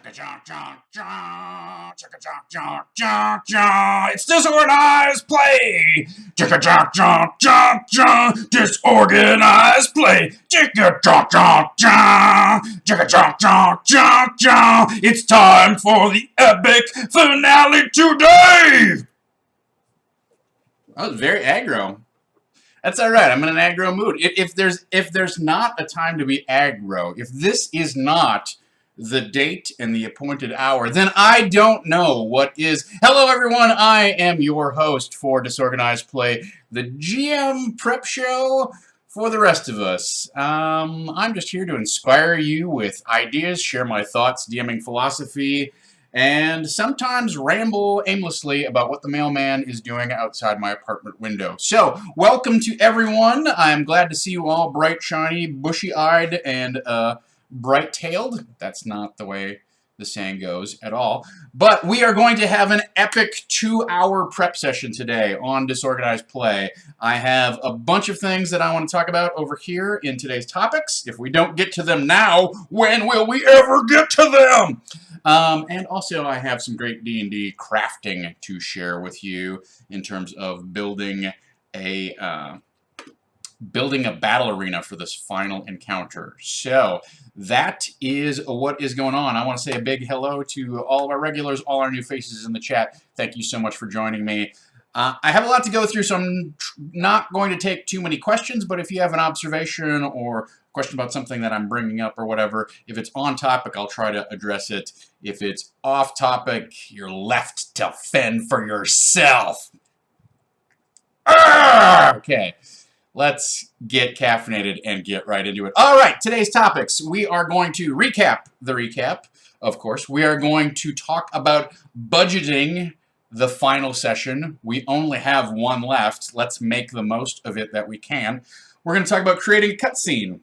It's disorganized play. Disorganized play. It's time for the epic finale today. That was very aggro. That's all right. I'm in an aggro mood. If there's not a time to be aggro, if this is not the date and the appointed hour, then I don't know what is. Hello, everyone. I am your host for Disorganized Play, the GM prep show for the rest of us. I'm just here to inspire you with ideas, share my thoughts, DMing philosophy, and sometimes ramble aimlessly about what the mailman is doing outside my apartment window. So, welcome to everyone. I'm glad to see you all bright, shiny, bushy-eyed, and bright-tailed. That's not the way the saying goes at all. But we are going to have an epic 2-hour prep session today on Disorganized Play. I have a bunch of things that I want to talk about over here in today's topics. If we don't get to them now, when will we ever get to them? And also, I have some great D&D crafting to share with you in terms of building a battle arena for this final encounter. So that is what is going on. I want to say a big hello to all of our regulars, all our new faces in the chat. Thank you so much for joining me. I have a lot to go through, so I'm not going to take too many questions, but if you have an observation or a question about something that I'm bringing up or whatever, if it's on topic, I'll try to address it. If it's off topic, you're left to fend for yourself. Okay. Let's get caffeinated and get right into it. All right, today's topics. We are going to recap the recap, of course. We are going to talk about budgeting the final session. We only have one left. Let's make the most of it that we can. We're going to talk about creating a cutscene,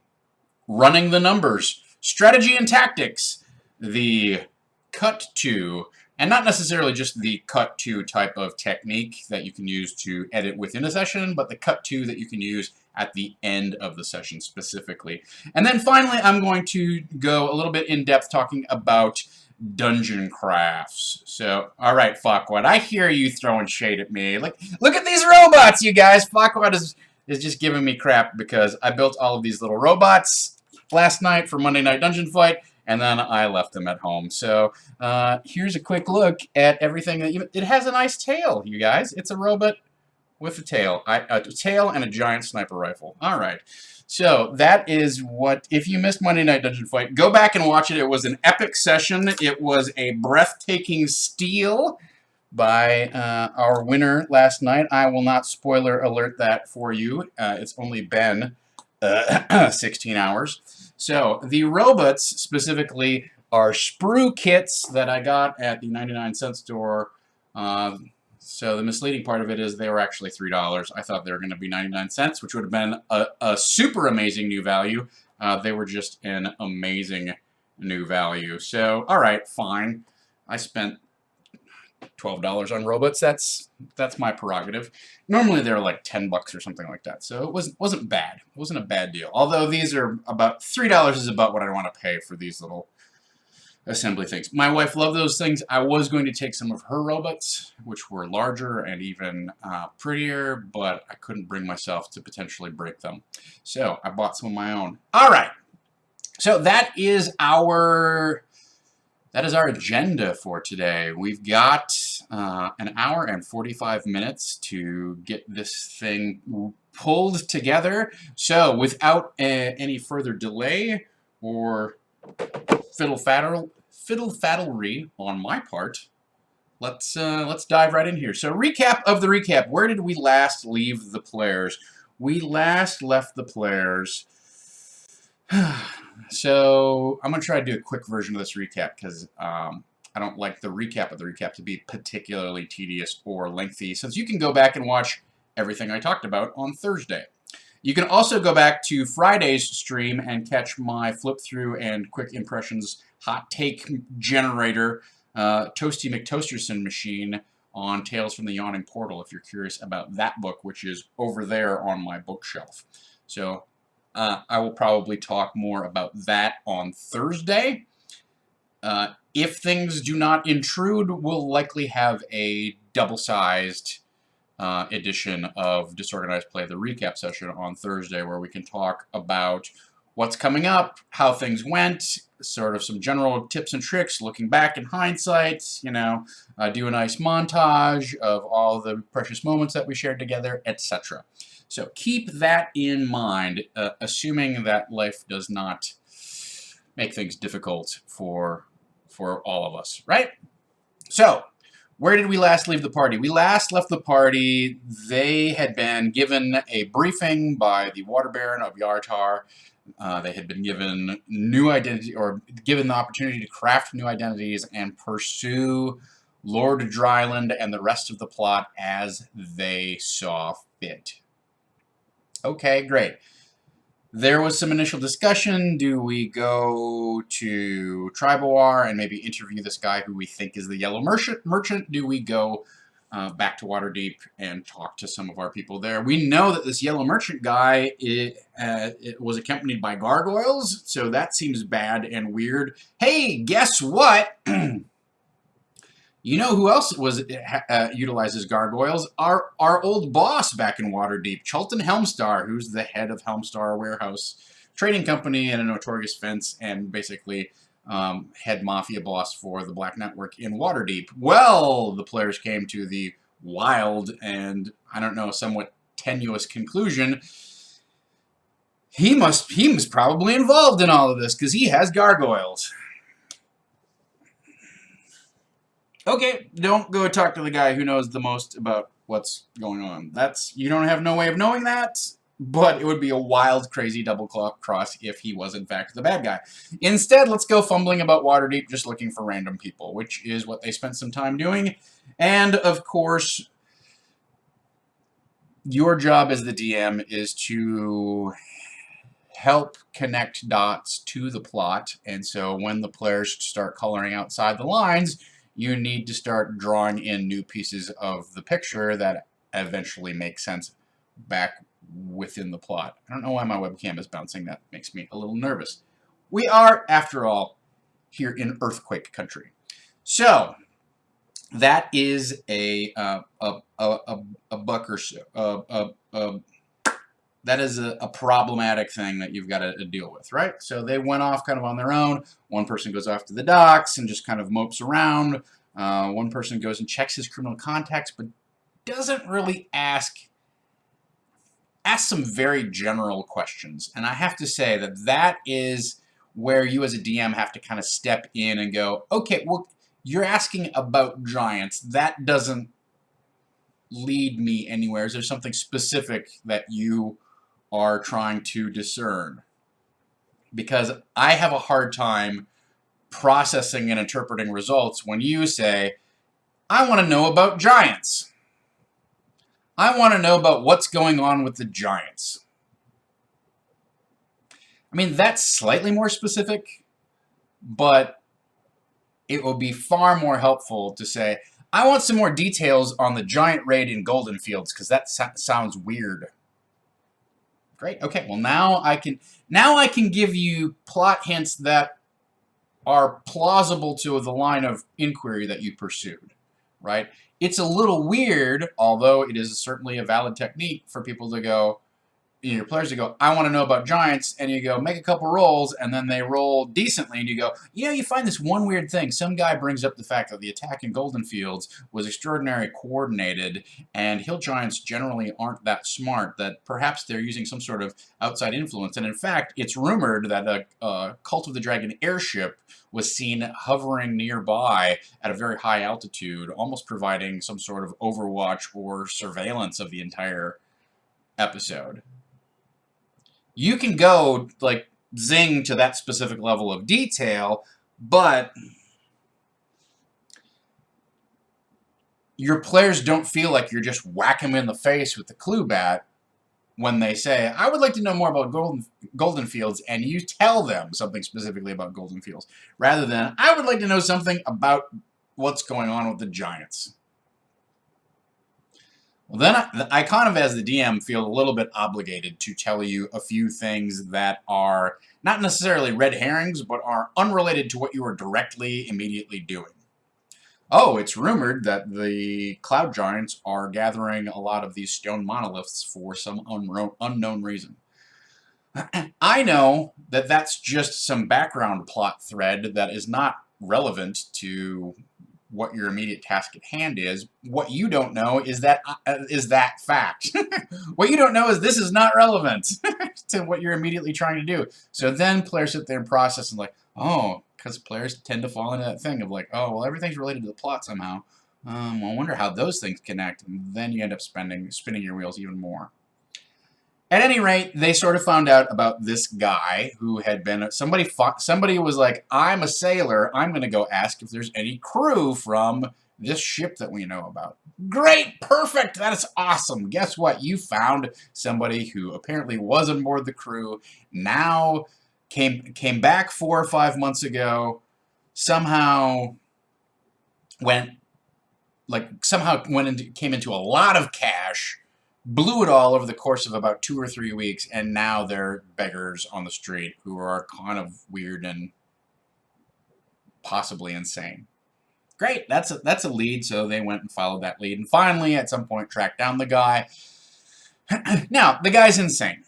running the numbers, strategy and tactics, the cut to, and not necessarily just the cut to type of technique that you can use to edit within a session, but the cut to that you can use at the end of the session specifically. And then finally, I'm going to go a little bit in depth talking about dungeon crafts. So, all right, Fuckwad, I hear you throwing shade at me. Like, look at these robots, you guys. Fuckwad is just giving me crap because I built all of these little robots last night for Monday Night Dungeon Fight, and then I left them at home. So here's a quick look at everything. It has a nice tail, you guys. It's a robot with a tail. A tail and a giant sniper rifle. All right. So that is what, if you missed Monday Night Dungeon Fight, go back and watch it. It was an epic session. It was a breathtaking steal by our winner last night. I will not spoiler alert that for you. It's only been 16 hours. So the robots specifically are sprue kits that I got at the 99-cent store. So the misleading part of it is they were actually $3. I thought they were going to be 99 cents, which would have been a super amazing new value. They were just an amazing new value. So, all right, fine. I spent $12 on robots. That's my prerogative. Normally they're like $10 or something like that. So it wasn't bad. It wasn't a bad deal. Although these are about $3 is about what I want to pay for these little assembly things. My wife loved those things. I was going to take some of her robots, which were larger and even prettier, but I couldn't bring myself to potentially break them. So I bought some of my own. All right. So that is our agenda for today. We've got an hour and 45 minutes to get this thing pulled together. So without any further delay or fiddle-faddlery on my part, let's dive right in here. So recap of the recap. Where did we last leave the players? We last left the players. So I'm going to try to do a quick version of this recap because I don't like the recap of the recap to be particularly tedious or lengthy, since you can go back and watch everything I talked about on Thursday. You can also go back to Friday's stream and catch my flip through and quick impressions hot take generator, Toasty McToasterson machine on Tales from the Yawning Portal if you're curious about that book, which is over there on my bookshelf. So I will probably talk more about that on Thursday. If things do not intrude, we'll likely have a double-sized edition of Disorganized Play, the recap session on Thursday, where we can talk about what's coming up, how things went, sort of some general tips and tricks, looking back in hindsight, you know, do a nice montage of all the precious moments that we shared together, etc. So keep that in mind, assuming that life does not make things difficult for all of us, right? So, where did we last leave the party? We last left the party. They had been given a briefing by the Water Baron of Yartar. They had been given new identity, or given the opportunity to craft new identities and pursue Lord Dryland and the rest of the plot as they saw fit. Okay, great. There was some initial discussion. Do we go to Tribawar and maybe interview this guy who we think is the Yellow Merchant? Do we go back to Waterdeep and talk to some of our people there? We know that this Yellow Merchant guy it was accompanied by gargoyles, so that seems bad and weird. Hey, guess what? You know who else was utilizes gargoyles? Our old boss back in Waterdeep, Chulton Helmstar, who's the head of Helmstar Warehouse Trading Company and a notorious fence and basically head mafia boss for the Black Network in Waterdeep. Well, the players came to the wild and, I don't know, somewhat tenuous conclusion. He was probably involved in all of this because he has gargoyles. Okay, don't go talk to the guy who knows the most about what's going on. You don't have no way of knowing that, but it would be a wild, crazy double cross if he was in fact the bad guy. Instead, let's go fumbling about Waterdeep, just looking for random people, which is what they spent some time doing. And of course, your job as the DM is to help connect dots to the plot, and so when the players start coloring outside the lines, you need to start drawing in new pieces of the picture that eventually make sense back within the plot. I don't know why my webcam is bouncing. That makes me a little nervous. We are, after all, here in earthquake country. So, that is a buck or so. That is a problematic thing that you've got to deal with, right? So they went off kind of on their own. One person goes off to the docks and just kind of mopes around. One person goes and checks his criminal contacts, but doesn't really ask some very general questions. And I have to say that is where you as a DM have to kind of step in and go, okay, well, you're asking about giants. That doesn't lead me anywhere. Is there something specific that you are trying to discern? Because I have a hard time processing and interpreting results when you say, I want to know about giants. I want to know about what's going on with the giants. I mean, that's slightly more specific, but it would be far more helpful to say, I want some more details on the giant raid in Golden Fields, because that sounds weird. Great. Okay. Well, now I can give you plot hints that are plausible to the line of inquiry that you pursued. Right? It's a little weird, although it is certainly a valid technique for people to go, your players to go, I want to know about giants, and you go, make a couple rolls, and then they roll decently, and you go, you find this one weird thing. Some guy brings up the fact that the attack in Golden Fields was extraordinarily coordinated, and hill giants generally aren't that smart, that perhaps they're using some sort of outside influence. And in fact, it's rumored that a Cult of the Dragon airship was seen hovering nearby at a very high altitude, almost providing some sort of overwatch or surveillance of the entire episode. You can go, like, zing to that specific level of detail, but your players don't feel like you're just whacking them in the face with the clue bat when they say, I would like to know more about Golden Fields, and you tell them something specifically about Golden Fields, rather than, I would like to know something about what's going on with the giants. Well, then I kind of, as the DM, feel a little bit obligated to tell you a few things that are not necessarily red herrings, but are unrelated to what you are directly, immediately doing. Oh, it's rumored that the cloud giants are gathering a lot of these stone monoliths for some unknown reason. I know that that's just some background plot thread that is not relevant to what your immediate task at hand is. What you don't know is that fact. What you don't know is this is not relevant to what you're immediately trying to do. So then players sit there and process and like, oh, because players tend to fall into that thing of like, oh, well, everything's related to the plot somehow. I wonder how those things connect, and then you end up spinning your wheels even more. At any rate, they sort of found out about this guy who had been somebody was like, I'm a sailor. I'm going to go ask if there's any crew from this ship that we know about. Great, perfect. That is awesome. Guess what? You found somebody who apparently was on board the crew. Now came back 4 or 5 months ago. Somehow came into a lot of cash. Blew it all over the course of about 2 or 3 weeks, and now they're beggars on the street who are kind of weird and possibly insane. Great, that's a lead, so they went and followed that lead, and finally, at some point, tracked down the guy. Now, the guy's insane.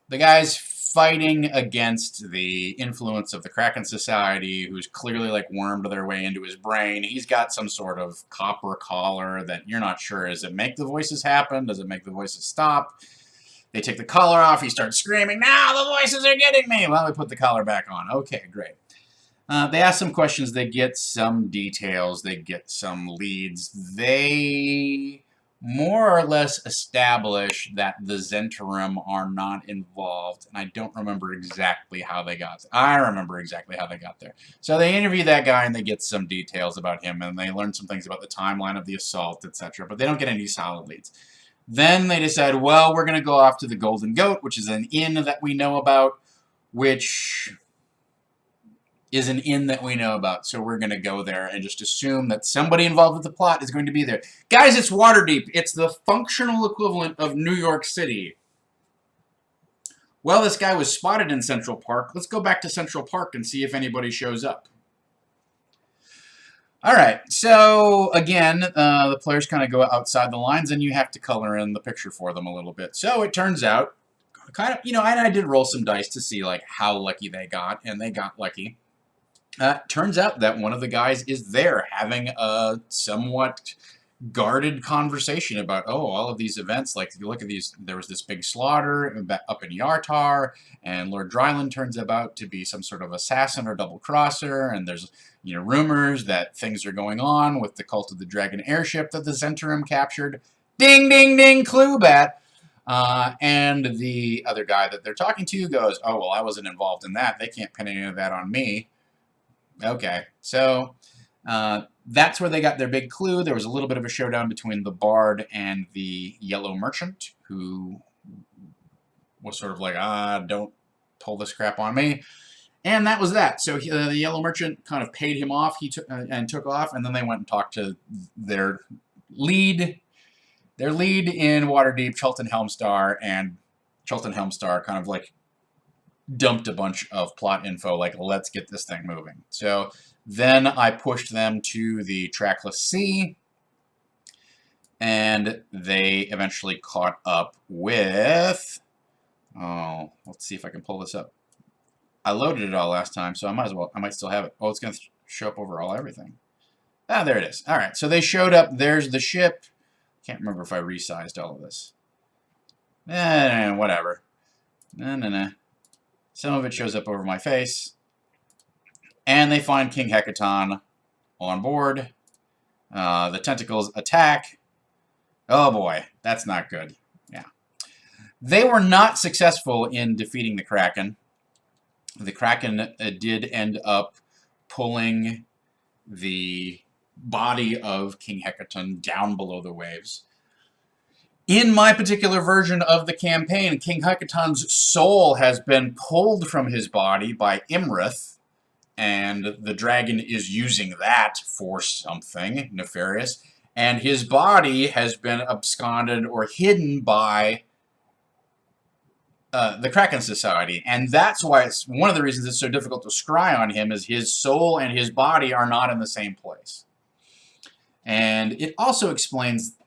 The guy's fighting against the influence of the Kraken Society, who's clearly like wormed their way into his brain. He's got some sort of copper collar that you're not sure. Does it make the voices happen? Does it make the voices stop? They take the collar off. He starts screaming, now the voices are getting me. Well, we put the collar back on. Okay, great. They ask some questions. They get some details. They get some leads. They more or less establish that the Zhentarim are not involved, and I don't remember exactly how they got there. I remember exactly how they got there. So they interview that guy, and they get some details about him, and they learn some things about the timeline of the assault, etc., but they don't get any solid leads. Then they decide, well, we're going to go off to the Golden Goat, which is an inn that we know about, which is an inn that we know about, so we're going to go there and just assume that somebody involved with the plot is going to be there. Guys, it's Waterdeep. It's the functional equivalent of New York City. Well, this guy was spotted in Central Park. Let's go back to Central Park and see if anybody shows up. All right, so again, the players kind of go outside the lines, and you have to color in the picture for them a little bit. So it turns out, kind of, and I did roll some dice to see like how lucky they got, and they got lucky. Turns out that one of the guys is there having a somewhat guarded conversation about, oh, all of these events, like, if you look at these, there was this big slaughter up in Yartar, and Lord Dryland turns out to be some sort of assassin or double-crosser, and there's, rumors that things are going on with the Cult of the Dragon airship that the Zhentarim captured. Ding, ding, ding, clue bat. And the other guy that they're talking to goes, oh, well, I wasn't involved in that. They can't pin any of that on me. Okay, so that's where they got their big clue. There was a little bit of a showdown between the Bard and the Yellow Merchant, who was sort of like, don't pull this crap on me. And that was that. So the Yellow Merchant kind of paid him off. He took off, and then they went and talked to their lead in Waterdeep, Chultan Helmstar, and Chultan Helmstar kind of like dumped a bunch of plot info, like, let's get this thing moving. So then I pushed them to the Trackless Sea, and they eventually caught up with, let's see if I can pull this up. I loaded it all last time, so I might still have it. Oh, it's going to show up over everything. There it is. All right, so they showed up. There's the ship. Can't remember if I resized all of this. Whatever. No. Some of it shows up over my face. And they find King Hecaton on board. The tentacles attack. Oh boy, that's not good. Yeah. They were not successful in defeating the Kraken. The Kraken did end up pulling the body of King Hecaton down below the waves. In my particular version of the campaign, King Hecaton's soul has been pulled from his body by Imrith, and the dragon is using that for something nefarious, and his body has been absconded or hidden by the Kraken Society, and that's why it's one of the reasons it's so difficult to scry on him is his soul and his body are not in the same place. And it also explains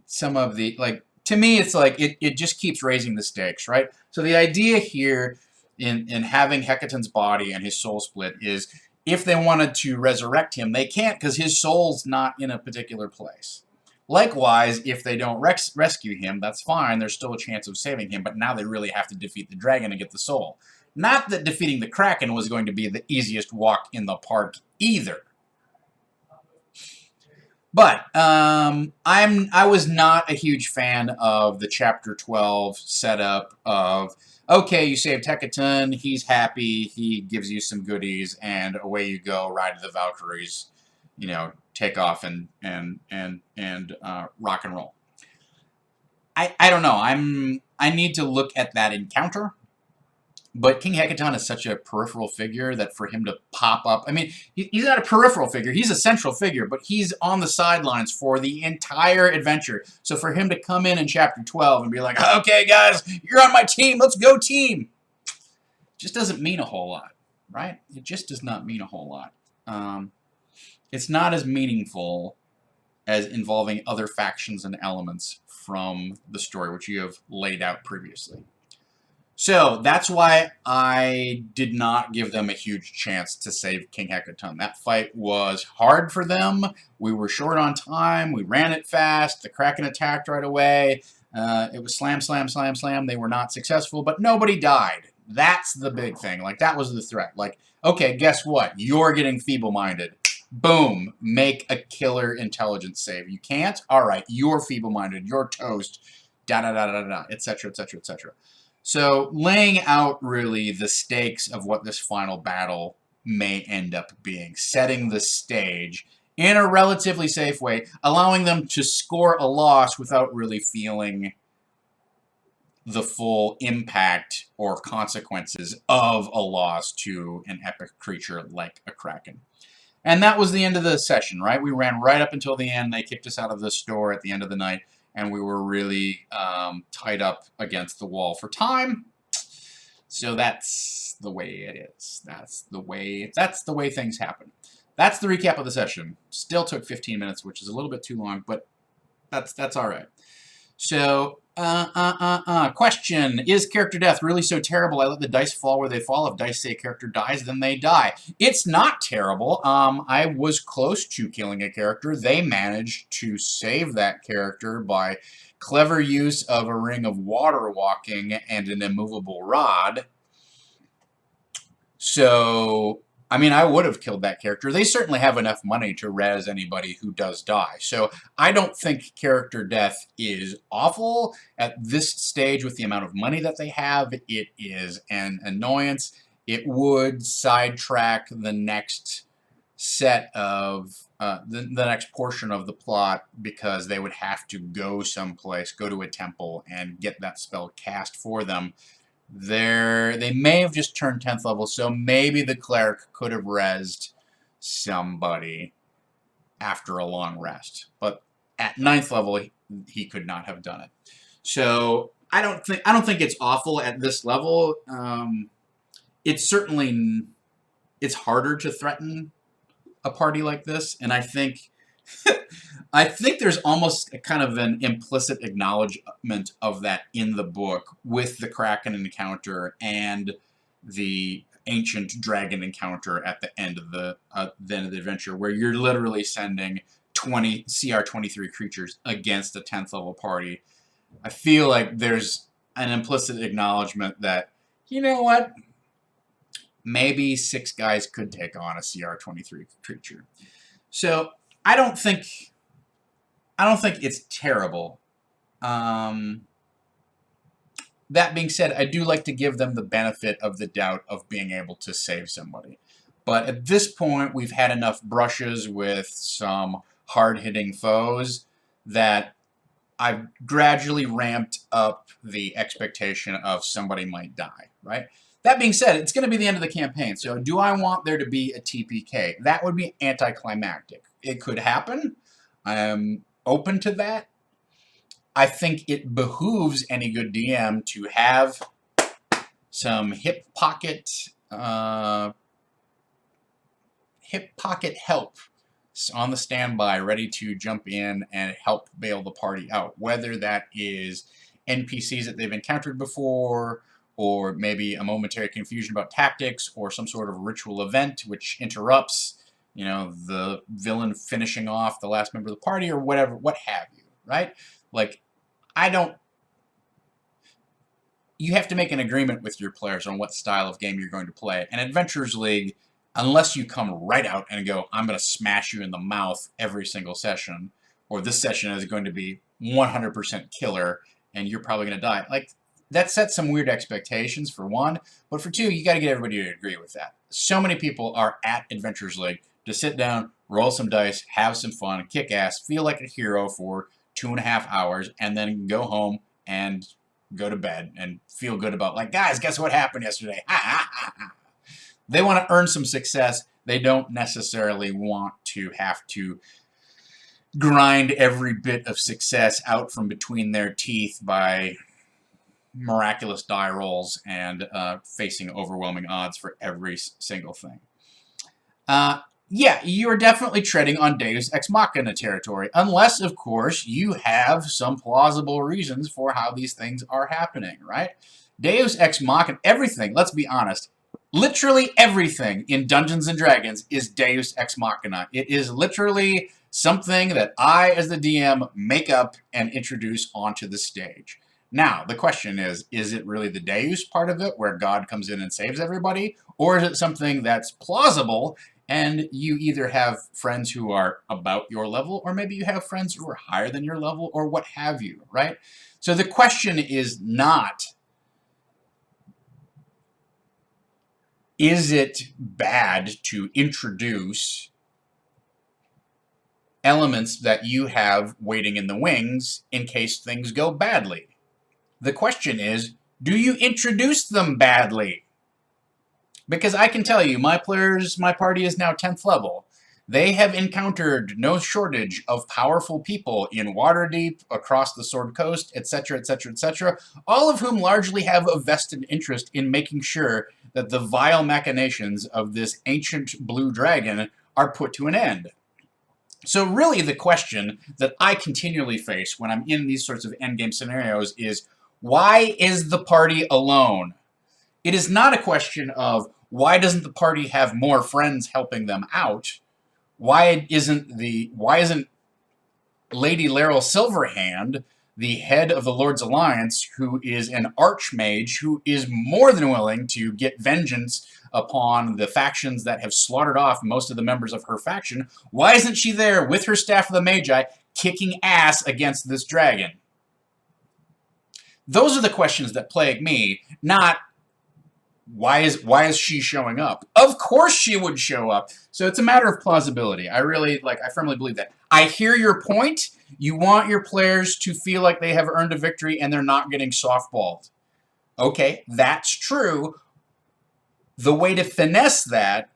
some of the, like, to me, it's like it just keeps raising the stakes, right? So the idea here in having Hecaton's body and his soul split is if they wanted to resurrect him, they can't because his soul's not in a particular place. Likewise, if they don't rescue him, that's fine. There's still a chance of saving him, but now they really have to defeat the dragon to get the soul. Not that defeating the Kraken was going to be the easiest walk in the park either. But I was not a huge fan of the Chapter 12 setup of, okay, you saved Hecaton, he's happy, he gives you some goodies, and away you go, ride to the Valkyries, you know, take off and rock and roll. I don't know. I need to look at that encounter. But King Hecaton is such a peripheral figure that for him to pop up, I mean, he's not a peripheral figure, he's a central figure, but he's on the sidelines for the entire adventure. So for him to come in Chapter 12 and be like, okay guys, you're on my team, let's go team, just doesn't mean a whole lot, right? It just does not mean a whole lot. It's not as meaningful as involving other factions and elements from the story, which you have laid out previously. So that's why I did not give them a huge chance to save King Hecaton. That fight was hard for them. We were short on time. We ran it fast. The Kraken attacked right away. It was slam, slam, slam, slam. They were not successful, but nobody died. That's the big thing. Like, that was the threat. Like, okay, guess what? You're getting feeble-minded. Boom. Make a killer intelligence save. You can't? All right, you're feeble-minded. You're toast. Da-da-da-da-da, etc., etc., etc. So laying out really the stakes of what this final battle may end up being, setting the stage in a relatively safe way, allowing them to score a loss without really feeling the full impact or consequences of a loss to an epic creature like a Kraken. And that was the end of the session, right? We ran right up until the end. They kicked us out of the store at the end of the night. And we were really tied up against the wall for time. So that's the way it is. That's the way things happen. That's the recap of the session. Still took 15 minutes, which is a little bit too long, but that's all right. So, question. Is character death really so terrible? I let the dice fall where they fall. If dice say a character dies, then they die. It's not terrible. I was close to killing a character. They managed to save that character by clever use of a ring of water walking and an immovable rod. So, I mean, I would have killed that character. They certainly have enough money to res anybody who does die. So I don't think character death is awful. At this stage, with the amount of money that they have, it is an annoyance. It would sidetrack the next set of, the next portion of the plot because they would have to go someplace, go to a temple, and get that spell cast for them. They may have just turned 10th level, so maybe the cleric could have rezzed somebody after a long rest. But at 9th level, he could not have done it. So I don't think it's awful at this level. It's harder to threaten a party like this, and I think there's almost a kind of an implicit acknowledgement of that in the book with the Kraken encounter and the ancient dragon encounter at the end of the adventure, where you're literally sending 20 CR23 creatures against a 10th level party. I feel like there's an implicit acknowledgement that, you know what, maybe 6 guys could take on a CR23 creature. So I don't think it's terrible. That being said, I do like to give them the benefit of the doubt of being able to save somebody. But at this point, we've had enough brushes with some hard-hitting foes that I've gradually ramped up the expectation of somebody might die, right? That being said, it's going to be the end of the campaign, so do I want there to be a TPK? That would be anticlimactic. It could happen. I am open to that. I think it behooves any good DM to have some hip pocket help on the standby, ready to jump in and help bail the party out. Whether that is NPCs that they've encountered before, or maybe a momentary confusion about tactics, or some sort of ritual event which interrupts, the villain finishing off the last member of the party, or whatever, what have you, right? Like, I don't. You have to make an agreement with your players on what style of game you're going to play. And Adventurers League, unless you come right out and go, I'm going to smash you in the mouth every single session, or this session is going to be 100% killer, and you're probably going to die. Like, that sets some weird expectations, for one. But for two, you got to get everybody to agree with that. So many people are at Adventurers League to sit down, roll some dice, have some fun, kick ass, feel like a hero for 2.5 hours, and then go home and go to bed and feel good about, like, guys, guess what happened yesterday? They want to earn some success. They don't necessarily want to have to grind every bit of success out from between their teeth by miraculous die rolls and facing overwhelming odds for every single thing. Yeah, you're definitely treading on Deus Ex Machina territory, unless, of course, you have some plausible reasons for how these things are happening, right? Deus Ex Machina, everything, let's be honest, literally everything in Dungeons & Dragons is Deus Ex Machina. It is literally something that I, as the DM, make up and introduce onto the stage. Now, the question is it really the Deus part of it, where God comes in and saves everybody, or is it something that's plausible, and you either have friends who are about your level, or maybe you have friends who are higher than your level, or what have you, right? So the question is not, is it bad to introduce elements that you have waiting in the wings in case things go badly? The question is, do you introduce them badly? Because I can tell you, my party is now 10th level. They have encountered no shortage of powerful people in Waterdeep, across the Sword Coast, etc., etc., etc., all of whom largely have a vested interest in making sure that the vile machinations of this ancient blue dragon are put to an end. So really the question that I continually face when I'm in these sorts of endgame scenarios is, why is the party alone? It is not a question of, why doesn't the party have more friends helping them out? Why isn't Lady Laryl Silverhand, the head of the Lord's Alliance, who is an archmage, who is more than willing to get vengeance upon the factions that have slaughtered off most of the members of her faction, why isn't she there with her staff of the Magi kicking ass against this dragon? Those are the questions that plague me, not why is she showing up? Of course she would show up. So it's a matter of plausibility. I firmly believe that. I hear your point. You want your players to feel like they have earned a victory and they're not getting softballed. Okay, that's true. The way to finesse that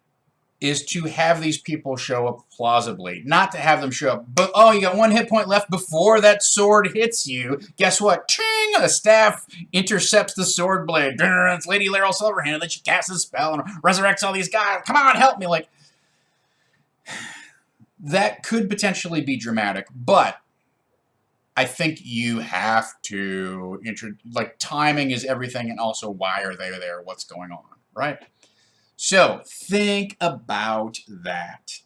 is to have these people show up plausibly, not to have them show up, but, oh, you got 1 hit point left before that sword hits you. Guess what? Ching! The staff intercepts the sword blade. It's Lady Laryl Silverhand, and then she casts a spell and resurrects all these guys. Come on, help me. Like, that could potentially be dramatic, but I think you have to, timing is everything, and also why are they there, what's going on, right? So, think about that. ...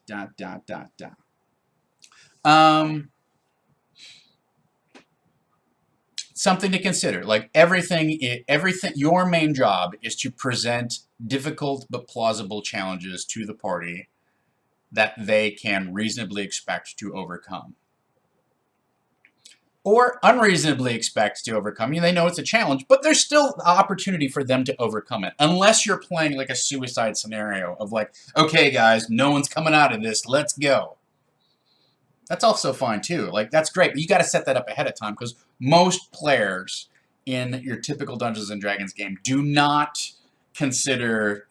Something to consider. Like, everything, your main job is to present difficult but plausible challenges to the party that they can reasonably expect to overcome. Or unreasonably expect to overcome. They know it's a challenge, but there's still an opportunity for them to overcome it. Unless you're playing like a suicide scenario of like, okay guys, no one's coming out of this, let's go. That's also fine too. Like, that's great, but you got to set that up ahead of time, because most players in your typical Dungeons & Dragons game do not consider,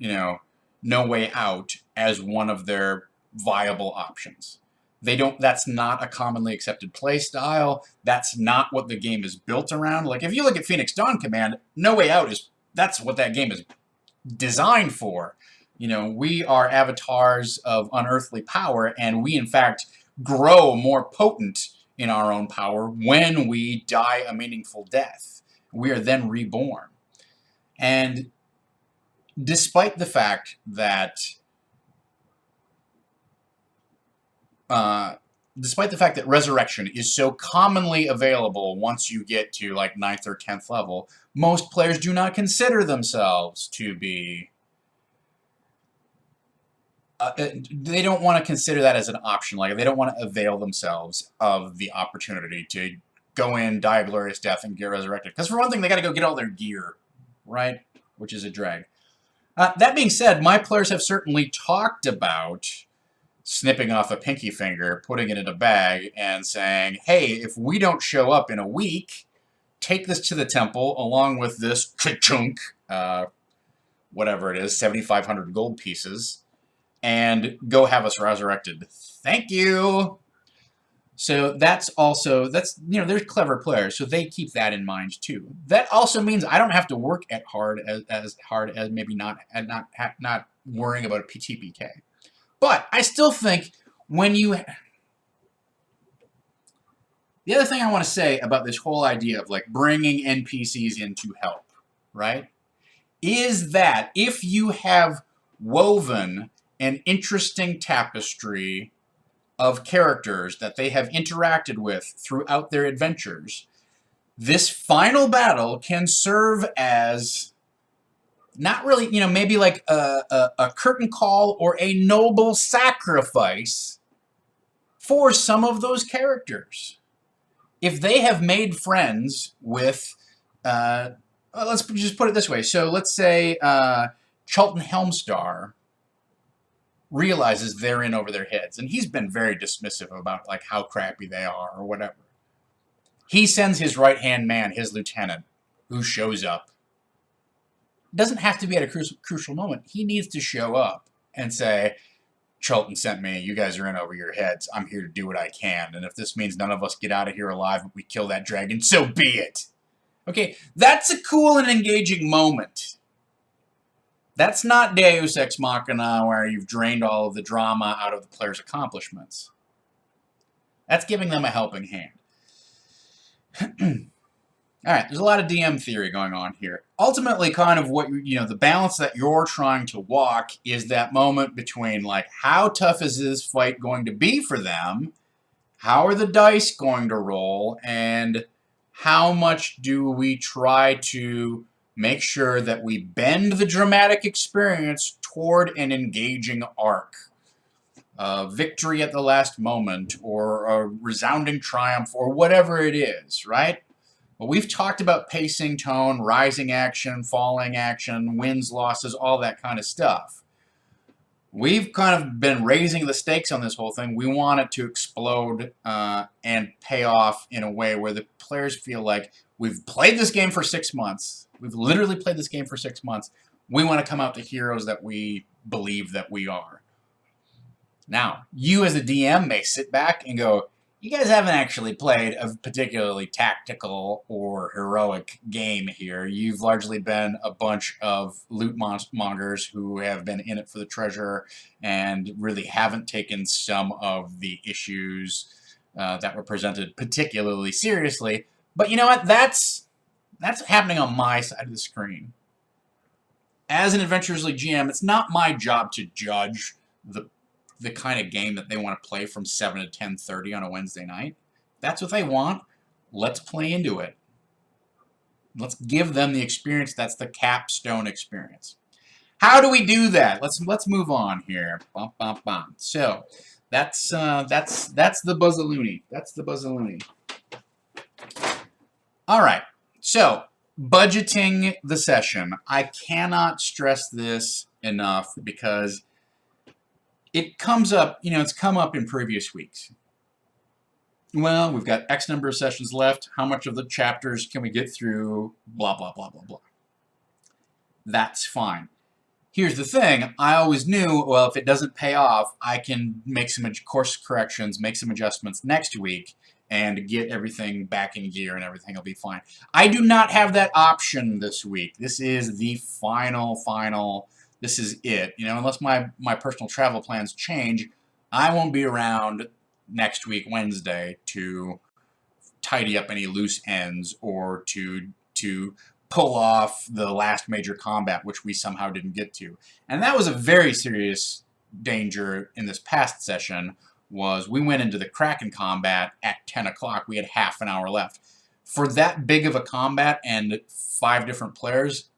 No Way Out as one of their viable options. That's not a commonly accepted play style. That's not what the game is built around. Like, if you look at Phoenix Dawn Command, No Way Out is that's what that game is designed for. You know, we are avatars of unearthly power, and we, in fact, grow more potent in our own power when we die a meaningful death. We are then reborn. And despite the fact that resurrection is so commonly available once you get to like 9th or 10th level, most players do not consider themselves to be they don't want to consider that as an option. Like, they don't want to avail themselves of the opportunity to go in, die a glorious death, and get resurrected. Because for one thing, they got to go get all their gear, right? Which is a drag. That being said, my players have certainly talked about snipping off a pinky finger, putting it in a bag, and saying, hey, if we don't show up in a week, take this to the temple along with this chunk, whatever it is, 7,500 gold pieces, and go have us resurrected. Thank you. So that's they're clever players, so they keep that in mind too. That also means I don't have to work as hard as maybe not worrying about a PTPK. But I still think when you... The other thing I want to say about this whole idea of like bringing NPCs in to help, right, is that if you have woven an interesting tapestry of characters that they have interacted with throughout their adventures, this final battle can serve as not really, maybe like a curtain call or a noble sacrifice for some of those characters. If they have made friends with, let's just put it this way. So let's say Charlton Helmstar realizes they're in over their heads, and he's been very dismissive about like how crappy they are or whatever. He sends his right-hand man, his lieutenant, who shows up. Doesn't have to be at a crucial moment. He needs to show up and say, Charlton sent me, you guys are in over your heads, I'm here to do what I can, and if this means none of us get out of here alive but we kill that dragon, so be it. Okay, that's a cool and engaging moment. That's not Deus Ex Machina where you've drained all of the drama out of the player's accomplishments. That's giving them a helping hand. Alright, there's a lot of DM theory going on here. Ultimately, kind of what, the balance that you're trying to walk is that moment between, like, how tough is this fight going to be for them? How are the dice going to roll? And how much do we try to make sure that we bend the dramatic experience toward an engaging arc? Victory at the last moment, or a resounding triumph, or whatever it is, right? Well, we've talked about pacing, tone, rising action, falling action, wins, losses, all that kind of stuff. We've kind of been raising the stakes on this whole thing. We want it to explode and pay off in a way where the players feel like we've played this game for 6 months. We've literally played this game for 6 months. We want to come out the heroes that we believe that we are. Now, you as a DM may sit back and go, you guys haven't actually played a particularly tactical or heroic game here. You've largely been a bunch of loot mongers who have been in it for the treasure and really haven't taken some of the issues that were presented particularly seriously. But you know what? That's happening on my side of the screen. As an Adventurers League GM, it's not my job to judge the kind of game that they want to play from 7 to 10:30 on a Wednesday night. If that's what they want, let's play into it. Let's give them the experience that's the capstone experience. How do we do that? Let's move on here. Bum, bum, bum. So that's the Buzzaloony. That's the Buzzaloony. All right. So budgeting the session. I cannot stress this enough because it comes up, it's come up in previous weeks. Well, we've got X number of sessions left. How much of the chapters can we get through? Blah, blah, blah, blah, blah. That's fine. Here's the thing. I always knew, well, if it doesn't pay off, I can make some course corrections, make some adjustments next week, and get everything back in gear and everything will be fine. I do not have that option this week. This is the final, this is it. You know, unless my personal travel plans change, I won't be around next week, Wednesday, to tidy up any loose ends or to pull off the last major combat, which we somehow didn't get to. And that was a very serious danger in this past session, was we went into the Kraken combat at 10 o'clock. We had half an hour left. For that big of a combat and 5 different players,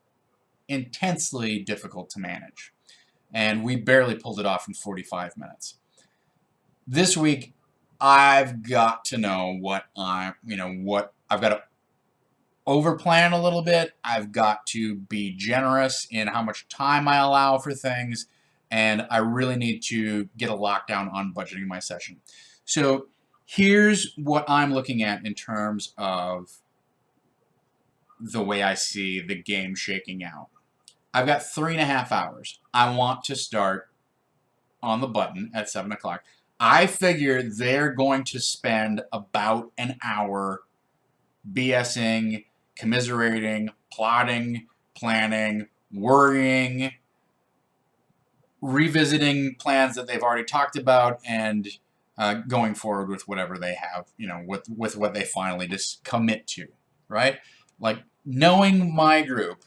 intensely difficult to manage. And we barely pulled it off in 45 minutes. This week, I've got to know what I've got to overplan a little bit. I've got to be generous in how much time I allow for things, and I really need to get a lockdown on budgeting my session. So here's what I'm looking at in terms of the way I see the game shaking out. I've got 3.5 hours. I want to start on the button at 7 o'clock. I figure they're going to spend about an hour BSing, commiserating, plotting, planning, worrying, revisiting plans that they've already talked about, and going forward with whatever they have, with what they finally just commit to, right? Like, knowing my group,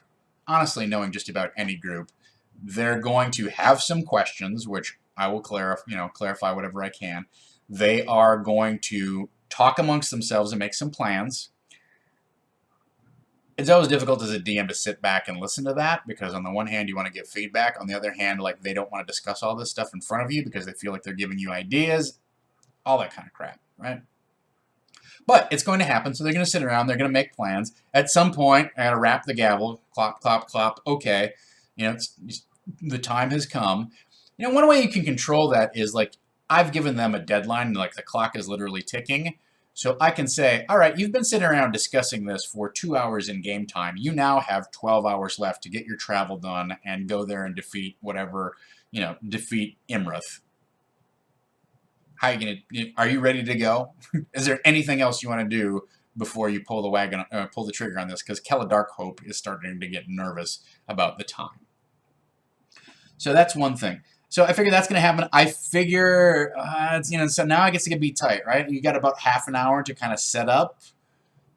honestly knowing just about any group, they're going to have some questions, which I will clarify whatever I can. They are going to talk amongst themselves and make some plans. It's always difficult as a DM to sit back and listen to that, because on the one hand you want to give feedback, on the other hand, like, they don't want to discuss all this stuff in front of you because they feel like they're giving you ideas, all that kind of crap, right? But it's going to happen, so they're going to sit around, they're going to make plans. At some point, I got to rap the gavel, clop, clop, clop, okay, the time has come. One way you can control that is, like, I've given them a deadline, like the clock is literally ticking. So I can say, all right, you've been sitting around discussing this for 2 hours in game time. You now have 12 hours left to get your travel done and go there and defeat whatever, defeat Imrith. Are you ready to go? Is there anything else you want to do before you pull the trigger on this? Because Kella Darkhope is starting to get nervous about the time. So that's one thing. So I figure that's going to happen. I figure, so now I guess it's going to be tight, right? You got about half an hour to kind of set up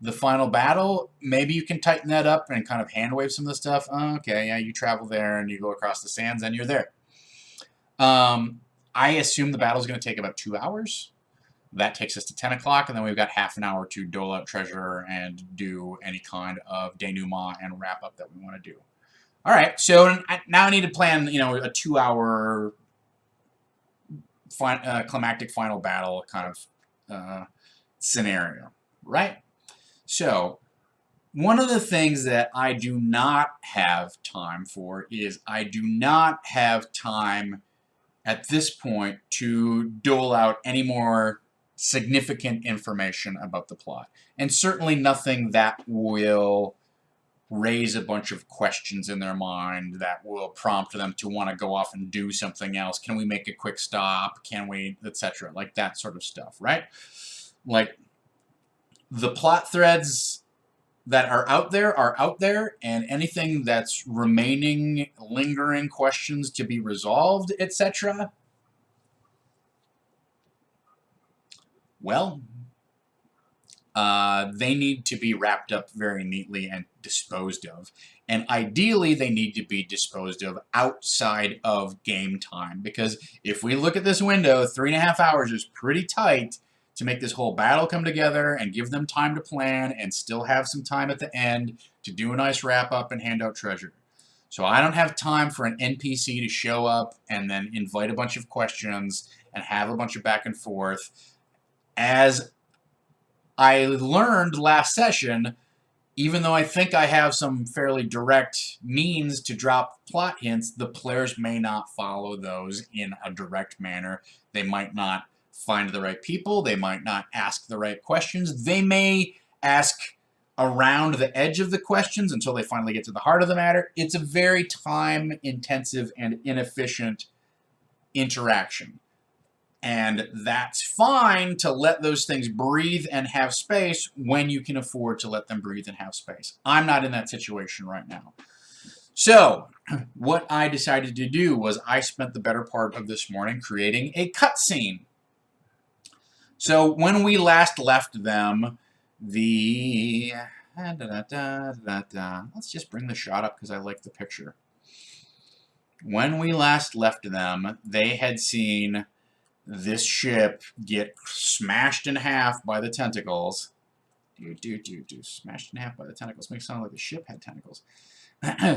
the final battle. Maybe you can tighten that up and kind of hand wave some of the stuff. Okay, yeah, you travel there and you go across the sands and you're there. I assume the battle's going to take about 2 hours. That takes us to 10 o'clock, and then we've got half an hour to dole out treasure and do any kind of denouement and wrap up that we want to do. All right, so now I need to plan, a 2-hour climactic final battle kind of scenario, right? So one of the things that I do not have time for is I do not have time at this point to dole out any more significant information about the plot. And certainly nothing that will raise a bunch of questions in their mind that will prompt them to want to go off and do something else. Can we make a quick stop? Can we, etc. Like that sort of stuff, right? Like, the plot threads that are out there, and anything that's remaining, lingering questions to be resolved, etc. Well, they need to be wrapped up very neatly and disposed of. And ideally, they need to be disposed of outside of game time. Because if we look at this window, 3.5 hours is pretty tight to make this whole battle come together and give them time to plan and still have some time at the end to do a nice wrap-up and hand out treasure. So I don't have time for an NPC to show up and then invite a bunch of questions and have a bunch of back and forth. As I learned last session, even though I think I have some fairly direct means to drop plot hints, the players may not follow those in a direct manner. They might not find the right people. They might not ask the right questions. They may ask around the edge of the questions until they finally get to the heart of the matter. It's a very time-intensive and inefficient interaction. And that's fine to let those things breathe and have space when you can afford to let them breathe and have space. I'm not in that situation right now. So what I decided to do was I spent the better part of this morning creating a cutscene. So when we last left them, let's just bring the shot up because I like the picture. When we last left them, they had seen this ship get smashed in half by the tentacles. Smashed in half by the tentacles. Makes it sound like the ship had tentacles.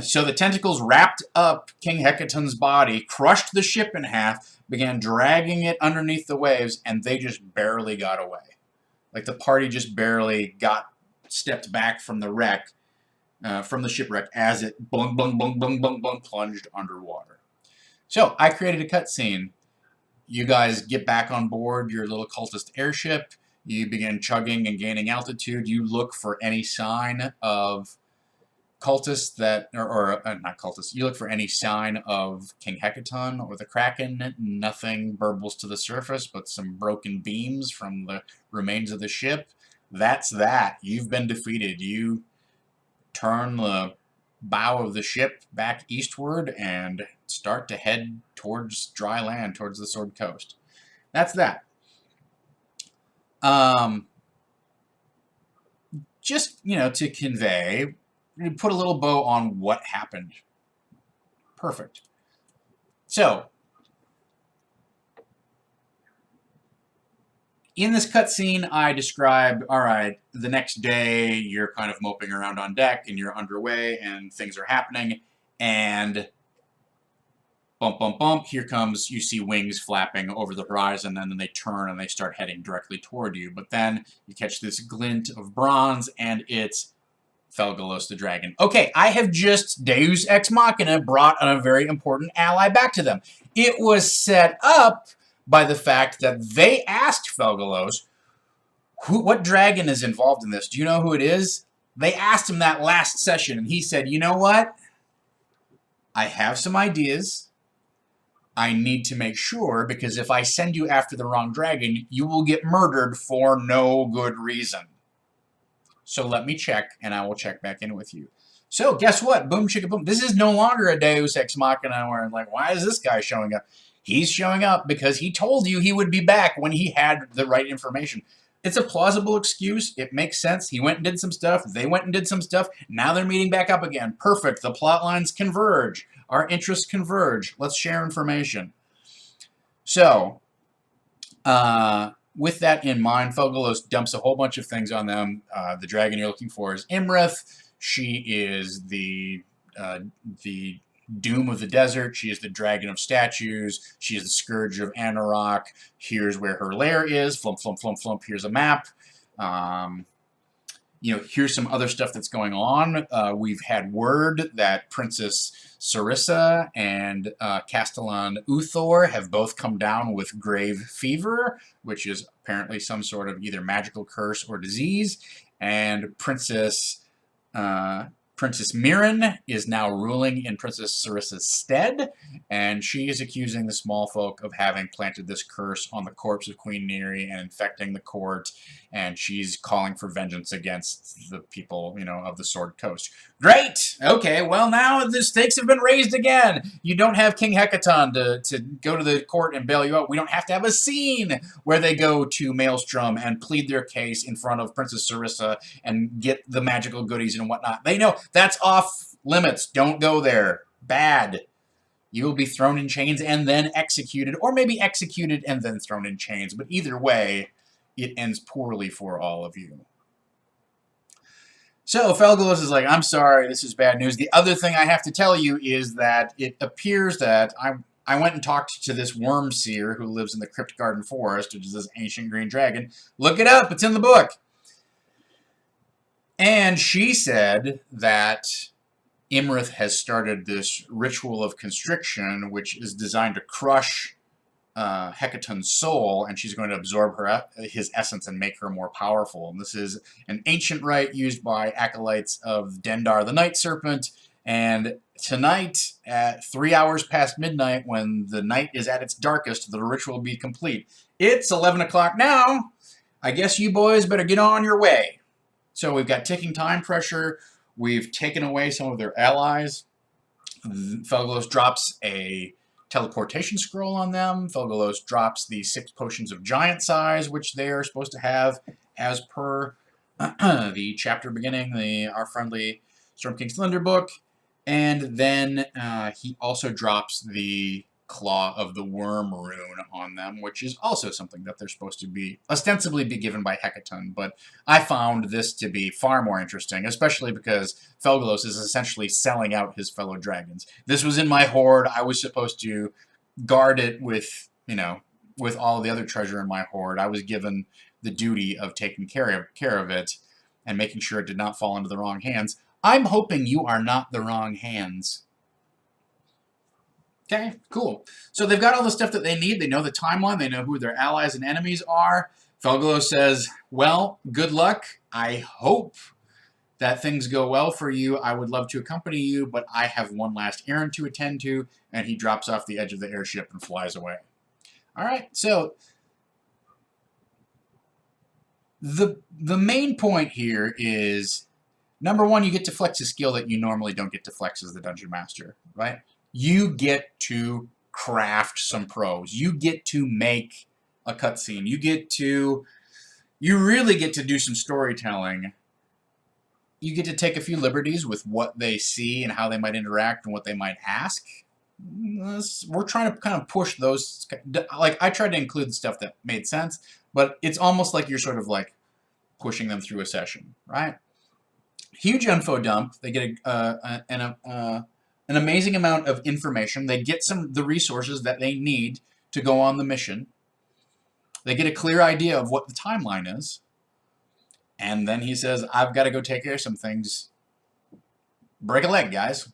So the tentacles wrapped up King Hecaton's body, crushed the ship in half, began dragging it underneath the waves, and they just barely got away. Like the party just barely stepped back from the wreck, from the shipwreck, as it plunged underwater. So I created a cutscene. You guys get back on board your little cultist airship. You begin chugging and gaining altitude. You look for any sign of cultists that, not cultists, you look for any sign of King Hecaton or the Kraken. Nothing burbles to the surface but some broken beams from the remains of the ship. That's that. You've been defeated. You turn the bow of the ship back eastward and start to head towards dry land, towards the Sword Coast. That's that. Just, to convey, put a little bow on what happened. Perfect. So, in this cutscene, I described, all right, the next day you're kind of moping around on deck and you're underway and things are happening, and bump, bump, bump, here comes, you see wings flapping over the horizon, and then they turn and they start heading directly toward you. But then you catch this glint of bronze, and it's Felgalos the dragon. Okay, I have just Deus Ex Machina brought a very important ally back to them. It was set up by the fact that they asked Felgalos, what dragon is involved in this? Do you know who it is? They asked him that last session, and he said, you know what? I have some ideas. I need to make sure, because if I send you after the wrong dragon, you will get murdered for no good reason. So let me check, and I will check back in with you. So guess what? Boom, chicka, boom. This is no longer a Deus Ex Machina where I'm like, why is this guy showing up? He's showing up because he told you he would be back when he had the right information. It's a plausible excuse. It makes sense. He went and did some stuff. They went and did some stuff. Now they're meeting back up again. Perfect. The plot lines converge. Our interests converge. Let's share information. So, with that in mind, Felgalos dumps a whole bunch of things on them. The dragon you're looking for is Imrith. She is the doom of the desert. She is the dragon of statues. She is the scourge of Anarok. Here's where her lair is. Flump, flump, flump, flump. Here's a map. Here's some other stuff that's going on. We've had word that Princess Sarissa and Castellan Uthor have both come down with grave fever, which is apparently some sort of either magical curse or disease. And Princess Mirren is now ruling in Princess Sarissa's stead, and she is accusing the small folk of having planted this curse on the corpse of Queen Neri and infecting the court, and she's calling for vengeance against the people, of the Sword Coast. Great! Okay, well now the stakes have been raised again. You don't have King Hecaton to go to the court and bail you out. We don't have to have a scene where they go to Maelstrom and plead their case in front of Princess Sarissa and get the magical goodies and whatnot. They know that's off limits. Don't go there. Bad. You will be thrown in chains and then executed, or maybe executed and then thrown in chains. But either way, it ends poorly for all of you. So Felgalos is like, I'm sorry, this is bad news. The other thing I have to tell you is that it appears that I went and talked to this worm seer who lives in the Crypt Garden Forest, which is this ancient green dragon. Look it up. It's in the book. And she said that Imrith has started this ritual of constriction, which is designed to crush Hecaton's soul, and she's going to absorb his essence and make her more powerful. And this is an ancient rite used by acolytes of Dendar the Night Serpent, And tonight, at 3 hours past midnight, when the night is at its darkest, the ritual will be complete. It's 11 o'clock now. I guess you boys better get on your way. So we've got ticking time pressure. We've taken away some of their allies. Felgalos drops a teleportation scroll on them. Felgalos drops the 6 potions of giant size, which they are supposed to have as per the chapter beginning, the Our Friendly Storm King's Thunder book. And then he also drops the Claw of the Worm rune on them, which is also something that they're supposed to be ostensibly be given by Hecaton. But I found this to be far more interesting, especially because Felgalos is essentially selling out his fellow dragons. This was in my horde. I was supposed to guard it with, with all the other treasure in my horde. I was given the duty of taking care of it and making sure it did not fall into the wrong hands. I'm hoping you are not the wrong hands. Okay, cool. So they've got all the stuff that they need. They know the timeline. They know who their allies and enemies are. Felgalos says, well, good luck. I hope that things go well for you. I would love to accompany you, but I have one last errand to attend to. And he drops off the edge of the airship and flies away. All right, so the main point here is, number one, you get to flex a skill that you normally don't get to flex as the Dungeon Master, right? You get to craft some prose. You get to make a cutscene. You really get to do some storytelling. You get to take a few liberties with what they see and how they might interact and what they might ask. We're trying to kind of push those. Like, I tried to include stuff that made sense, but it's almost like you're sort of like pushing them through a session, right? Huge info dump. They get an amazing amount of information. They get the resources that they need to go on the mission. They get a clear idea of what the timeline is. And then he says, I've got to go take care of some things. Break a leg, guys.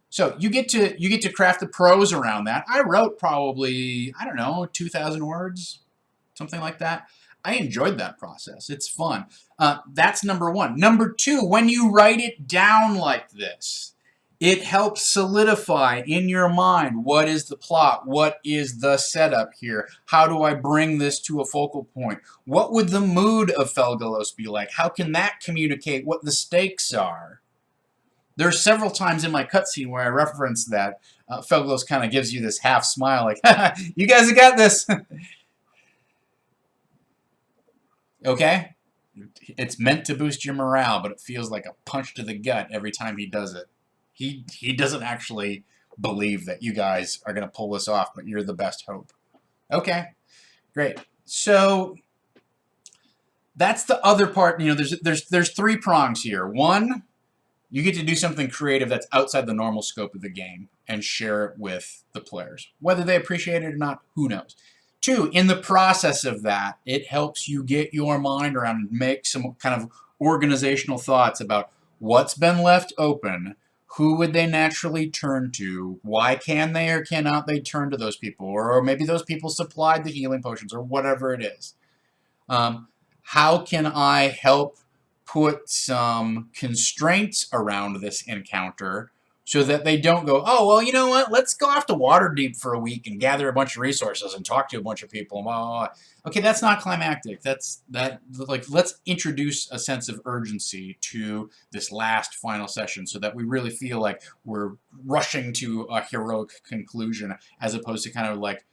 So you get to craft the prose around that. I wrote probably, I don't know, 2,000 words, something like that. I enjoyed that process. It's fun. That's number one. Number two, when you write it down like this, it helps solidify in your mind what is the plot, what is the setup here, how do I bring this to a focal point, what would the mood of Felgalos be like, how can that communicate what the stakes are. There are several times in my cutscene where I reference that. Felgalos kind of gives you this half smile like, you guys have got this. Okay? It's meant to boost your morale, but it feels like a punch to the gut every time he does it. He doesn't actually believe that you guys are going to pull this off, but you're the best hope. Okay, great. So that's the other part. There's 3 prongs here. One, you get to do something creative that's outside the normal scope of the game and share it with the players. Whether they appreciate it or not, who knows. 2, in the process of that, it helps you get your mind around and make some kind of organizational thoughts about what's been left open. Who would they naturally turn to? Why can they or cannot they turn to those people? Or maybe those people supplied the healing potions or whatever it is. How can I help put some constraints around this encounter so that they don't go, oh, well, you know what? Let's go off to Waterdeep for a week and gather a bunch of resources and talk to a bunch of people. Okay, that's not climactic. Let's introduce a sense of urgency to this last final session so that we really feel like we're rushing to a heroic conclusion as opposed to kind of like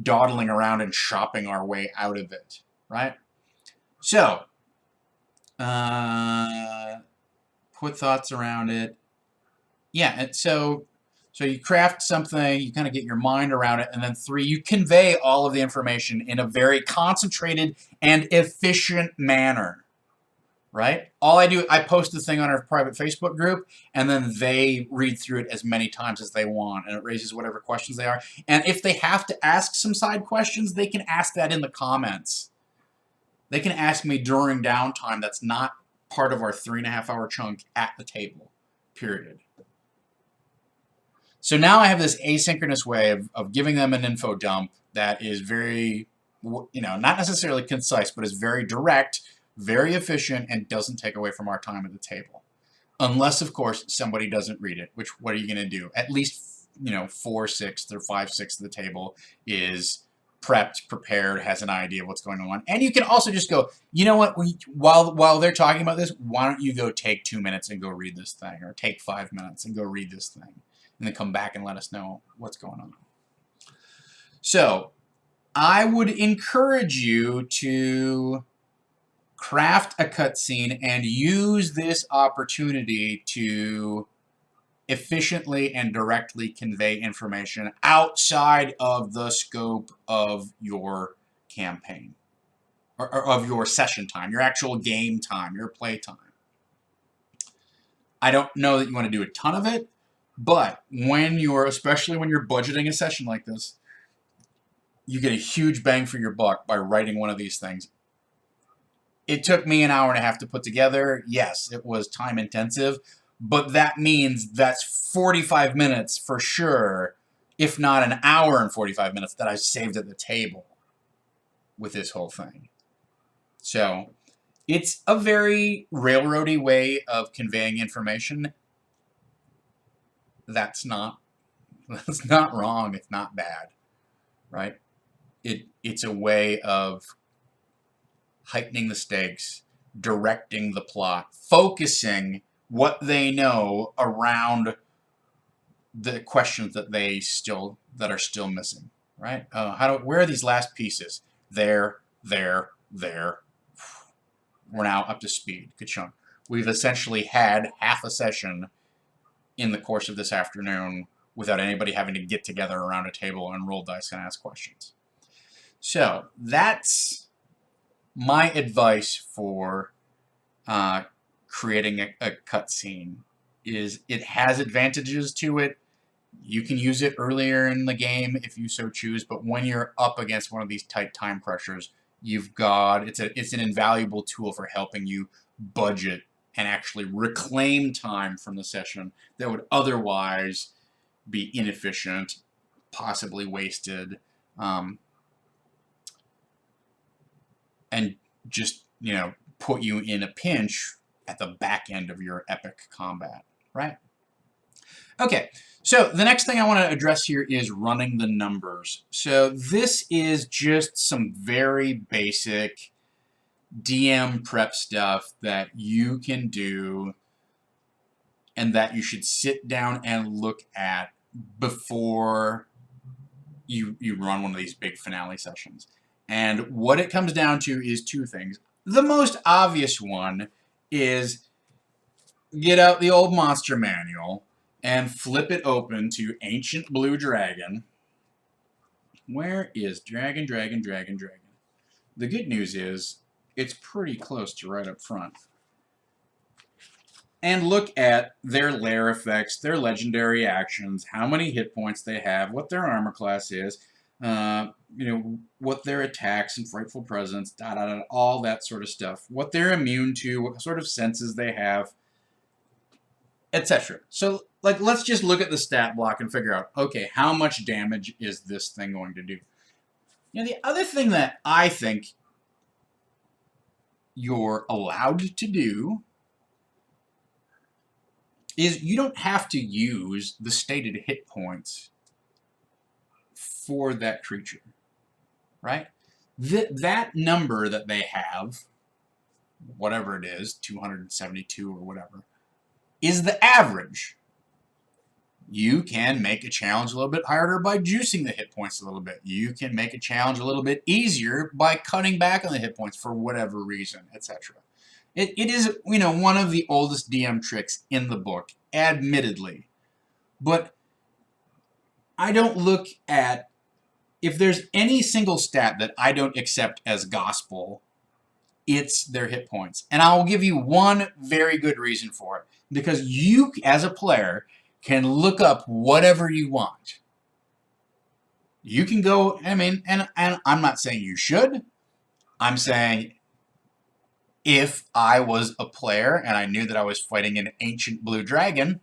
dawdling around and shopping our way out of it, right? So, put thoughts around it. Yeah, and so you craft something, you kind of get your mind around it, and then 3, you convey all of the information in a very concentrated and efficient manner, right? All I do, I post the thing on our private Facebook group, and then they read through it as many times as they want, and it raises whatever questions they are. And if they have to ask some side questions, they can ask that in the comments. They can ask me during downtime that's not part of our 3.5-hour chunk at the table, period. So now I have this asynchronous way of giving them an info dump that is very, not necessarily concise, but is very direct, very efficient, and doesn't take away from our time at the table. Unless, of course, somebody doesn't read it, which what are you going to do? At least, 4/6 or 5/6 of the table is prepped, prepared, has an idea of what's going on. And you can also just go, you know what, while they're talking about this, why don't you go take 2 minutes and go read this thing, or take 5 minutes and go read this thing, and then come back and let us know what's going on. So I would encourage you to craft a cutscene and use this opportunity to efficiently and directly convey information outside of the scope of your campaign, or of your session time, your actual game time, your play time. I don't know that you want to do a ton of it, but especially when you're budgeting a session like this, you get a huge bang for your buck by writing one of these things. It took me an hour and a half to put together. Yes, it was time intensive, but that means that's 45 minutes for sure, if not an hour and 45 minutes that I saved at the table with this whole thing. So it's a very railroady way of conveying information. That's not wrong. It's not bad, right? It's a way of heightening the stakes, directing the plot, focusing what they know around the questions that are still missing, right? Where are these last pieces? There. We're now up to speed. Good chunk. We've essentially had half a session in the course of this afternoon without anybody having to get together around a table and roll dice and ask questions. So that's my advice for creating a cutscene. Is it has advantages to it. You can use it earlier in the game if you so choose, but when you're up against one of these tight time pressures, it's an invaluable tool for helping you budget and actually reclaim time from the session that would otherwise be inefficient, possibly wasted, and just, put you in a pinch at the back end of your epic combat, right? Okay, so the next thing I want to address here is running the numbers. So this is just some very basic DM prep stuff that you can do and that you should sit down and look at before you run one of these big finale sessions. And what it comes down to is two things. The most obvious one is get out the old monster manual and flip it open to Ancient Blue Dragon. Where is Dragon? The good news is it's pretty close to right up front. And look at their lair effects, their legendary actions, how many hit points they have, what their armor class is, what their attacks and frightful presence, all that sort of stuff. What they're immune to, what sort of senses they have, etc. So, let's just look at the stat block and figure out, okay, how much damage is this thing going to do? The other thing that I think you're allowed to do is you don't have to use the stated hit points for that creature, right? That number that they have, whatever it is, 272 or whatever, is the average. You can make a challenge a little bit harder by juicing the hit points a little bit. You can make a challenge a little bit easier by cutting back on the hit points for whatever reason, etc. It is, one of the oldest DM tricks in the book, admittedly. But I don't look at, if there's any single stat that I don't accept as gospel, it's their hit points. And I'll give you one very good reason for it. Because you, as a player, can look up whatever you want. You can go, and I'm not saying you should. I'm saying if I was a player and I knew that I was fighting an ancient blue dragon,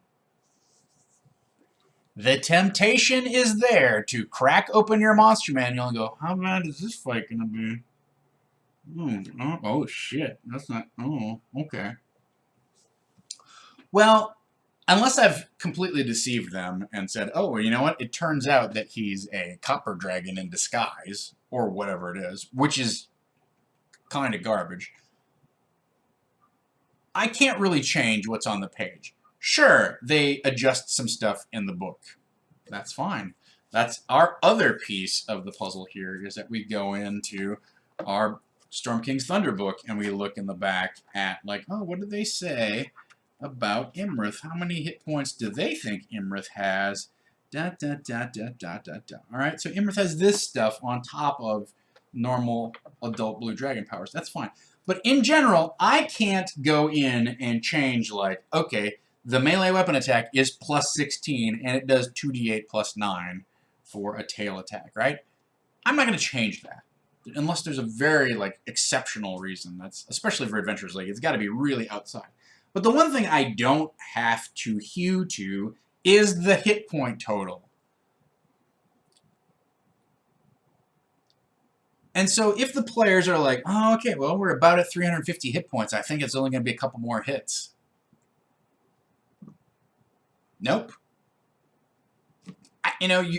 the temptation is there to crack open your monster manual and go, how bad is this fight going to be? Oh, shit. That's not... Oh, okay. Well, unless I've completely deceived them and said, oh, well, you know what? It turns out that he's a copper dragon in disguise, or whatever it is, which is kind of garbage. I can't really change what's on the page. Sure, they adjust some stuff in the book. That's fine. That's our other piece of the puzzle here, is that we go into our Storm King's Thunder book and we look in the back at, like, oh, what did they say about Imrith? How many hit points do they think Imrith has? Da, da, da, da, da, da, da. All right, so Imrith has this stuff on top of normal adult blue dragon powers. That's fine. But in general, I can't go in and change, like, okay, the melee weapon attack is plus 16, and it does 2d8 plus 9 for a tail attack, right? I'm not going to change that. Unless there's a very, like, exceptional reason. That's, especially for Adventurers League, it's got to be really outside. But the one thing I don't have to hew to is the hit point total. And so if the players are like, oh, okay, well, we're about at 350 hit points, I think it's only going to be a couple more hits. Nope.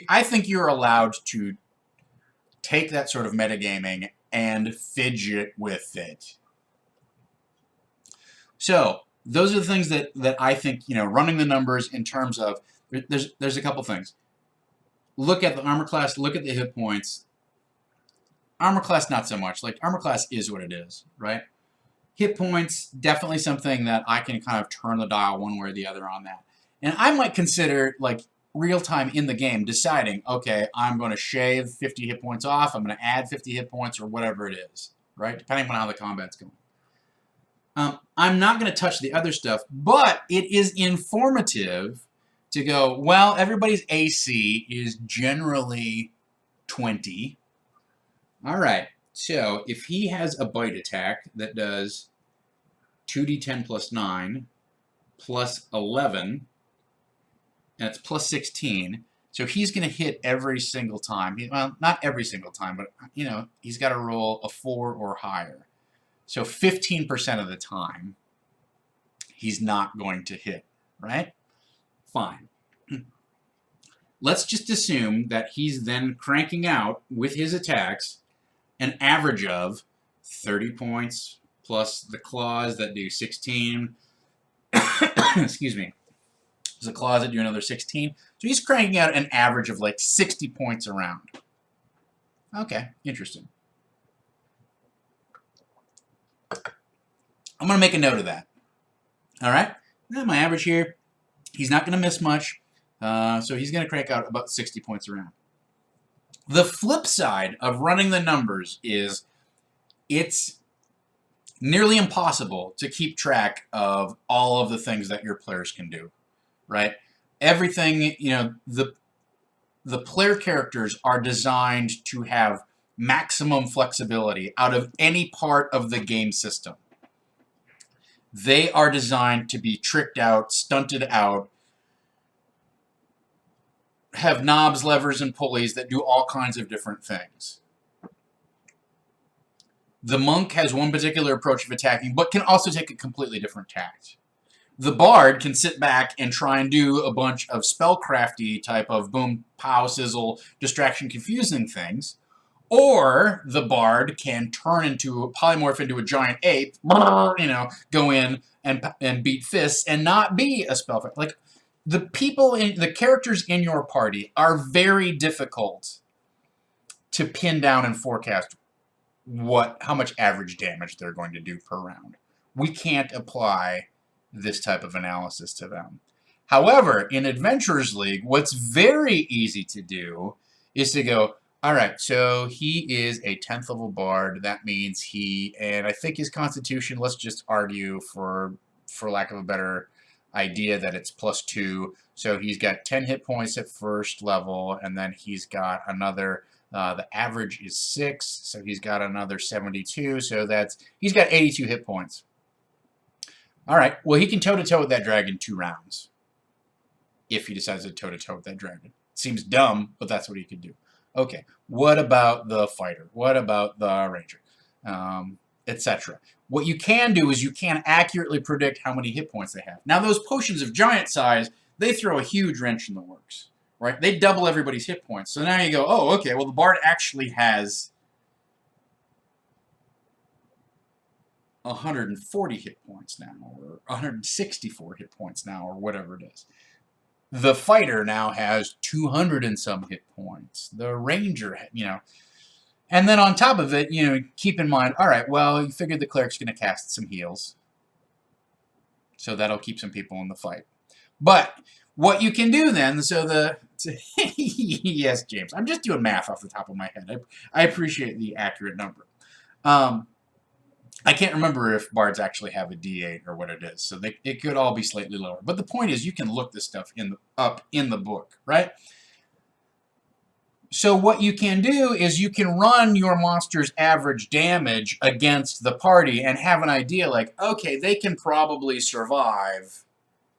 I think you're allowed to take that sort of metagaming and fidget with it. So those are the things that I think, running the numbers in terms of, there's a couple things. Look at the armor class, look at the hit points. Armor class, not so much. Like, armor class is what it is, right? Hit points, definitely something that I can kind of turn the dial one way or the other on that. And I might consider, like, real time in the game deciding, okay, I'm going to shave 50 hit points off, I'm going to add 50 hit points, or whatever it is, right? Depending on how the combat's going. I'm not going to touch the other stuff, but it is informative to go, well, everybody's AC is generally 20. All right, so if he has a bite attack that does 2d10 plus 9 plus 11, and it's plus 16, so he's going to hit every single time. Well, not every single time, but, he's got to roll a 4 or higher. So 15% of the time, he's not going to hit, right? Fine. Let's just assume that he's then cranking out, with his attacks, an average of 30 points plus the claws that do 16. Excuse me. There's a claws that do another 16. So he's cranking out an average of like 60 points around. Okay, interesting. I'm going to make a note of that. All right? Now my average here, he's not going to miss much. So he's going to crank out about 60 points around. The flip side of running the numbers is it's nearly impossible to keep track of all of the things that your players can do, right? Everything, the player characters are designed to have maximum flexibility out of any part of the game system. They are designed to be tricked out, stunted out, have knobs, levers, and pulleys that do all kinds of different things. The monk has one particular approach of attacking, but can also take a completely different tact. The bard can sit back and try and do a bunch of spellcrafty type of boom, pow, sizzle, distraction, confusing things. Or the bard can polymorph into a giant ape, go in and beat fists and not be a spellcraft. Like, the characters in your party are very difficult to pin down and forecast how much average damage they're going to do per round. We can't apply this type of analysis to them. However, in Adventurers League, what's very easy to do is to go, all right, so he is a 10th level bard. That means and I think his constitution, let's just argue for lack of a better idea that it's +2. So he's got 10 hit points at first level, and then he's got another, the average is 6, so he's got another 72, so he's got 82 hit points. All right, well, he can toe-to-toe with that dragon 2 rounds, if he decides to toe-to-toe with that dragon. Seems dumb, but that's what he could do. Okay, what about the fighter? What about the ranger? etc. What you can do is you can accurately predict how many hit points they have. Now, those potions of giant size, they throw a huge wrench in the works, right? They double everybody's hit points. So now you go, oh, okay, well, the bard actually has 140 hit points now, or 164 hit points now, or whatever it is. The fighter now has 200 and some hit points. The ranger, you know. And then on top of it, you know, keep in mind, all right, well, you figured the cleric's going to cast some heals. So that'll keep some people in the fight. But what you can do then, yes, James, I'm just doing math off the top of my head. I appreciate the accurate number. I can't remember if bards actually have a D8 or what it is, so it could all be slightly lower. But the point is, you can look this stuff up in the book, right? So what you can do is you can run your monster's average damage against the party and have an idea like, okay, they can probably survive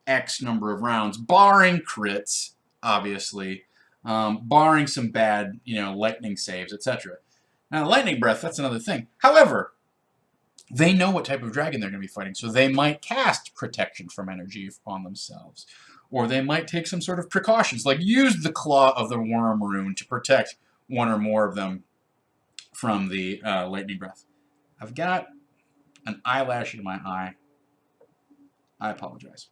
X number of rounds, barring crits, obviously, barring some bad, you know, lightning saves, etc. Now, lightning breath, that's another thing. However, they know what type of dragon they're going to be fighting, so they might cast protection from energy on themselves. Or they might take some sort of precautions, like use the Claw of the Worm rune to protect one or more of them from the lightning breath. I've got an eyelash in my eye. I apologize.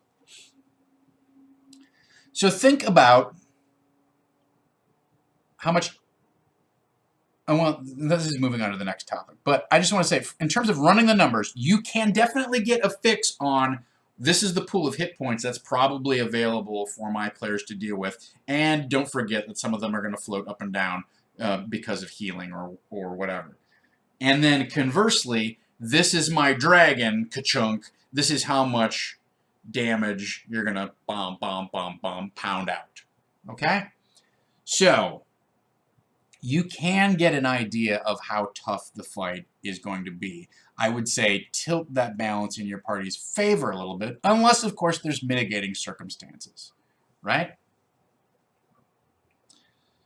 So think about how much... Well, this is moving on to the next topic, but I just want to say, in terms of running the numbers, you can definitely get a fix on this is the pool of hit points that's probably available for my players to deal with, and don't forget that some of them are going to float up and down because of healing or whatever. And then conversely, this is my dragon, ka-chunk, this is how much damage you're going to pound out. Okay? So you can get an idea of how tough the fight is going to be. I would say tilt that balance in your party's favor a little bit, unless, of course, there's mitigating circumstances, right?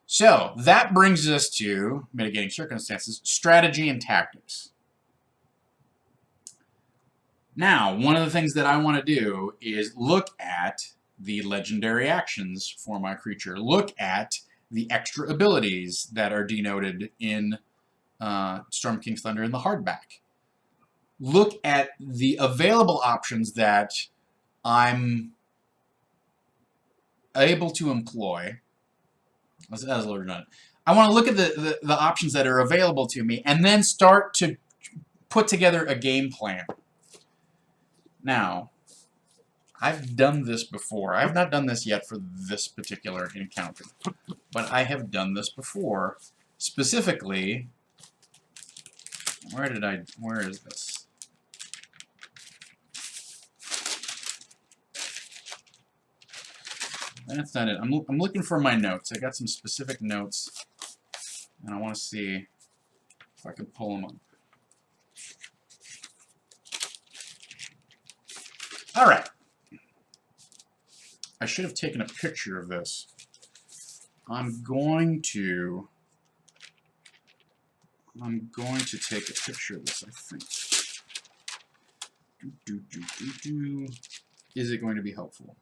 So that brings us to mitigating circumstances, strategy and tactics. Now, one of the things that I want to do is look at the legendary actions for my creature. Look at the extra abilities that are denoted in Storm King's Thunder in the hardback. Look at the available options that I'm able to employ. I want to look at the options that are available to me and then start to put together a game plan. Now, I've done this before. I have not done this yet for this particular encounter, but I have done this before. Specifically, where is this? That's not it. I'm looking for my notes. I got some specific notes, and I want to see if I can pull them up. All right. I should have taken a picture of this. I'm going to take a picture of this, I think. Is it going to be helpful?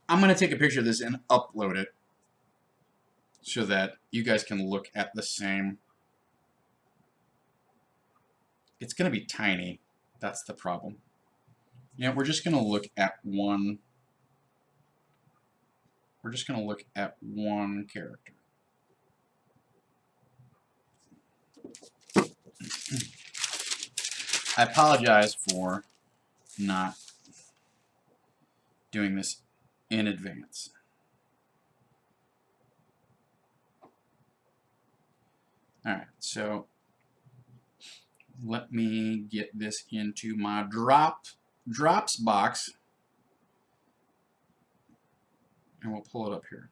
I'm going to take a picture of this and upload it so that you guys can look at the same. It's going to be tiny. That's the problem. Yeah, we're just going to look at one. We're just going to look at one character. I apologize for not doing this in advance. Alright, so let me get this into my drops box, and we'll pull it up here.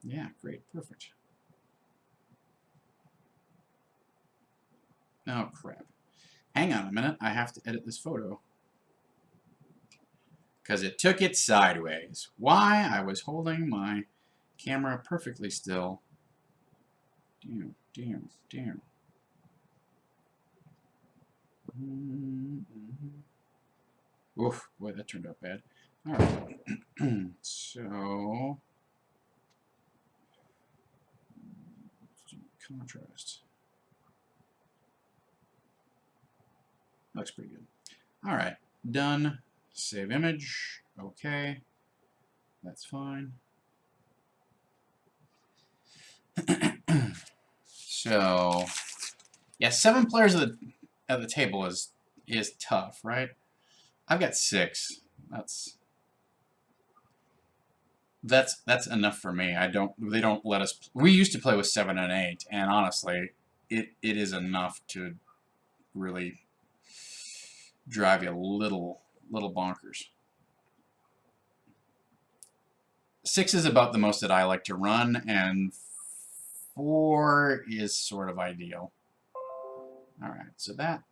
Yeah, great, perfect. Oh, crap. Hang on a minute, I have to edit this photo. because it took it sideways. Why? I was holding my camera perfectly still. Damn, damn, damn. Oof, boy, that turned out bad. All right. So, contrast. Looks pretty good. All right, done. Save image. Okay, that's fine. So, yeah, 7 players at the table is tough, right? I've got 6. That's enough for me. They don't let us. We used to play with 7 and 8, and honestly, it is enough to really drive you a little bonkers. 6 is about the most that I like to run, and 4 is sort of ideal. All right, so that,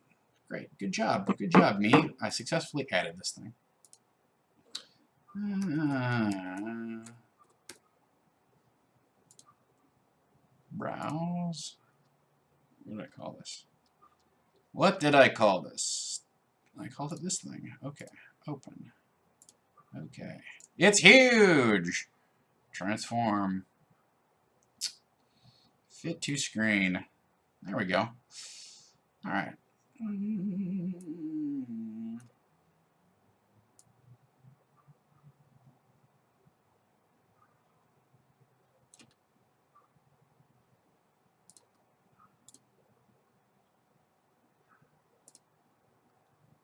great, good job, me. I successfully added this thing. Browse. What did I call this? What did I call this? I called it this thing. Okay, open. Okay, it's huge. Transform. Fit to screen. There we go. All right.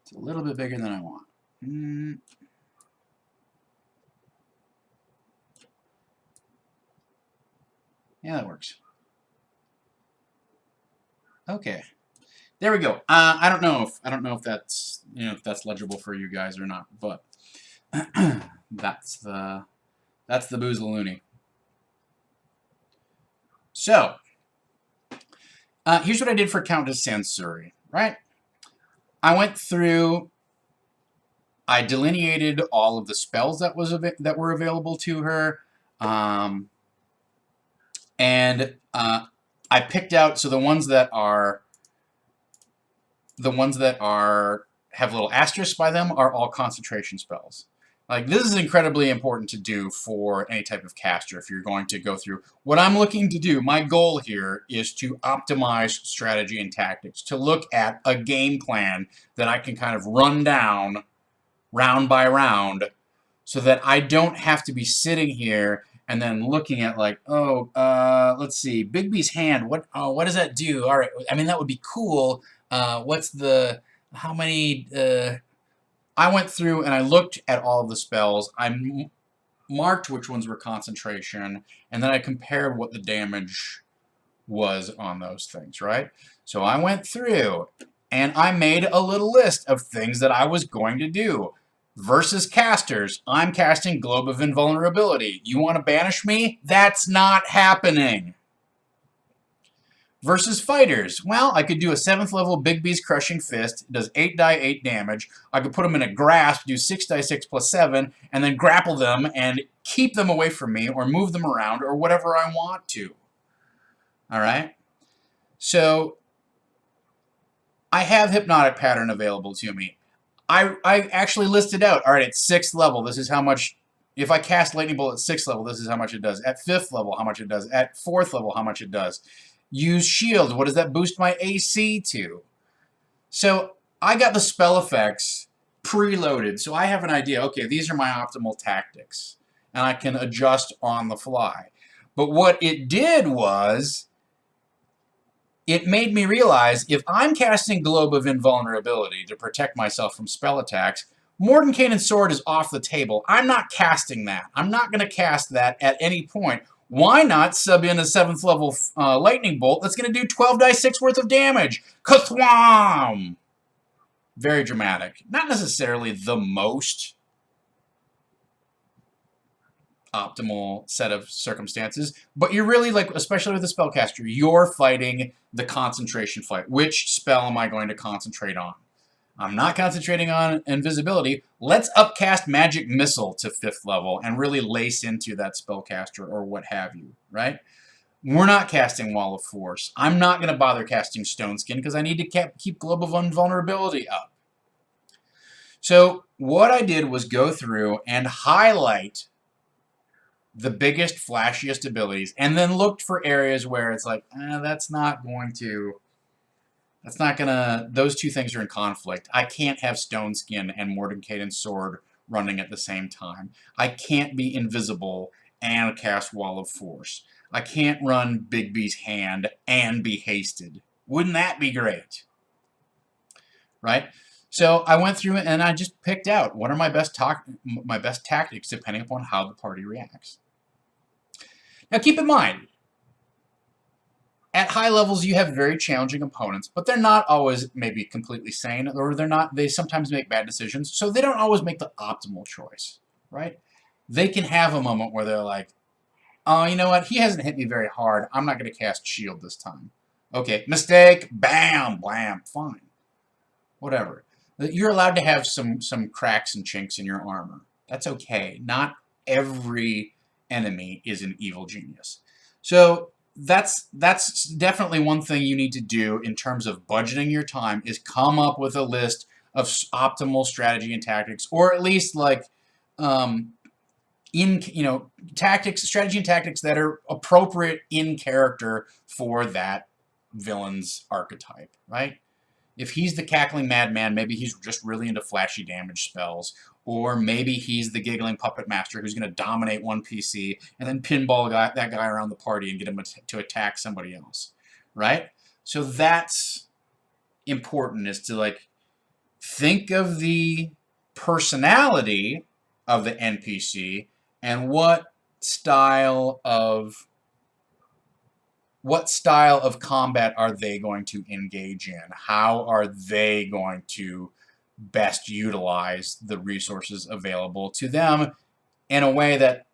It's a little bit bigger than I want. Yeah, that works. Okay, there we go. I don't know if that's if that's legible for you guys or not, but that's the boozaloonie. So here's what I did for Countess Sansuri. Right, I went through. I delineated all of the spells that were available to her, and I picked out the ones that have little asterisks by them are all concentration spells. Like, this is incredibly important to do for any type of caster if you're going to go through. What I'm looking to do, my goal here, is to optimize strategy and tactics, to look at a game plan that I can kind of run down round by round so that I don't have to be sitting here and then looking at like, let's see, Bigby's hand, what does that do? All right, I mean, that would be cool. How many, I went through and I looked at all of the spells. I marked which ones were concentration, and then I compared what the damage was on those things, right? So I went through and I made a little list of things that I was going to do. Versus casters, I'm casting Globe of Invulnerability. You want to banish me? That's not happening. Versus fighters, well, I could do a 7th level Bigby's Crushing Fist. It does 8 die 8 damage. I could put them in a grasp, do 6 die 6 plus 7, and then grapple them and keep them away from me or move them around or whatever I want to. All right? So I have Hypnotic Pattern available to me. I actually listed out, all right, at 6th level, this is how much, if I cast Lightning Bolt at 6th level, this is how much it does. At 5th level, how much it does. At 4th level, how much it does. Use Shield, what does that boost my AC to? So I got the spell effects preloaded, so I have an idea, okay, these are my optimal tactics, and I can adjust on the fly. But what it did was, it made me realize if I'm casting Globe of Invulnerability to protect myself from spell attacks, Mordenkainen's Sword is off the table. I'm not casting that. I'm not going to cast that at any point. Why not sub in a 7th level Lightning Bolt that's going to do 12 die 6 worth of damage? Kathwam! Very dramatic. Not necessarily the most optimal set of circumstances, but you're really, like, especially with the spellcaster, you're fighting the concentration fight. Which spell am I going to concentrate on? I'm not concentrating on invisibility. Let's upcast Magic Missile to 5th level and really lace into that spellcaster or what have you, right? We're not casting Wall of Force. I'm not going to bother casting Stone Skin because I need to keep Globe of Invulnerability up. So what I did was go through and highlight the biggest, flashiest abilities and then looked for areas where it's like, that's not going to... those two things are in conflict. I can't have Stone Skin and Mordenkainen's Sword running at the same time. I can't be invisible and cast Wall of Force. I can't run Bigby's Hand and be hasted. Wouldn't that be great? Right? So I went through and I just picked out what are my best tactics depending upon how the party reacts. Now keep in mind, at high levels, you have very challenging opponents, but they're not always maybe completely sane, or they sometimes make bad decisions, so they don't always make the optimal choice, right? They can have a moment where they're like, oh, you know what, he hasn't hit me very hard, I'm not going to cast Shield this time. Okay, mistake, bam, blam, fine. Whatever. You're allowed to have some cracks and chinks in your armor. That's okay. Not every enemy is an evil genius. So that's definitely one thing you need to do in terms of budgeting your time is come up with a list of optimal strategy and tactics, or at least like strategy and tactics that are appropriate in character for that villain's archetype, right? If he's the cackling madman, maybe he's just really into flashy damage spells. Or maybe he's the giggling puppet master who's going to dominate one PC and then pinball that guy around the party and get him to attack somebody else. Right? So that's important, is to like think of the personality of the NPC and what style of combat are they going to engage in? How are they going to best utilize the resources available to them in a way that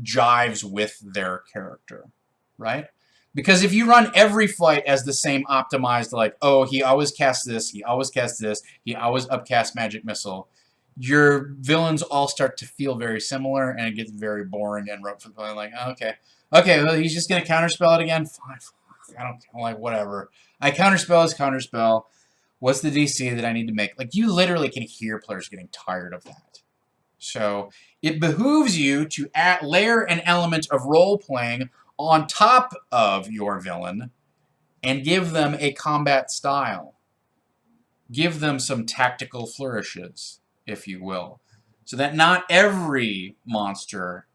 jives with their character, right? Because if you run every fight as the same optimized, like, oh, he always casts this, he always casts this, he always upcasts Magic Missile, your villains all start to feel very similar, and it gets very boring and rote for the player. Like, okay, well, he's just going to counterspell it again? Fine, I don't, like, whatever. I counterspell his counterspell. What's the DC that I need to make? Like, you literally can hear players getting tired of that. So it behooves you to layer an element of role-playing on top of your villain and give them a combat style. Give them some tactical flourishes, if you will, so that not every monster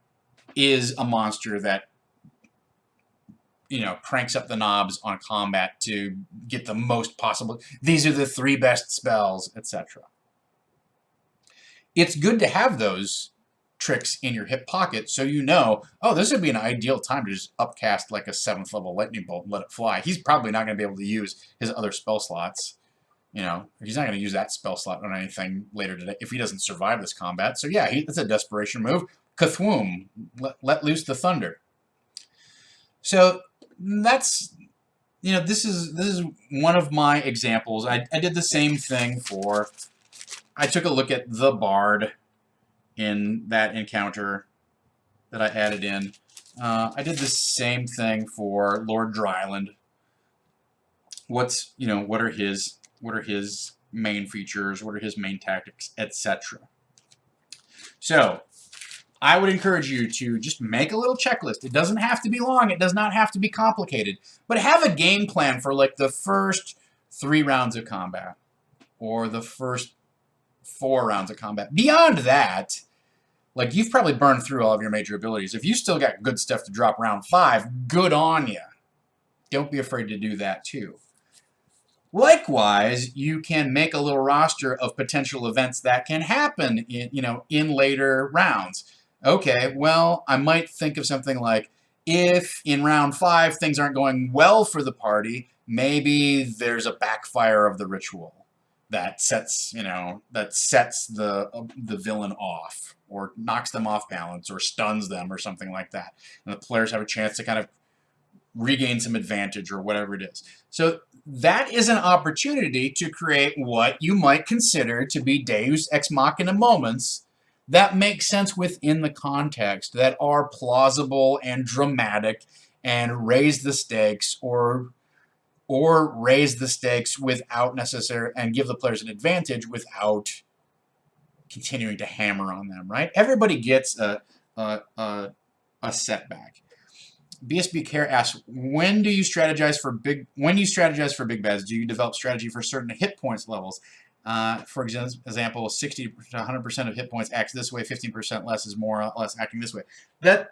is a monster that, you know, cranks up the knobs on combat to get the most possible. These are the 3 best spells, etc. It's good to have those tricks in your hip pocket so you know, oh, this would be an ideal time to just upcast like a 7th level lightning bolt and let it fly. He's probably not going to be able to use his other spell slots. You know, he's not going to use that spell slot on anything later today if he doesn't survive this combat. So yeah, that's a desperation move. Kathwoom, let loose the thunder. So that's, you know, this is one of my examples. I did the same thing for, I took a look at the Bard in that encounter that I added in. I did the same thing for Lord Dryland. What are his main features? What are his main tactics, etc. So I would encourage you to just make a little checklist. It doesn't have to be long. It does not have to be complicated. But have a game plan for like the first 3 rounds of combat or the first 4 rounds of combat. Beyond that, like, you've probably burned through all of your major abilities. If you still got good stuff to drop round 5, good on you. Don't be afraid to do that too. Likewise, you can make a little roster of potential events that can happen in later rounds. Okay, well, I might think of something like, if in round 5 things aren't going well for the party, maybe there's a backfire of the ritual that sets the villain off, or knocks them off balance, or stuns them, or something like that. And the players have a chance to kind of regain some advantage or whatever it is. So that is an opportunity to create what you might consider to be Deus Ex Machina moments that make sense within the context, that are plausible and dramatic and raise the stakes, or raise the stakes without necessary, and give the players an advantage without continuing to hammer on them, right? Everybody gets a setback. BSB Care asks, when do you strategize for big bads? Do you develop strategy for certain hit points levels? For example, 60 to 100% of hit points acts this way, 15% less is more or less acting this way.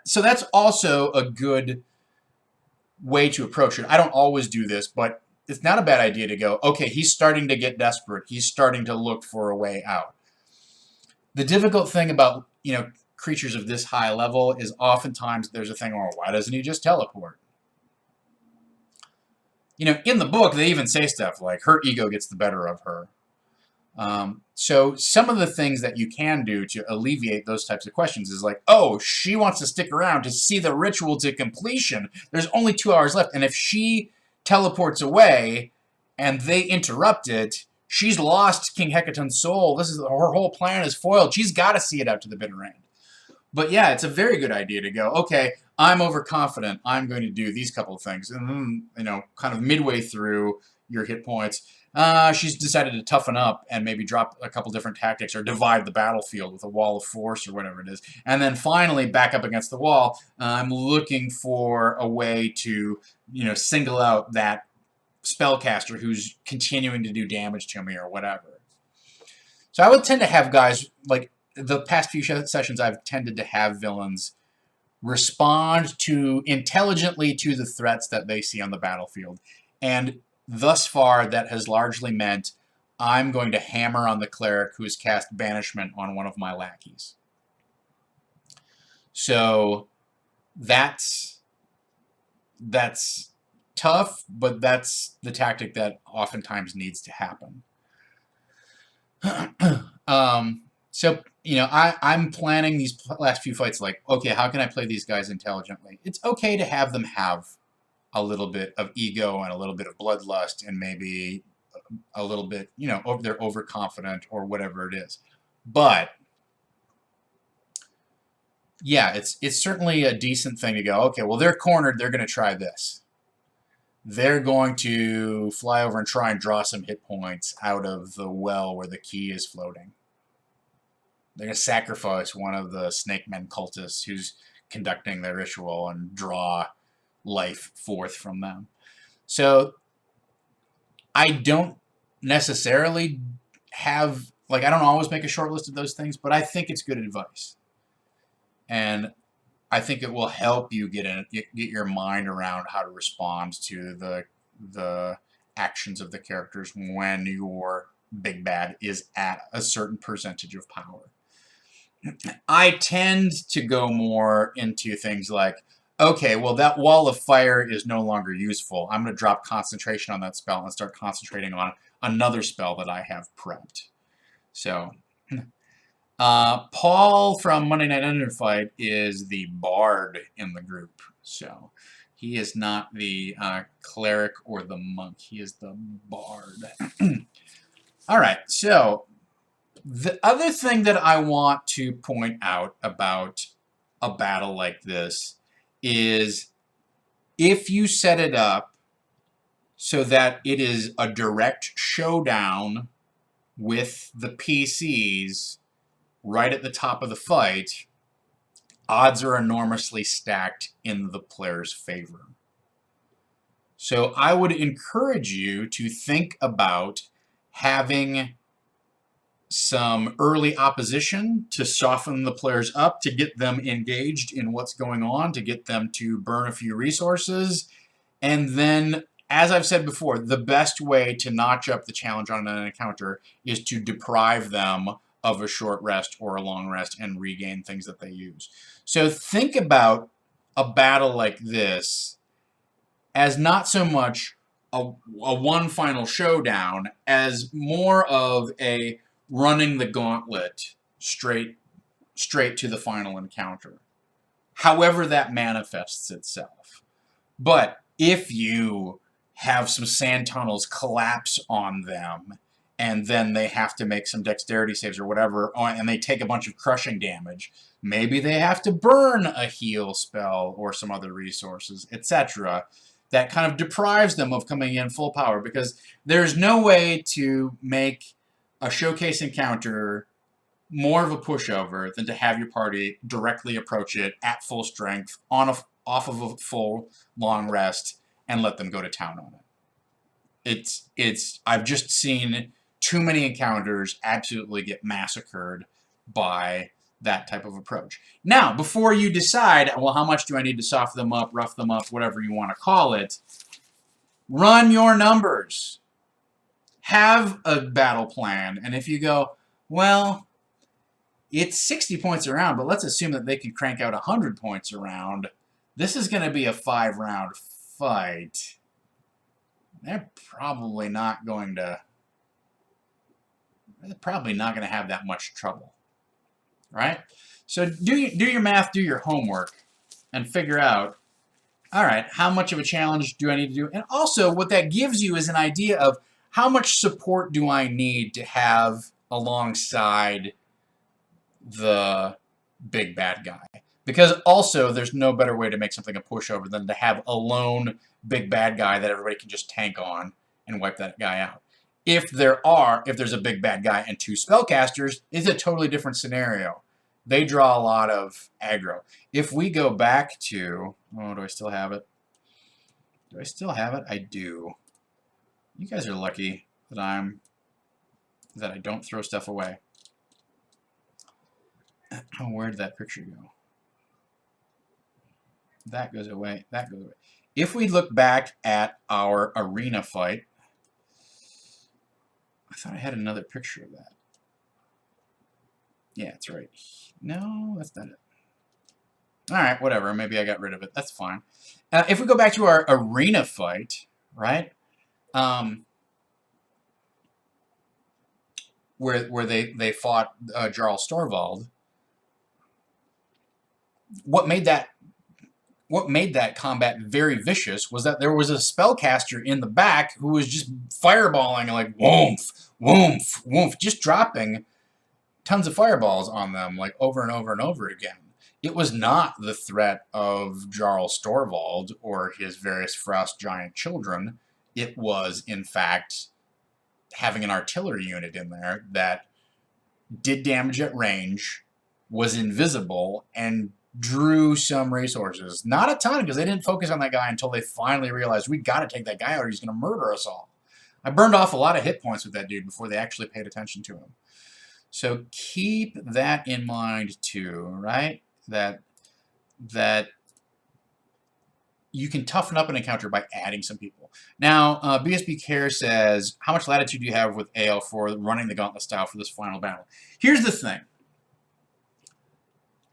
So that's also a good way to approach it. I don't always do this, but it's not a bad idea to go, okay, he's starting to get desperate. He's starting to look for a way out. The difficult thing about, creatures of this high level is oftentimes there's a thing, why doesn't he just teleport? In the book, they even say stuff like her ego gets the better of her. So some of the things that you can do to alleviate those types of questions is like, oh, she wants to stick around to see the ritual to completion. There's only 2 hours left. And if she teleports away and they interrupt it, she's lost King Hecaton's soul. Her whole plan is foiled. She's got to see it out to the bitter end. But yeah, it's a very good idea to go, okay, I'm overconfident. I'm going to do these couple of things. And then, kind of midway through your hit points, she's decided to toughen up and maybe drop a couple different tactics or divide the battlefield with a wall of force or whatever it is. And then finally, back up against the wall, I'm looking for a way to, single out that spellcaster who's continuing to do damage to me or whatever. So I would tend to have guys, like the past few sessions, I've tended to have villains respond intelligently to the threats that they see on the battlefield. And thus far, that has largely meant I'm going to hammer on the cleric who has cast banishment on one of my lackeys. So that's tough, but that's the tactic that oftentimes needs to happen. So, I'm planning these last few fights like, okay, how can I play these guys intelligently? It's okay to have them have a little bit of ego and a little bit of bloodlust and maybe a little bit, they're overconfident or whatever it is. But yeah, it's certainly a decent thing to go, okay, well, they're cornered, they're going to try this. They're going to fly over and try and draw some hit points out of the well where the key is floating. They're going to sacrifice one of the Snake Men cultists who's conducting their ritual and draw life forth from them. So I don't necessarily have, I don't always make a short list of those things, but I think it's good advice. And I think it will help you get your mind around how to respond to the actions of the characters when your big bad is at a certain percentage of power. I tend to go more into things like, okay, well, that wall of fire is no longer useful. I'm going to drop concentration on that spell and start concentrating on another spell that I have prepped. So, Paul from Monday Night Underfight is the bard in the group. So, he is not the cleric or the monk. He is the bard. All right, so the other thing that I want to point out about a battle like this is if you set it up so that it is a direct showdown with the PCs right at the top of the fight, odds are enormously stacked in the player's favor. So I would encourage you to think about having some early opposition to soften the players up, to get them engaged in what's going on, to get them to burn a few resources. And then, as I've said before, the best way to notch up the challenge on an encounter is to deprive them of a short rest or a long rest and regain things that they use. So think about a battle like this as not so much a one final showdown as more of a running the gauntlet straight to the final encounter, however that manifests itself. But if you have some sand tunnels collapse on them, and then they have to make some dexterity saves or whatever, and they take a bunch of crushing damage, maybe they have to burn a heal spell or some other resources, etc. That kind of deprives them of coming in full power, because there's no way to make a showcase encounter more of a pushover than to have your party directly approach it at full strength off of a full long rest and let them go to town on it. I've just seen too many encounters absolutely get massacred by that type of approach. Now, before you decide, well, how much do I need to soften them up, rough them up, whatever you want to call it, run your numbers. Have a battle plan, and if you go, well, it's 60 points a round, but let's assume that they can crank out 100 points a round. This is going to be a 5-round fight. They're probably not going to have that much trouble, right? So do your math, do your homework, and figure out, all right, how much of a challenge do I need to do? And also, what that gives you is an idea of how much support do I need to have alongside the big bad guy. Because also, there's no better way to make something a pushover than to have a lone big bad guy that everybody can just tank on and wipe that guy out. If there's a big bad guy and 2 spellcasters, it's a totally different scenario. They draw a lot of aggro. If we go back to, oh, do I still have it? Do I still have it? I do. You guys are lucky that I don't throw stuff away. Oh, where did that picture go? That goes away. That goes away. If we look back at our arena fight, I thought I had another picture of that. Yeah, it's right. No, that's not it. All right, whatever. Maybe I got rid of it. That's fine. If we go back to our arena fight, right? Where they fought Jarl Storvald. What made that combat very vicious was that there was a spellcaster in the back who was just fireballing like woomph, woomph, woomph, just dropping tons of fireballs on them like over and over and over again. It was not the threat of Jarl Storvald or his various frost giant children. It was, in fact, having an artillery unit in there that did damage at range, was invisible, and drew some resources. Not a ton, because they didn't focus on that guy until they finally realized, we got to take that guy out or he's going to murder us all. I burned off a lot of hit points with that dude before they actually paid attention to him. So keep that in mind too, right? That you can toughen up an encounter by adding some people. Now, BSB Care says, how much latitude do you have with AL for running the gauntlet style for this final battle? Here's the thing.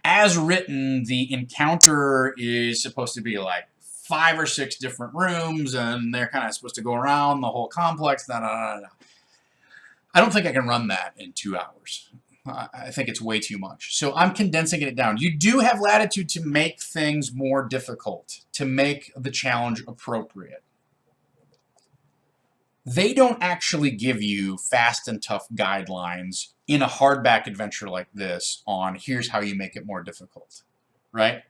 As written, the encounter is supposed to be like 5 or 6 different rooms, and they're kind of supposed to go around the whole complex. I don't think I can run that in 2 hours. I think it's way too much. So I'm condensing it down. You do have latitude to make things more difficult, to make the challenge appropriate. They don't actually give you fast and tough guidelines in a hardback adventure like this on here's how you make it more difficult, right?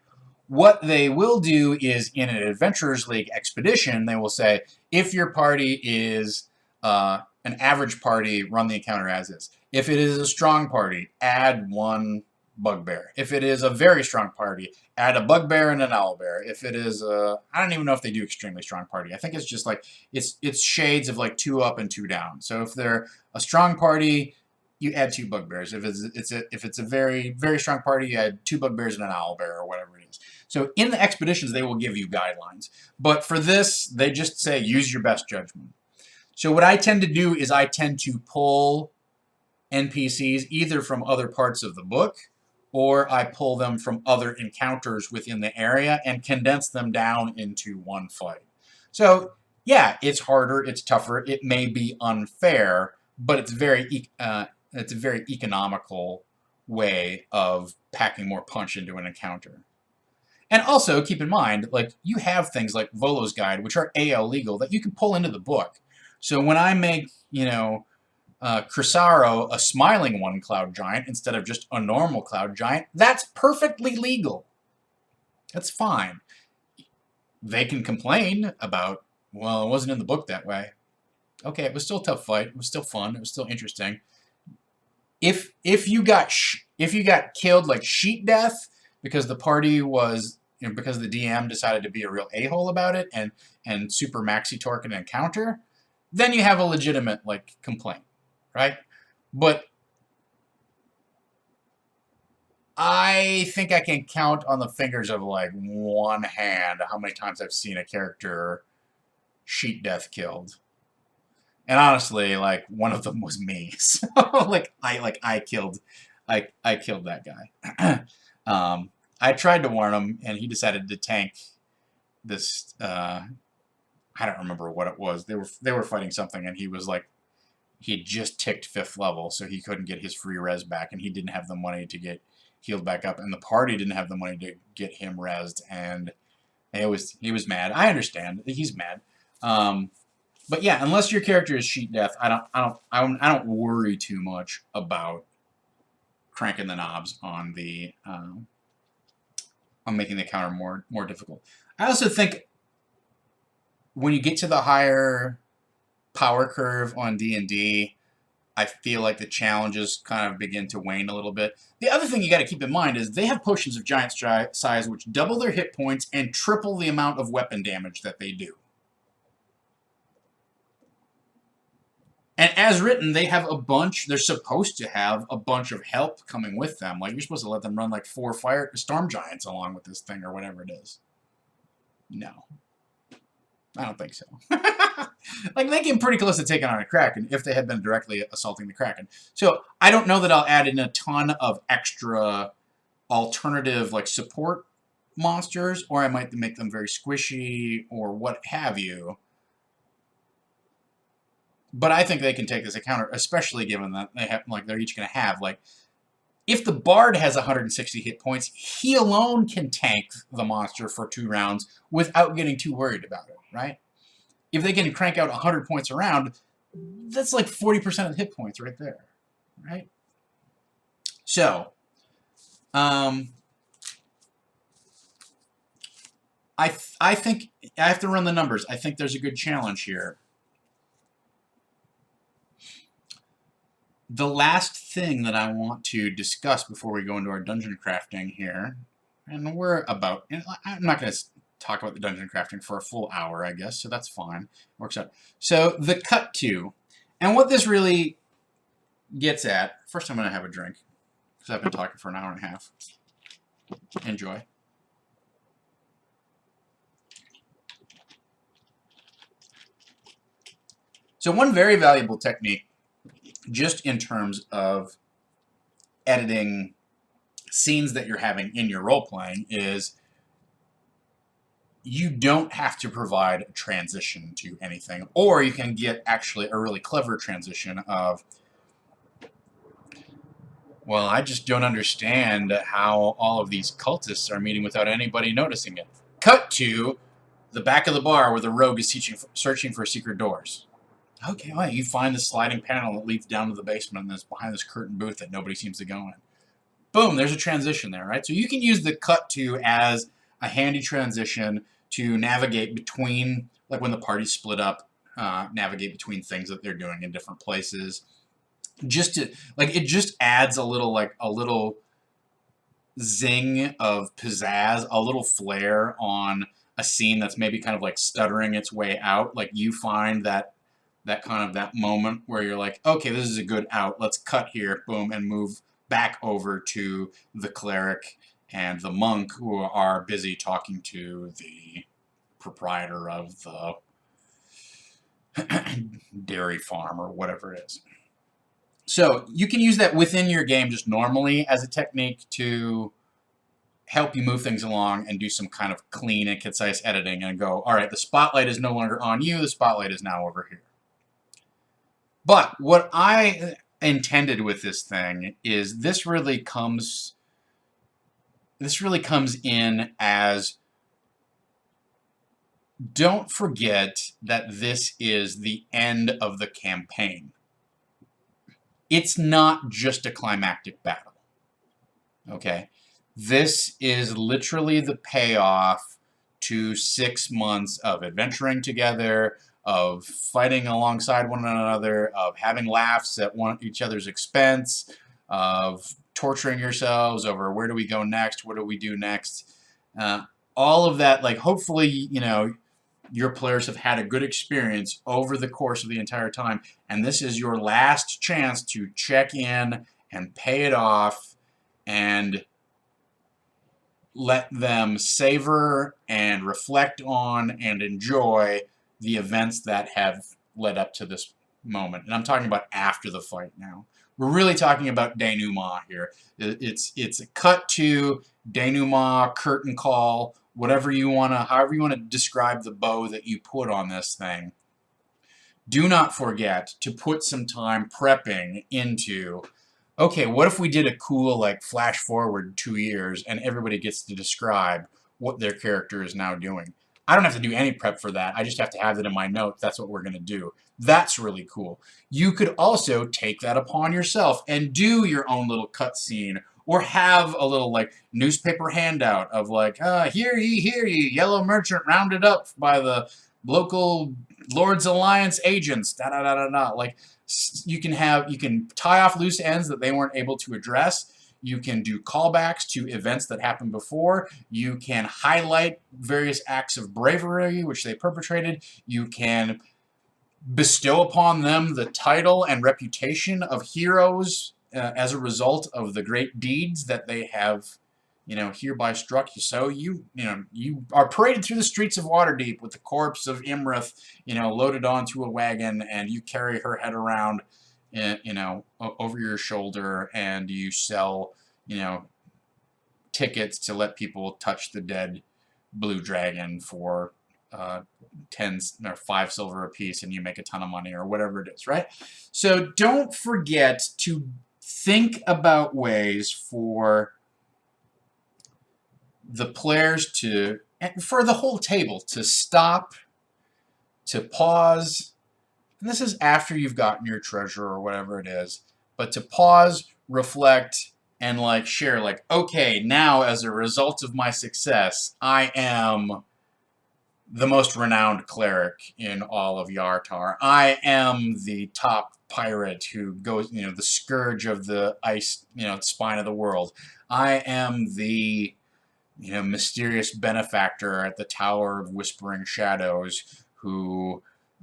What they will do is in an Adventurers League expedition, they will say, if your party is an average party, run the encounter as is. If it is a strong party, add 1 bugbear. If it is a very strong party, add a bugbear and an owlbear. If it is a, I don't even know if they do extremely strong party. I think it's just like, it's shades of like 2 up and 2 down. So if they're a strong party, you add 2 bugbears. If it's a very, very strong party, you add 2 bugbears and an owlbear or whatever it is. So in the expeditions, they will give you guidelines. But for this, they just say, use your best judgment. So what I tend to do is I tend to pull NPCs either from other parts of the book, or I pull them from other encounters within the area and condense them down into one fight. So yeah, it's harder, it's tougher, it may be unfair, but it's a very economical way of packing more punch into an encounter. And also, keep in mind, like, you have things like Volo's Guide, which are AL legal, that you can pull into the book. So when I make, Crisaro a smiling one cloud giant instead of just a normal cloud giant, that's perfectly legal. That's fine. They can complain about, well, it wasn't in the book that way. Okay, it was still a tough fight. It was still fun. It was still interesting. If you got killed like sheet death because the party was because the DM decided to be a real a-hole about it and super maxi torque an encounter, then you have a legitimate like complaint, right? But I think I can count on the fingers of like one hand how many times I've seen a character sheet death killed. And honestly, like one of them was me. So I killed that guy. I tried to warn him, and he decided to tank this. I don't remember what it was. They were fighting something, and he was like, he had just ticked 5th level, so he couldn't get his free res back, and he didn't have the money to get healed back up, and the party didn't have the money to get him resed, and he was mad. I understand he's mad. But yeah, unless your character is sheet death, I don't worry too much about cranking the knobs on the on making the counter more difficult. I also think when you get to the higher power curve on D&D, I feel like the challenges kind of begin to wane a little bit. The other thing you got to keep in mind is they have potions of giant size which double their hit points and triple the amount of weapon damage that they do. And as written, they have a bunch, they're supposed to have a bunch of help coming with them. Like, you're supposed to let them run like 4 storm giants along with this thing or whatever it is. No. I don't think so. Like, they came pretty close to taking on a Kraken if they had been directly assaulting the Kraken. So, I don't know that I'll add in a ton of extra alternative, like, support monsters, or I might make them very squishy or what have you. But I think they can take this encounter, especially given that they have, like, they're each going to have, like, if the Bard has 160 hit points, he alone can tank the monster for 2 rounds without getting too worried about it, right? If they can crank out 100 points a round, that's like 40% of the hit points right there, right? So, I think I have to run the numbers. I think there's a good challenge here. The last thing that I want to discuss before we go into our dungeon crafting here, and we're about, and I'm not going to talk about the dungeon crafting for a full hour, I guess, so that's fine. Works out. So, the cut to, and what this really gets at, first I'm going to have a drink, because I've been talking for an hour and a half. Enjoy. So one very valuable technique, just in terms of editing scenes that you're having in your role-playing, is you don't have to provide a transition to anything, or you can get actually a really clever transition of, well, I just don't understand how all of these cultists are meeting without anybody noticing it. Cut to the back of the bar where the rogue is searching for secret doors. Okay, well, you find the sliding panel that leads down to the basement and it's behind this curtain booth that nobody seems to go in. Boom, there's a transition there, right? So you can use the cut to as a handy transition to navigate between, like when the party's split up, navigate between things that they're doing in different places. Just to, like, it just adds a little zing of pizzazz, a little flair on a scene that's maybe kind of like stuttering its way out. Like, you find that moment where you're like, okay, this is a good out. Let's cut here, boom, and move back over to the cleric and the monk who are busy talking to the proprietor of the dairy farm or whatever it is. So you can use that within your game just normally as a technique to help you move things along and do some kind of clean and concise editing and go, all right, the spotlight is no longer on you, the spotlight is now over here. But what I intended with this thing is this really comes this really comes in as, don't forget that this is the end of the campaign. It's not just a climactic battle. Okay? This is literally the payoff to 6 months of adventuring together, of fighting alongside one another, of having laughs at each other's expense, of torturing yourselves over where do we go next, what do we do next. Uh, all of that, like, hopefully, your players have had a good experience over the course of the entire time, and this is your last chance to check in and pay it off and let them savor and reflect on and enjoy the events that have led up to this moment. And I'm talking about after the fight now. We're really talking about denouement here. It's a cut to denouement, curtain call, whatever you want to, however you want to describe the bow that you put on this thing. Do not forget to put some time prepping into, okay, what if we did a cool, like, flash forward 2 years and everybody gets to describe what their character is now doing? I don't have to do any prep for that. I just have to have it in my notes. That's what we're going to do. That's really cool. You could also take that upon yourself and do your own little cutscene, or have a little, like, newspaper handout of, like, hear ye, yellow merchant rounded up by the local Lord's Alliance agents, da da da da da. Like, you can tie off loose ends that they weren't able to address. You can do callbacks to events that happened before. You can highlight various acts of bravery which they perpetrated. You can bestow upon them the title and reputation of heroes as a result of the great deeds that they have, hereby struck you. So you are paraded through the streets of Waterdeep with the corpse of Imrith, loaded onto a wagon, and you carry her head around, over your shoulder, and you sell, tickets to let people touch the dead blue dragon for 10 or 5 silver a piece, and you make a ton of money, or whatever it is, right? So don't forget to think about ways for the players to, and for the whole table, to stop, to pause, and this is after you've gotten your treasure or whatever it is, but to pause, reflect, and, like, share, like, okay, now as a result of my success, I am the most renowned cleric in all of Yartar. I am the top pirate who goes, the scourge of the ice, spine of the world. I am the, mysterious benefactor at the Tower of Whispering Shadows who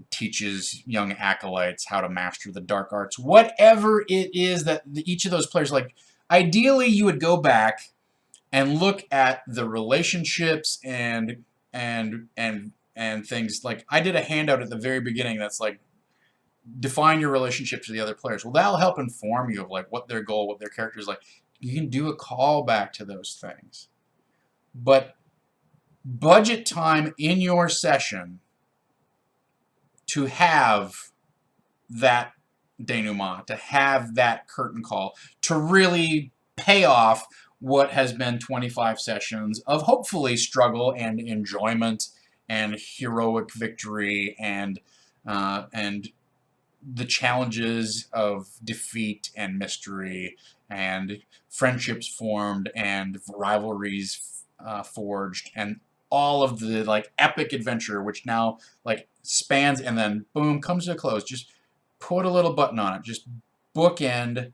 teaches young acolytes how to master the dark arts. Whatever it is that each of those players, like, ideally you would go back and look at the relationships and things. Like, I did a handout at the very beginning that's like, define your relationship to the other players. Well, that'll help inform you of, like, what their goal, what their character is like. You can do a callback to those things. But budget time in your session to have that denouement, to have that curtain call, to really pay off what has been 25 sessions of hopefully struggle and enjoyment and heroic victory and the challenges of defeat and mystery and friendships formed and rivalries forged, and all of the, like, epic adventure which now, like, spans and then boom comes to a close. Just put a little button on it. Just bookend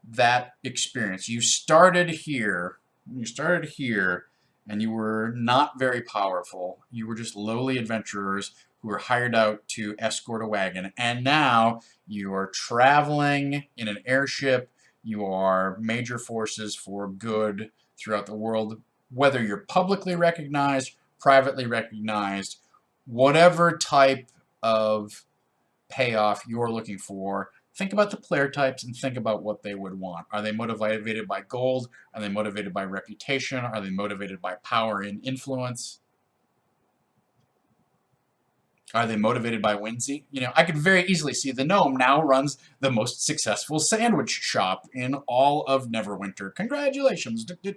that experience. You started here, and you were not very powerful. You were just lowly adventurers who were hired out to escort a wagon, and now you are traveling in an airship. You are major forces for good throughout the world, whether you're publicly recognized, privately recognized, whatever type of payoff you're looking for. Think about the player types and think about what they would want. Are they motivated by gold? Are they motivated by reputation? Are they motivated by power and influence? Are they motivated by whimsy? You know, I could very easily see the gnome now runs the most successful sandwich shop in all of Neverwinter. Congratulations. You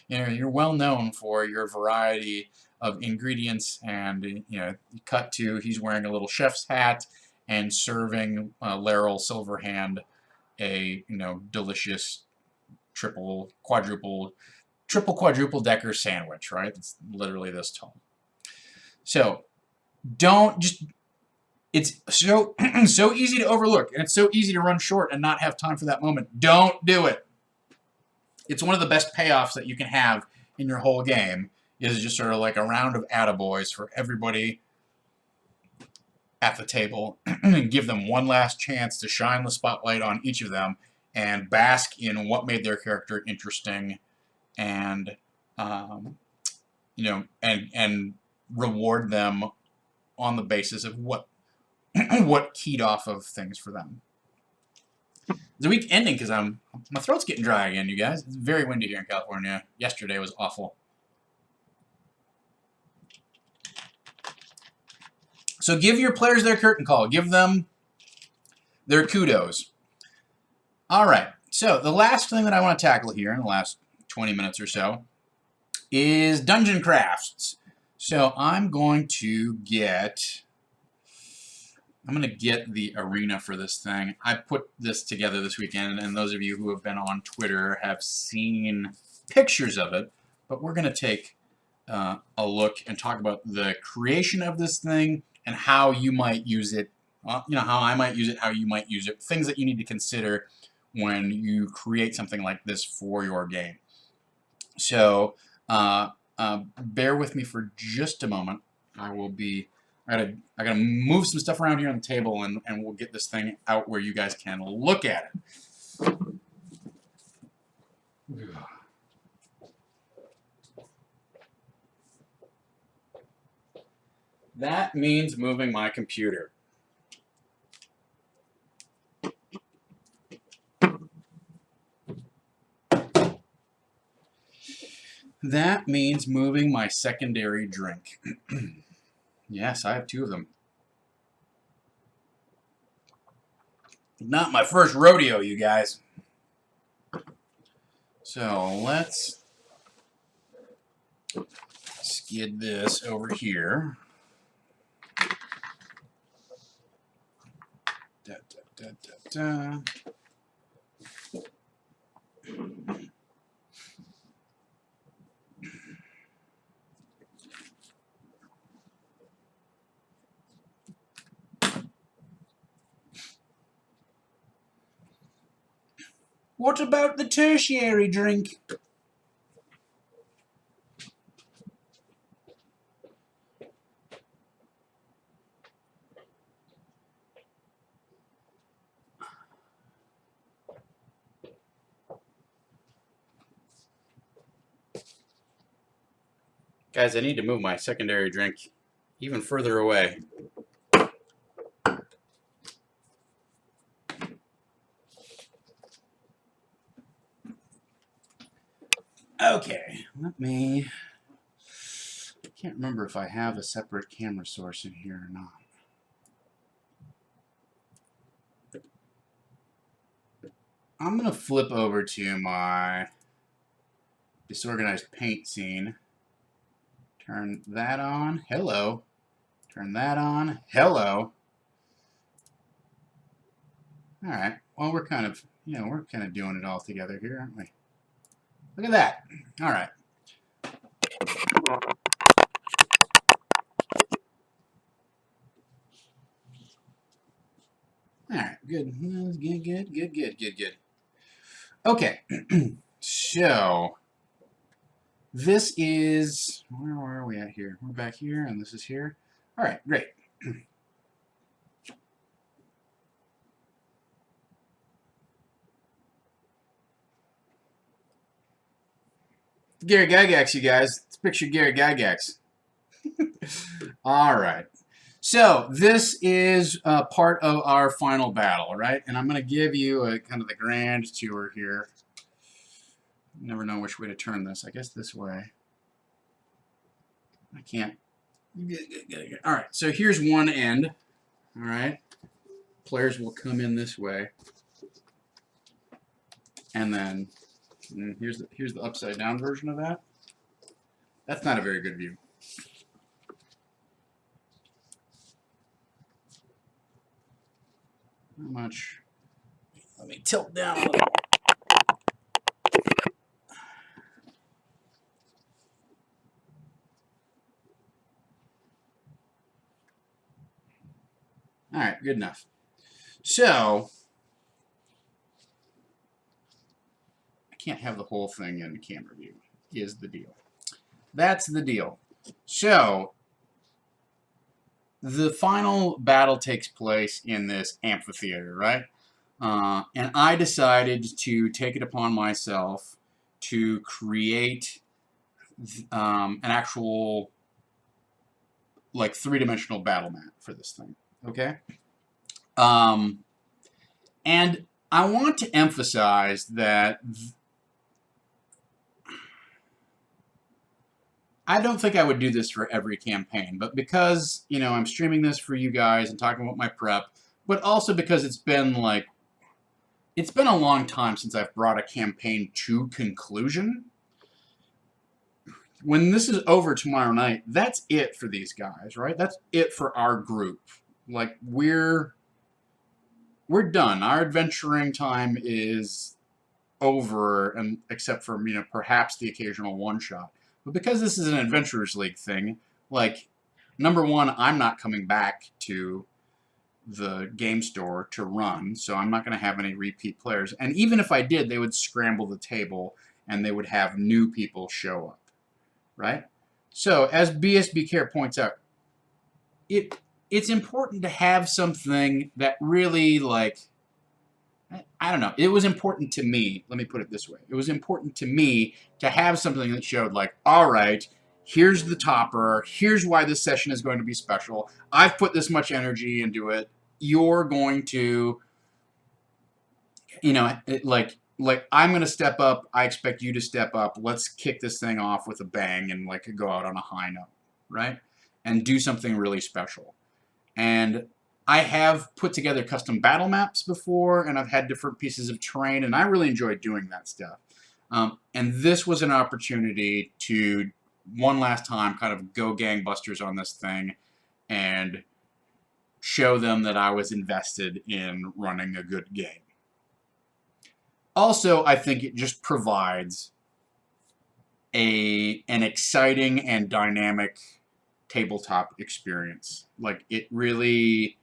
know, you're well known for your variety of ingredients, and you know, cut to he's wearing a little chef's hat and serving Laryl Silverhand a, you know, delicious triple quadruple decker sandwich, right? It's literally this tall. So don't just, it's so so easy to overlook, and it's so easy to run short and not have time for that moment. Don't do it. It's one of the best payoffs that you can have in your whole game, is just sort of like a round of attaboys for everybody at the table and give them one last chance to shine the spotlight on each of them and bask in what made their character interesting, and you know, and reward them on the basis of what what keyed off of things for them. It's a week ending because my throat's getting dry again, you guys. It's very windy here in California. Yesterday was awful. So give your players their curtain call. Give them their kudos. All right. So the last thing that I want to tackle here in the last 20 minutes or so is dungeon crafts. So I'm going to get the arena for this thing. I put this together this weekend, and those of you who have been on Twitter have seen pictures of it. But we're going to take a look and talk about the creation of this thing and how you might use it. You know, how I might use it, how you might use it, things that you need to consider when you create something like this for your game. So bear with me for just a moment. I gotta move some stuff around here on the table, and we'll get this thing out where you guys can look at it. That means moving my computer. That means moving my secondary drink. Yes, I have two of them. Not my first rodeo, you guys. So let's skid this over here. Da, da, da, da. What about the tertiary drink? Guys, I need to move my secondary drink even further away. Okay, let me... I can't remember if I have a separate camera source in here or not. I'm going to flip over to my disorganized paint scene. Turn that on. Hello. Turn that on. Hello. All right. Well, we're kind of, you know, we're kind of doing it all together here, aren't we? Look at that. All right. All right. Good. Good. Okay. So this is, where are we at here? We're back here, and this is here. All right. Great. Gary Gygax, you guys. Let's picture Gary Gygax. All right. So this is part of our final battle, right? And I'm going to give you a kind of the grand tour here. Never know which way to turn this. I guess this way. I can't All right, so here's one end. All right, players will come in this way, and then here's the upside down version of that. That's not a very good view. How much? Let me tilt down a little. All right, good enough. So I can't have the whole thing in camera view. Is the deal? That's the deal. So the final battle takes place in this amphitheater, right? And I decided to take it upon myself to create an actual, like, three-dimensional battle map for this thing. Okay? And I want to emphasize that I don't think I would do this for every campaign, but because, you know, I'm streaming this for you guys and talking about my prep, but also because it's been a long time since I've brought a campaign to conclusion. When this is over tomorrow night, that's it for these guys, right? That's it for our group. Like, we're done. Our adventuring time is over, and except for, you know, perhaps the occasional one-shot. But because this is an Adventurers League thing, like, number one, I'm not coming back to the game store to run, so I'm not going to have any repeat players. And even if I did, they would scramble the table, and they would have new people show up, right? So, as BSB Care points out, it's important to have something that really, like, I don't know. It was important to me. Let me put it this way. It was important to me to have something that showed, like, all right, here's the topper. Here's why this session is going to be special. I've put this much energy into it. You're going to, you know, like I'm going to step up. I expect you to step up. Let's kick this thing off with a bang and, like, go out on a high note, right? And do something really special. And I have put together custom battle maps before, and I've had different pieces of terrain, and I really enjoy doing that stuff. And this was an opportunity to, one last time, kind of go gangbusters on this thing and show them that I was invested in running a good game. Also, I think it just provides an exciting and dynamic tabletop experience. Like, it really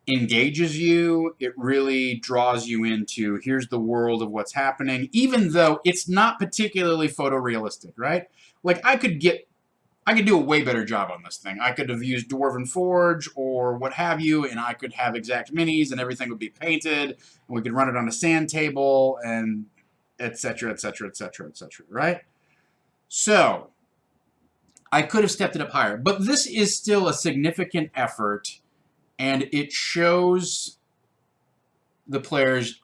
engages you. It really draws you into, here's the world of what's happening, even though it's not particularly photorealistic, right? Like, I could do a way better job on this thing. I could have used Dwarven Forge or what have you, and I could have exact minis, and everything would be painted, and we could run it on a sand table, and etc., etc., etc., etc., right? So I could have stepped it up higher, but this is still a significant effort, and it shows the players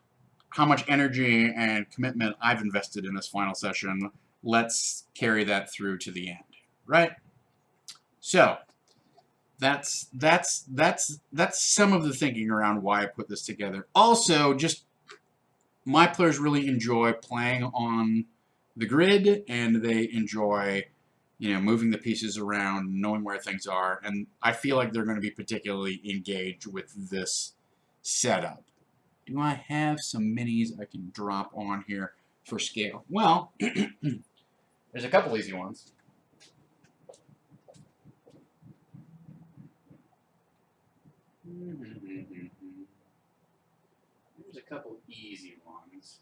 how much energy and commitment I've invested in this final session. Let's carry that through to the end, right? So that's some of the thinking around why I put this together. Also, just my players really enjoy playing on the grid, and they enjoy, you know, moving the pieces around, knowing where things are, and I feel like they're going to be particularly engaged with this setup. Do I have some minis I can drop on here for scale? Well, there's a couple easy ones. There's a couple easy ones.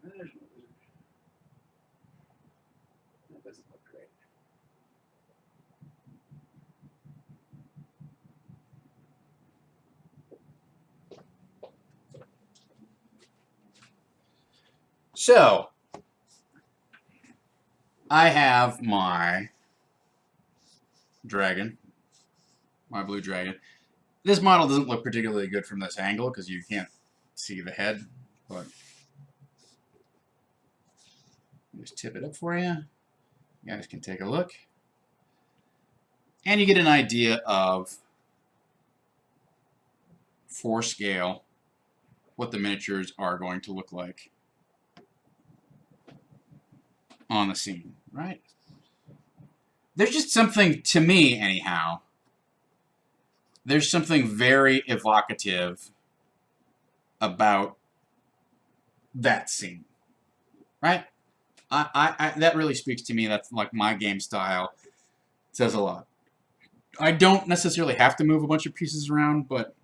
There's one. That doesn't look great. So, I have my dragon, my blue dragon. This model doesn't look particularly good from this angle because you can't see the head, but just tip it up for you. You guys can take a look. And you get an idea of, for scale, what the miniatures are going to look like on the scene, right? There's just something, to me anyhow, there's something very evocative about that scene, right? That really speaks to me. That's like my game style. It says a lot. I don't necessarily have to move a bunch of pieces around, but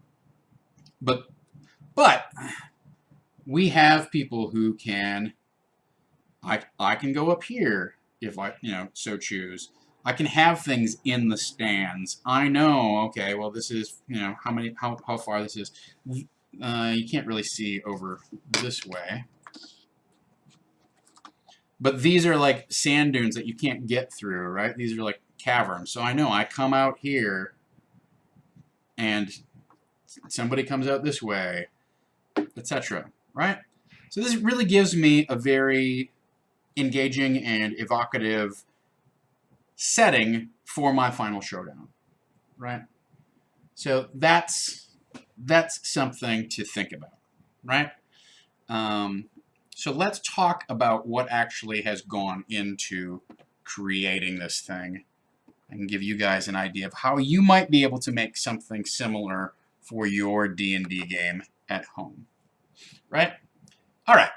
we have people who can. I can go up here if I so choose. I can have things in the stands. I know. Okay, well this is how far this is. You can't really see over this way. But these are like sand dunes that you can't get through, right? These are like caverns. So I know I come out here and somebody comes out this way, etc. Right? So this really gives me a very engaging and evocative setting for my final showdown, right? So that's something to think about, right? So let's talk about what actually has gone into creating this thing. I can give you guys an idea of how you might be able to make something similar for your D&D game at home, right? All right.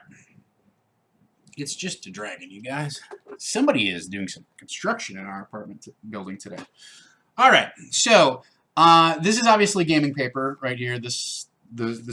It's just a dragon, you guys. Somebody is doing some construction in our apartment building today. All right, so this is obviously gaming paper right here. The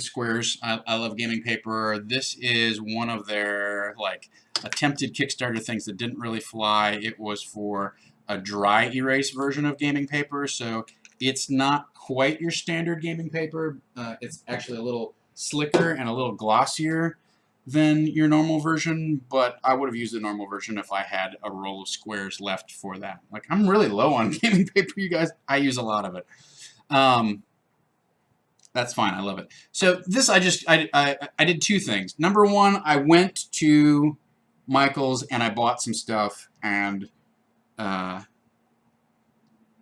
squares. I love gaming paper. This is one of their like attempted Kickstarter things that didn't really fly. It was for a dry erase version of gaming paper, so it's not quite your standard gaming paper. It's actually a little slicker and a little glossier than your normal version, but I would have used the normal version if I had a roll of squares left for that. Like, I'm really low on gaming paper, you guys. I use a lot of it. That's fine. I love it. So this, I did two things. Number one, I went to Michael's and I bought some stuff, and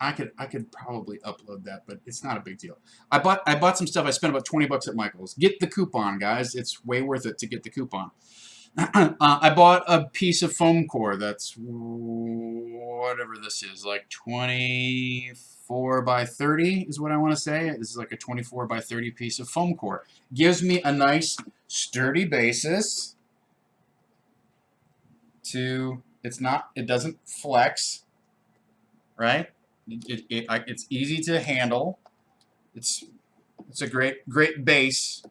I could probably upload that, but it's not a big deal. I bought some stuff. I spent about $20 at Michael's. Get the coupon, guys. It's way worth it to get the coupon. I bought a piece of foam core that's whatever this is, like 24 by 30 is what I want to say. This is like a 24 by 30 piece of foam core. Gives me a nice sturdy basis to, it doesn't flex, right? It's easy to handle. It's a great base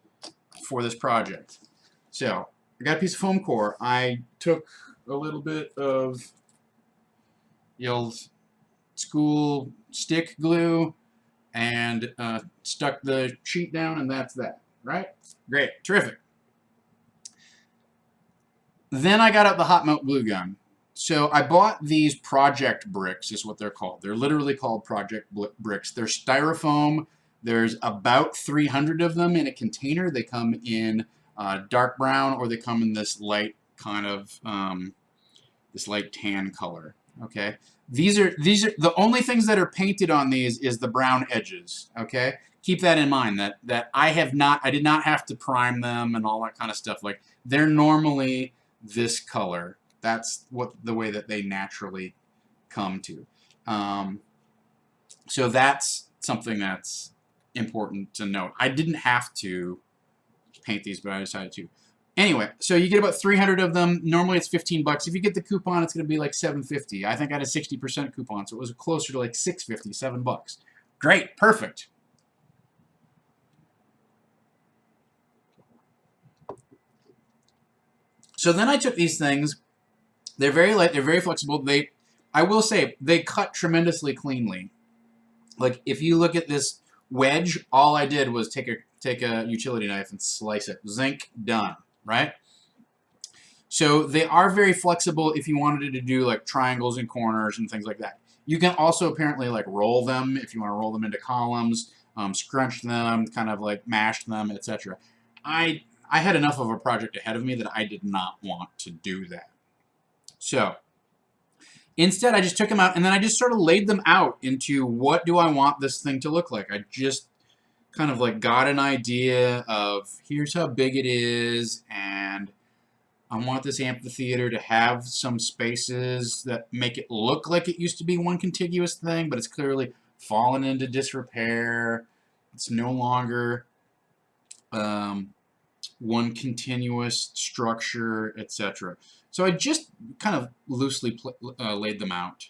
for this project. So I got a piece of foam core. I took a little bit of the old school stick glue and stuck the sheet down, and that's that. Right? Great, terrific. Then I got out the hot melt glue gun. So I bought these project bricks, is what they're called. They're literally called project bricks. They're styrofoam. There's about 300 of them in a container. They come in dark brown, or they come in this light kind of this light tan color. Okay, these are the only things that are painted on these is the brown edges. Okay, keep that in mind. That I did not have to prime them and all that kind of stuff. Like, they're normally this color. That's the way that they naturally come to. So that's something that's important to note. I didn't have to paint these, but I decided to. Anyway, so you get about 300 of them. Normally it's $15. If you get the coupon, it's going to be like $7.50. I think I had a 60% coupon, so it was closer to like $6.50, $7. Great, perfect. So then I took these things. They're very light. They're very flexible. I will say, they cut tremendously cleanly. Like, if you look at this wedge, all I did was take a utility knife and slice it. Zinc, done. Right? So they are very flexible if you wanted to do like triangles and corners and things like that. You can also apparently like roll them if you want to roll them into columns, scrunch them, kind of like mash them, etc. I had enough of a project ahead of me that I did not want to do that. So Instead, I just took them out and then I just sort of laid them out into what do I want this thing to look like. I just kind of like got an idea of here's how big it is, and I want this amphitheater to have some spaces that make it look like it used to be one contiguous thing, but it's clearly fallen into disrepair. It's no longer one continuous structure, etc. So I just kind of loosely laid them out.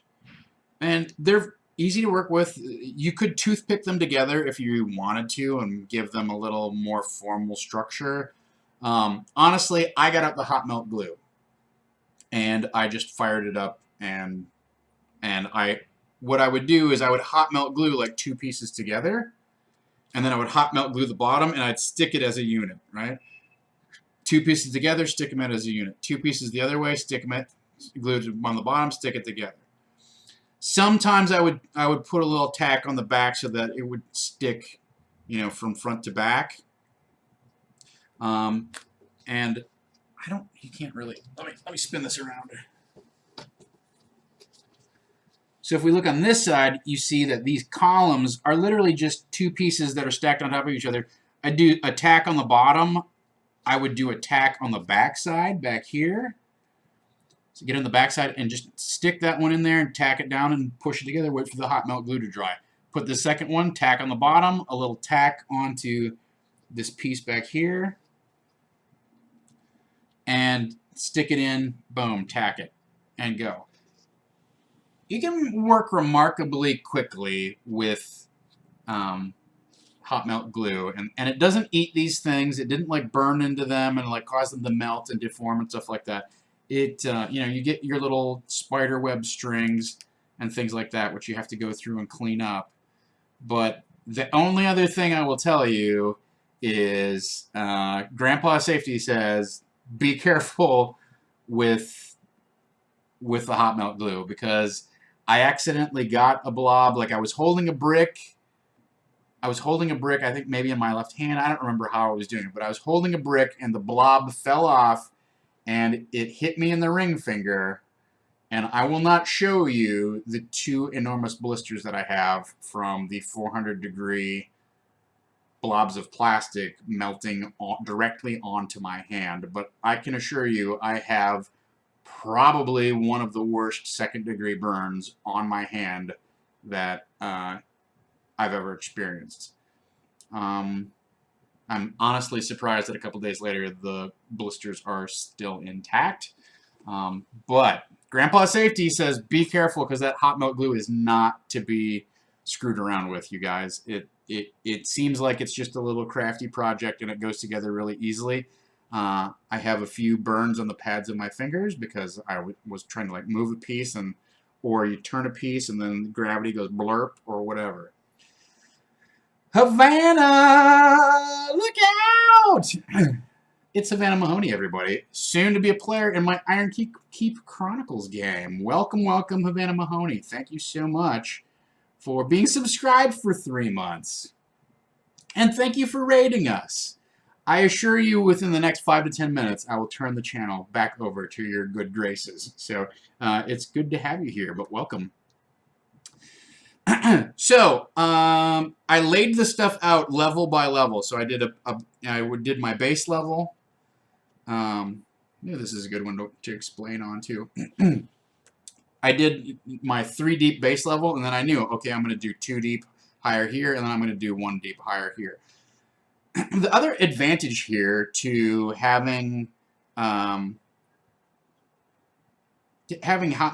And they're easy to work with. You could toothpick them together if you wanted to and give them a little more formal structure. Honestly, I got out the hot melt glue and I just fired it up, and what I would do is I would hot melt glue like two pieces together, and then I would hot melt glue the bottom and I'd stick it as a unit, right? Two pieces together, stick them out as a unit. Two pieces the other way, stick them glued on the bottom, stick it together. Sometimes I would put a little tack on the back so that it would stick, from front to back. And you can't really. Let me spin this around. So if we look on this side, you see that these columns are literally just two pieces that are stacked on top of each other. I do a tack on the bottom. I would do a tack on the back side, back here. So get on the back side and just stick that one in there and tack it down and push it together, wait for the hot melt glue to dry. Put the second one, tack on the bottom, a little tack onto this piece back here, and stick it in, boom, tack it, and go. You can work remarkably quickly with hot melt glue, and it doesn't eat these things. It didn't like burn into them and like cause them to melt and deform and stuff like that. It you get your little spider web strings and things like that, which you have to go through and clean up. But the only other thing I will tell you is Grandpa Safety says be careful with the hot melt glue, because I accidentally got a blob. Like I was holding a brick, I think maybe in my left hand. I don't remember how I was doing it, but I was holding a brick and the blob fell off and it hit me in the ring finger. And I will not show you the two enormous blisters that I have from the 400-degree blobs of plastic melting directly onto my hand. But I can assure you I have probably one of the worst second-degree burns on my hand that I've ever experienced. I'm honestly surprised that a couple days later the blisters are still intact. But Grandpa Safety says be careful, because that hot melt glue is not to be screwed around with, you guys. It seems like it's just a little crafty project and it goes together really easily. I have a few burns on the pads of my fingers because I was trying to like move a piece, or you turn a piece and then gravity goes blurp or whatever. Havana, look out! It's Havana Mahoney, everybody. Soon to be a player in my Iron Keep Chronicles game. Welcome, welcome, Havana Mahoney. Thank you so much for being subscribed for 3 months. And thank you for rating us. I assure you within the next 5 to 10 minutes, I will turn the channel back over to your good graces. So it's good to have you here, but welcome. So I laid the stuff out level by level. So I did did my base level. This is a good one to explain on too. I did my 3 deep base level, and then I knew, okay, I'm going to do 2 deep higher here, and then I'm going to do 1 deep higher here. The other advantage here to having hot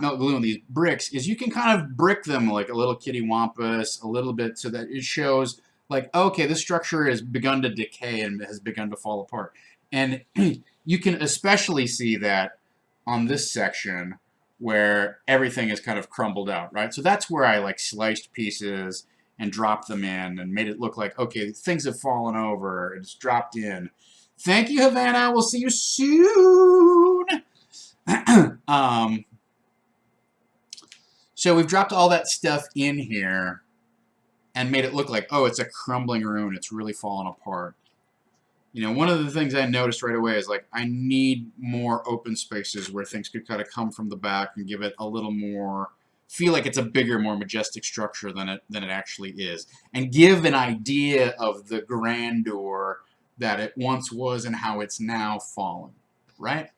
melt glue on these bricks is you can kind of brick them like a little kitty wampus a little bit, so that it shows like, okay, this structure has begun to decay and has begun to fall apart. And you can especially see that on this section where everything is kind of crumbled out, right? So that's where I like sliced pieces and dropped them in and made it look like, okay, things have fallen over, it's dropped in. Thank you, Havana. We'll see you soon. So we've dropped all that stuff in here and made it look like, oh, it's a crumbling ruin. It's really fallen apart. You know, one of the things I noticed right away is like I need more open spaces where things could kind of come from the back and give it a little more, feel like it's a bigger, more majestic structure than it actually is, and give an idea of the grandeur that it once was and how it's now fallen, right?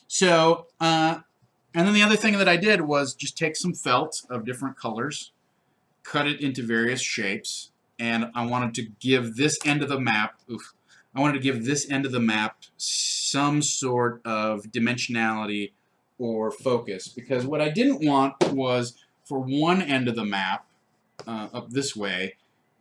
So, and then the other thing that I did was just take some felt of different colors, cut it into various shapes, and I wanted to give this end of the map, I wanted to give this end of the map some sort of dimensionality or focus, because what I didn't want was for one end of the map, up this way,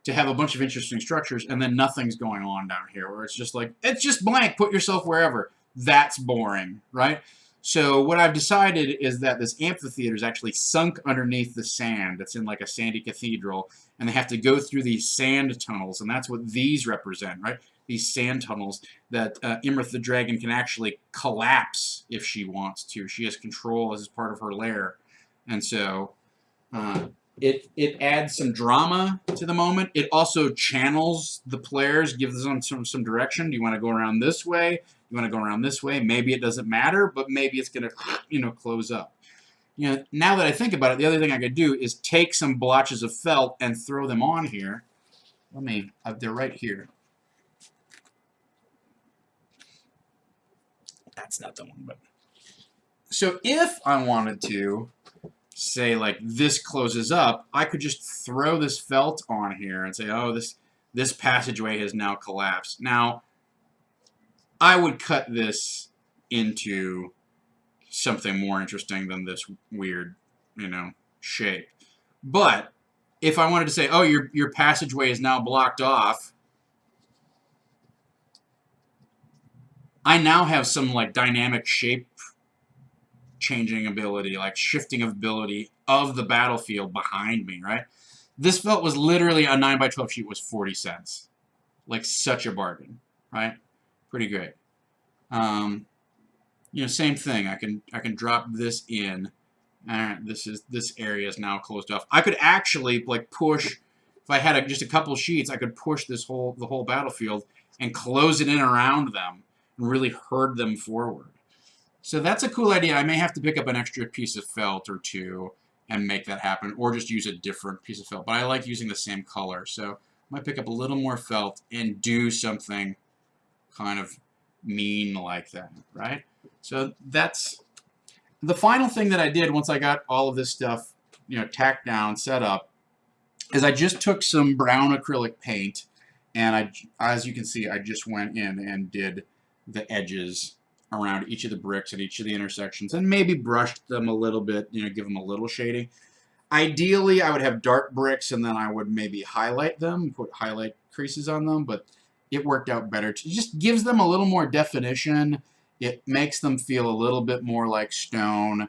to have a bunch of interesting structures and then nothing's going on down here, where it's just like, it's just blank, put yourself wherever. That's boring, right? So what I've decided is that this amphitheater is actually sunk underneath the sand. It's in like a sandy cathedral, and they have to go through these sand tunnels, and that's what these represent, right? These sand tunnels that Imrith the dragon can actually collapse if she wants to. She has control as part of her lair, and so it adds some drama to the moment. It also channels the players, gives them some direction. Do you want to go around this way? You want to go around this way? Maybe it doesn't matter, but maybe it's going to, close up. Now that I think about it, the other thing I could do is take some blotches of felt and throw them on here. They're right here. That's not the one, but. So if I wanted to say like this closes up, I could just throw this felt on here and say, oh, this passageway has now collapsed. Now, I would cut this into something more interesting than this weird, shape. But if I wanted to say, oh, your passageway is now blocked off, I now have some like dynamic shape changing ability, like shifting ability of the battlefield behind me, right? This felt was literally a 9x12 sheet was 40 cents. Like such a bargain, right? Pretty great. Same thing. I can drop this in. This area is now closed off. I could actually like push, if I had just a couple sheets, I could push the whole battlefield and close it in around them and really herd them forward. So that's a cool idea. I may have to pick up an extra piece of felt or two and make that happen, or just use a different piece of felt. But I like using the same color, so I might pick up a little more felt and do something kind of mean like that, right? So that's the final thing that I did once I got all of this stuff, tacked down, set up, is I just took some brown acrylic paint, and as you can see, I just went in and did the edges around each of the bricks at each of the intersections, and maybe brushed them a little bit, give them a little shading. Ideally, I would have dark bricks, and then I would maybe highlight them, put highlight creases on them, but it worked out better. It just gives them a little more definition. It makes them feel a little bit more like stone.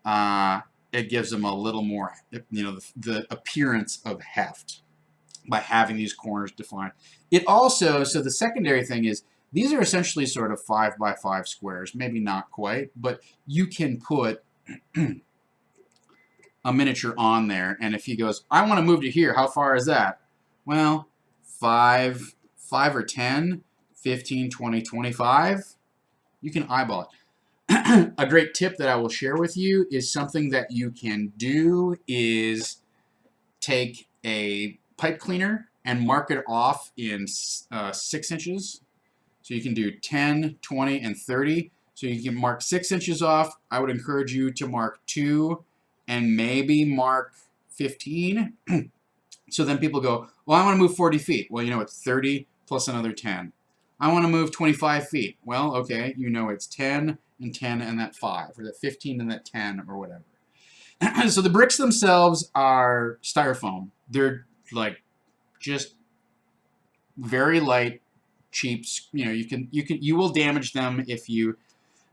It gives them a little more, the appearance of heft by having these corners defined. It also, so the secondary thing is, these are essentially sort of 5x5 squares, maybe not quite, but you can put a miniature on there, and if he goes, I want to move to here, how far is that? Well, 5 or 10, 15, 20, 25, you can eyeball it. A great tip that I will share with you is something that you can do is take a pipe cleaner and mark it off in 6 inches. So you can do 10, 20, and 30. So you can mark 6 inches off. I would encourage you to mark 2 and maybe mark 15. So then people go, well, I want to move 40 feet. Well, it's 30 plus another 10. I want to move 25 feet. Well, okay, it's 10 and 10 and that 5, or that 15 and that 10, or whatever. So the bricks themselves are styrofoam. They're like just very light, cheap. You will damage them if you.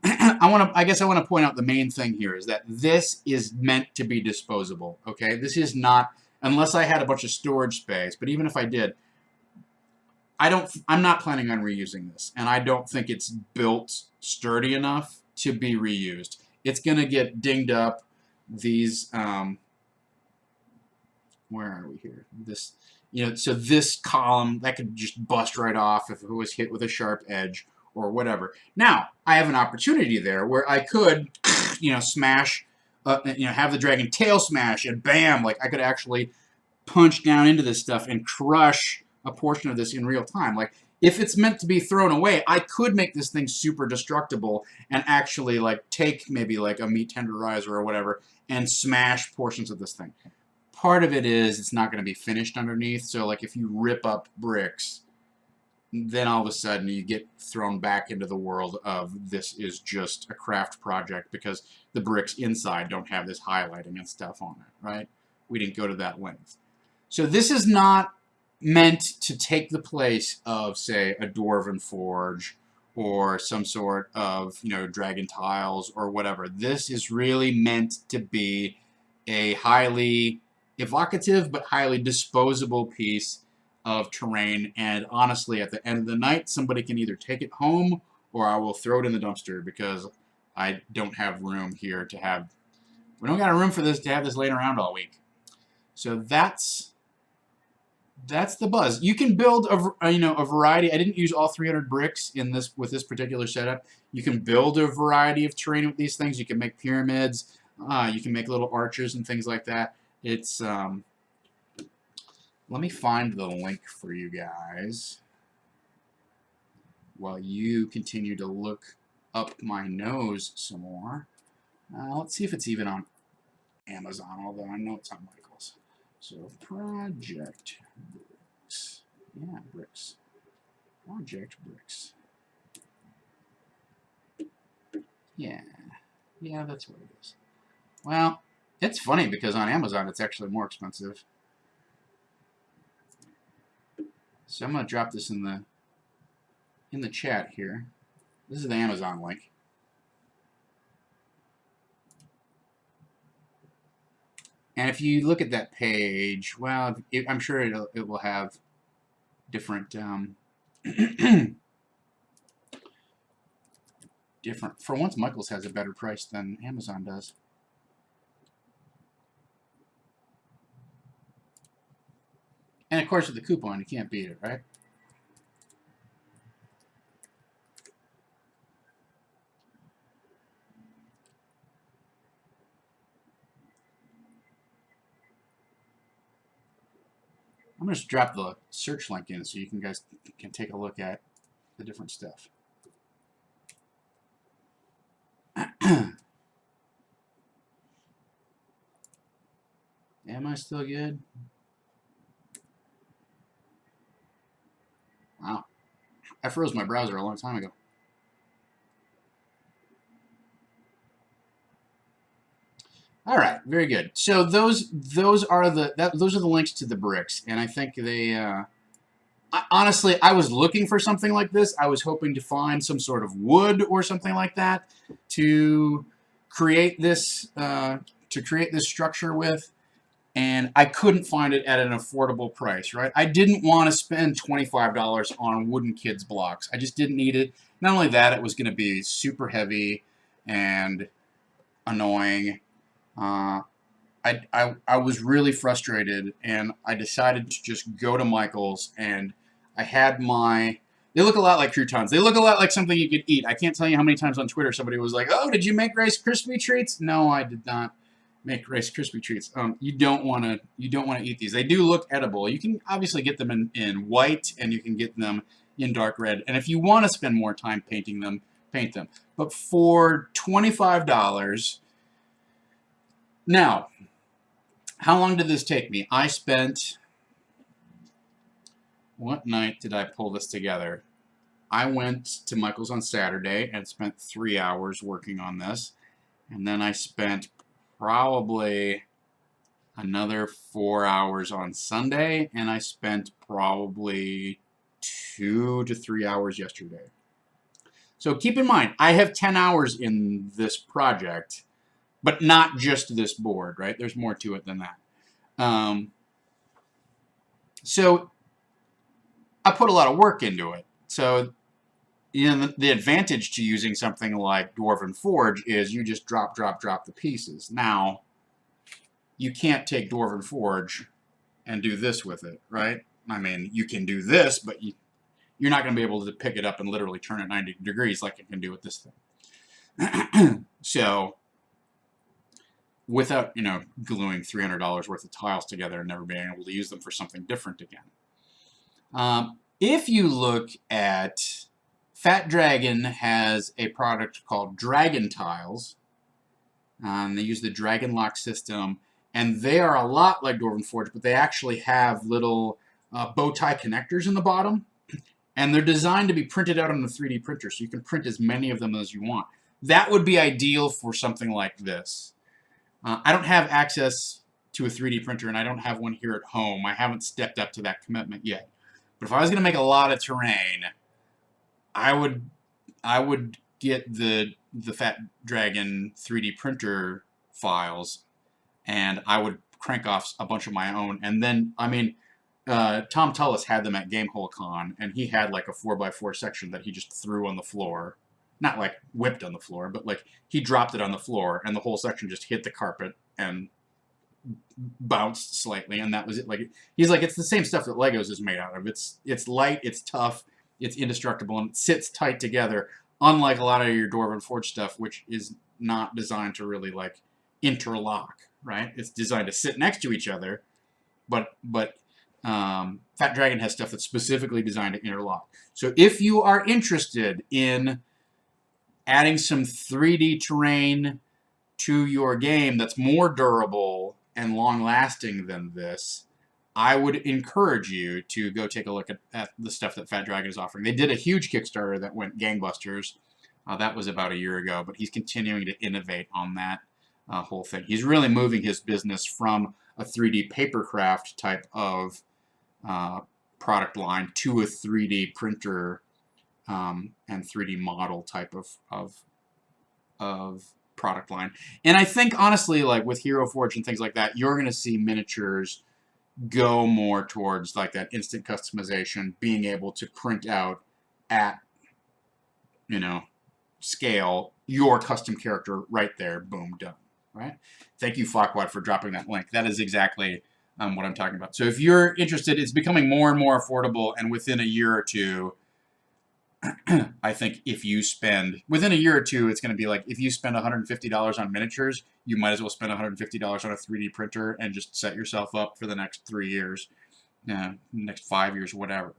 I guess I want to point out the main thing here is that this is meant to be disposable. Okay, this is not, unless I had a bunch of storage space. But even if I did, I'm not planning on reusing this, and I don't think it's built sturdy enough to be reused. It's gonna get dinged up. These where are we here? You know, so this column, that could just bust right off if it was hit with a sharp edge or whatever. Now, I have an opportunity there where I could, you know, smash, you know, have the dragon tail smash and bam, like I could actually punch down into this stuff and crush a portion of this in real time. Like, if it's meant to be thrown away, I could make this thing super destructible and actually, like, take maybe, like, a meat tenderizer or whatever and smash portions of this thing. Part of it is it's not going to be finished underneath, so, like, if you rip up bricks, then all of a sudden you get thrown back into the world of this is just a craft project because the bricks inside don't have this highlighting and stuff on it, right? We didn't go to that length. So this is not meant to take the place of, say, a Dwarven Forge or some sort of, you know, Dragon Tiles or whatever. This is really meant to be a highly evocative but highly disposable piece of terrain, and honestly, at the end of the night, somebody can either take it home or I will throw it in the dumpster because I don't have room here to have. We don't got a room for this to have this laying around all week. So that's the buzz. You can build a you know, a variety. I didn't use all 300 bricks in this with this particular setup. You can build a variety of terrain with these things. You can make pyramids. You can make little arches and things like that. It's let me find the link for you guys while you continue to look up my nose some more. Let's see if it's even on Amazon, although I know it's on Michael's. So, Project Bricks. Yeah, bricks. Project Bricks. Yeah. Yeah, that's what it is. Well, it's funny because on Amazon it's actually more expensive. So I'm going to drop this in the chat here. This is the Amazon link. And if you look at that page, well, I'm sure it will have different different. For once, Michael's has a better price than Amazon does. And of course, with the coupon, you can't beat it, right? I'm going to just drop the search link in so you guys can take a look at the different stuff. Am I still good? Wow. I froze my browser a long time ago. All right, very good. So those are the links to the bricks, and I think they. Honestly, I was looking for something like this. I was hoping to find some sort of wood or something like that to create this structure with, and I couldn't find it at an affordable price. Right? I didn't want to spend $25 on wooden kids blocks. I just didn't need it. Not only that, it was going to be super heavy and annoying. I was really frustrated, and I decided to just go to Michael's, and I had my. They look a lot like croutons. They look a lot like something you could eat. I can't tell you how many times on Twitter somebody was like, "Oh, did you make Rice Krispie treats?" No, I did not make Rice Krispie treats. You don't want to eat these. They do look edible. You can obviously get them in white, and you can get them in dark red. And if you want to spend more time painting them, paint them. But for $25. Now, how long did this take me? I spent, what night did I pull this together? I went to Michael's on Saturday and spent 3 hours working on this. And then I spent probably another 4 hours on Sunday. And I spent probably 2 to 3 hours yesterday. So keep in mind, I have 10 hours in this project. But not just this board, right? There's more to it than that. So I put a lot of work into it. So you know, the advantage to using something like Dwarven Forge is you just drop the pieces. Now, you can't take Dwarven Forge and do this with it, right? I mean, you can do this, but you're not going to be able to pick it up and literally turn it 90 degrees like it can do with this thing. So, without, gluing $300 worth of tiles together and never being able to use them for something different again. If you look at Fat Dragon has a product called Dragon Tiles. They use the Dragon Lock system, and they are a lot like Dwarven Forge, but they actually have little bow tie connectors in the bottom, and they're designed to be printed out on a 3D printer, so you can print as many of them as you want. That would be ideal for something like this. I don't have access to a 3D printer, and I don't have one here at home. I haven't stepped up to that commitment yet. But if I was going to make a lot of terrain, I would get the Fat Dragon 3D printer files, and I would crank off a bunch of my own. And then, I mean, Tom Tullis had them at GameholeCon, and he had like a 4x4 section that he just threw on the floor. Not like whipped on the floor, but like he dropped it on the floor, and the whole section just hit the carpet and bounced slightly, and that was it. Like, he's like, it's the same stuff that Legos is made out of. It's light, it's tough, it's indestructible, and it sits tight together, unlike a lot of your Dwarven Forge stuff, which is not designed to really like interlock, right? It's designed to sit next to each other, but Fat Dragon has stuff that's specifically designed to interlock. So if you are interested in adding some 3D terrain to your game that's more durable and long-lasting than this, I would encourage you to go take a look at the stuff that Fat Dragon is offering. They did a huge Kickstarter that went gangbusters. That was about a year ago, but he's continuing to innovate on that whole thing. He's really moving his business from a 3D papercraft type of product line to a 3D printer and 3D model type of product line. And I think, honestly, like with Hero Forge and things like that, you're going to see miniatures go more towards like that instant customization, being able to print out at, scale, your custom character right there, boom, done, right? Thank you, Farquaad, for dropping that link. That is exactly what I'm talking about. So if you're interested, it's becoming more and more affordable, and within a year or two, I think if you spend, within a year or two, it's going to be like, if you spend $150 on miniatures, you might as well spend $150 on a 3D printer and just set yourself up for the next 3 years, next 5 years, whatever.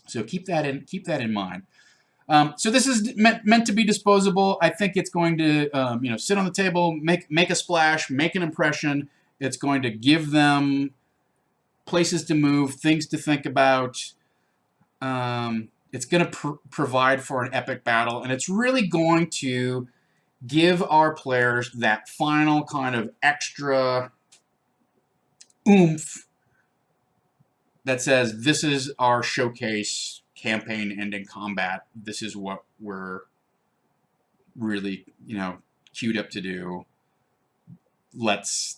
So keep that in mind. So this is meant to be disposable. I think it's going to, sit on the table, make a splash, make an impression. It's going to give them places to move, things to think about. It's going to provide for an epic battle, and it's really going to give our players that final kind of extra oomph that says, this is our showcase campaign-ending combat. This is what we're really, queued up to do. Let's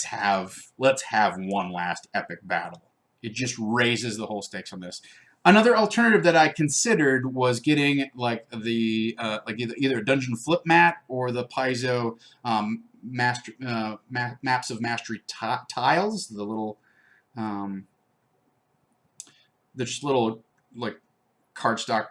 have one last epic battle. It just raises the whole stakes on this. Another alternative that I considered was getting like the either a dungeon flip mat or the Paizo maps of mastery tiles. The little they're just little like cardstock